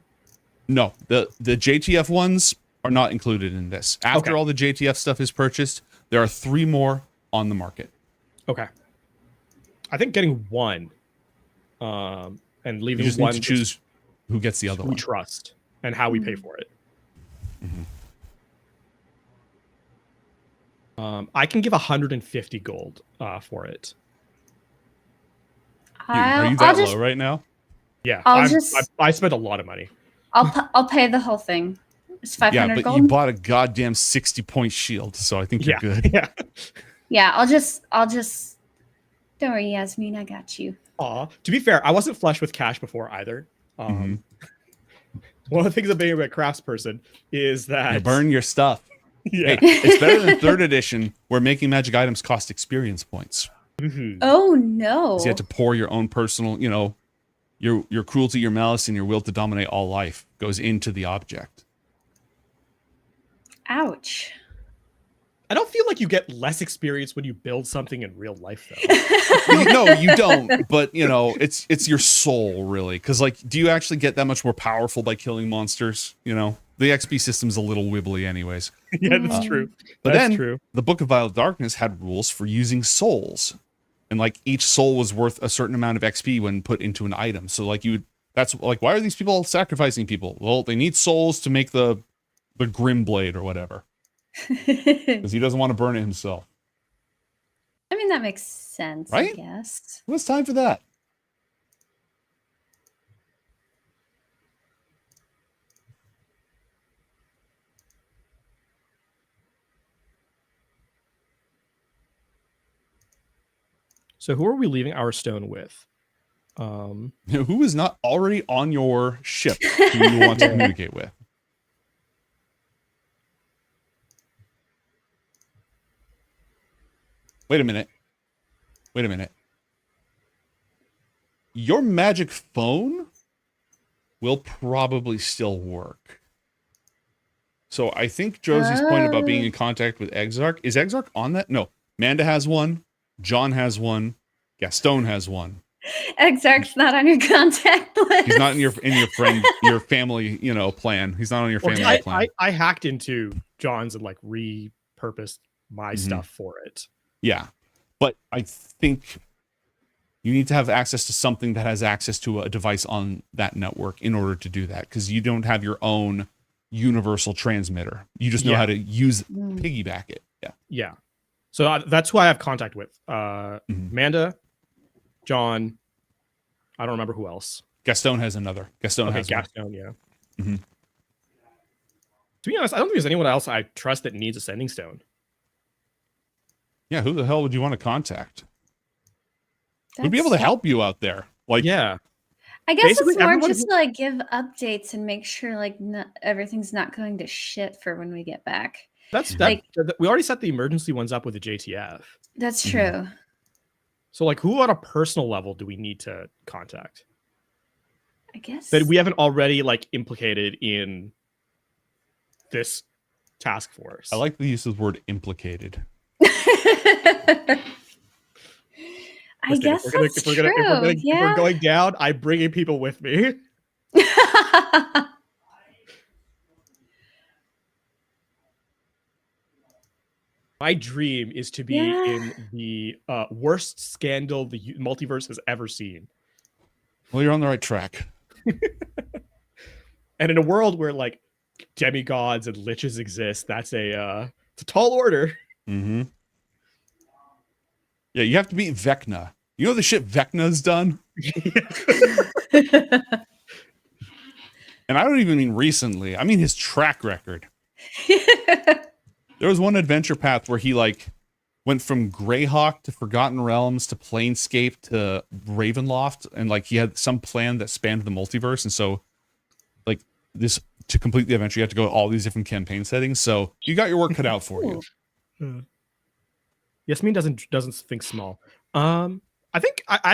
No, the JTF ones are not included in this. After all the JTF stuff is purchased, there are 3 more on the market. Okay. I think getting one and leaving you just one need to choose who gets the other we one. trust and how we pay for it. I can give 150 gold for it. Are you that low right now? Yeah, I'll I spent a lot of money. I'll pay the whole thing. It's 500 Yeah, but gold. you bought a goddamn 60-point shield, so I think you're good. Yeah. Yeah, I'll just. Don't worry, Yasmin, I got you. To be fair, I wasn't flush with cash before either. One of the things about being a craftsperson is that You burn your stuff. Yeah. Hey, it's better than 3rd edition, where making magic items cost experience points. Oh no. 'Cause you have to pour your own personal, your cruelty, your malice, and your will to dominate all life goes into the object. Ouch. I don't feel like you get less experience when you build something in real life, though. No, you don't. But it's your soul, really. Because do you actually get that much more powerful by killing monsters? The XP system's a little wibbly, anyways. Yeah, that's true. But That's then true. the Book of Violet Darkness had rules for using souls, and each soul was worth a certain amount of XP when put into an item. So that's why are these people sacrificing people? Well, they need souls to make the Grim Blade or whatever. Because he doesn't want to burn it himself. I mean, that makes sense, Right? I guess. Well, it's time for that. So who are we leaving our stone with? Who is not already on your ship who you want to communicate with? Wait a minute. Your magic phone will probably still work. So I think Josie's point about being in contact with Exarch, is Exarch on that? No. Manda has one. John has one. Gaston has one. Exarch's not on your contact list. He's not in your family, plan. He's not on your family plan. I hacked into John's and repurposed my stuff for it. Yeah. But I think you need to have access to something that has access to a device on that network in order to do that, because you don't have your own universal transmitter. You just know how to piggyback it. Yeah. Yeah. So that's who I have contact with. Amanda, John, I don't remember who else. Gaston has another. Gaston has Gaston, one. yeah. Mm-hmm. To be honest, I don't think there's anyone else I trust that needs a sending stone. Yeah, who the hell would you want to contact? Who'd be able to help you out there? Yeah. I guess it's more just to give updates and make sure everything's not going to shit for when we get back. We already set the emergency ones up with the JTF. That's true. So who on a personal level do we need to contact? I guess that we haven't already implicated in this task force. I like the use of the word implicated. I guess that's true. If we're going down, I'm bringing people with me. My dream is to be in the worst scandal the multiverse has ever seen. Well, you're on the right track. And in a world where demigods and liches exist, that's it's a tall order. Mm-hmm. Yeah, you have to beat Vecna. You know the shit Vecna's done? And I don't even mean recently. I mean his track record. There was one adventure path where he went from Greyhawk to Forgotten Realms to Planescape to Ravenloft, and he had some plan that spanned the multiverse, and so this to complete the adventure you have to go to all these different campaign settings. So you got your work cut out for you. Yasmin doesn't think small. I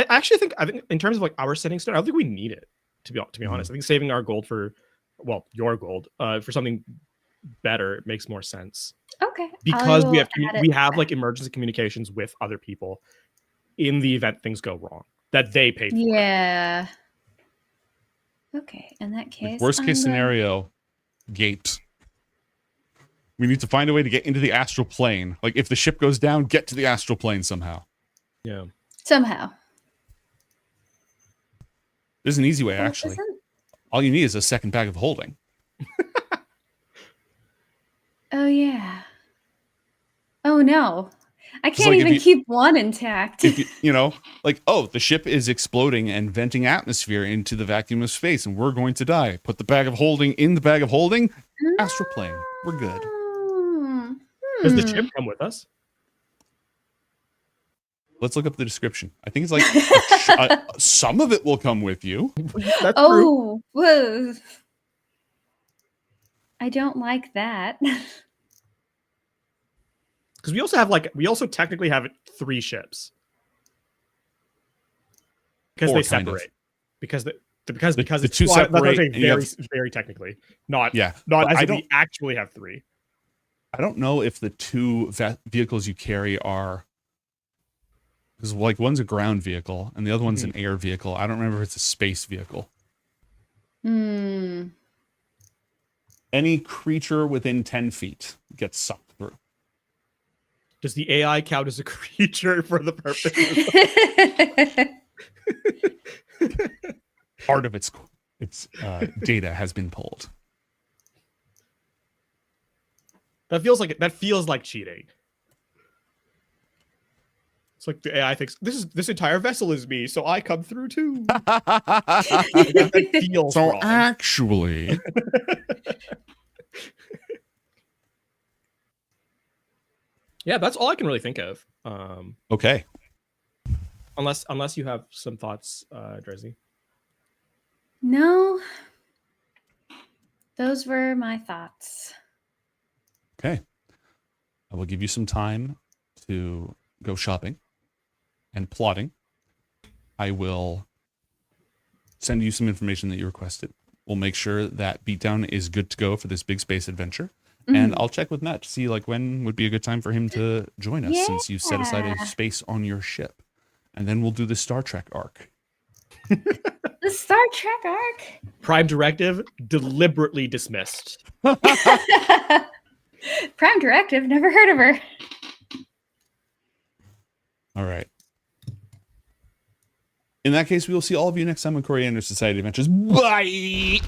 actually think in terms of our setting stone, I don't think we need it to be honest. I think saving our gold for your gold for something better makes more sense. Okay. Because we have emergency communications with other people in the event things go wrong that they pay for. Yeah. Okay. In that case, worst case scenario, gates. We need to find a way to get into the astral plane. If the ship goes down, get to the astral plane somehow. Yeah. Somehow. There's an easy way, actually. All you need is a second bag of holding. Oh, yeah. Oh, no. I can't even keep one intact. The ship is exploding and venting atmosphere into the vacuum of space, and we're going to die. Put the bag of holding in the bag of holding. Astral plane. We're good. Does the ship come with us? Let's look up the description. I think it's some of it will come with you. That's true. Whoa. I don't like that. Because we also technically have 3 ships. Because they separate. Because the the two separate. Very technically, not Yeah, not but as if we actually have 3. I don't know if the 2 vehicles you carry are, because like one's a ground vehicle and the other one's an air vehicle. I don't remember if it's a space vehicle. Hmm. Any creature within 10 feet gets sucked through. Does the AI count as a creature for the purpose? Part of its data has been pulled. That feels like cheating. It's like the AI thinks this entire vessel is me, so I come through too. That feels so wrong. Actually, yeah, that's all I can really think of. Okay. Unless you have some thoughts, Drizzy. No. Those were my thoughts. Okay. I will give you some time to go shopping and plotting. I will send you some information that you requested. We'll make sure that Beatdown is good to go for this big space adventure. And I'll check with Matt to see like when would be a good time for him to join us, since you set aside a space on your ship. And then we'll do the Star Trek arc. The Star Trek arc? Prime Directive deliberately dismissed. Prime Directive, never heard of her. All right. In that case, we will see all of you next time on Coriander Society Adventures. Bye!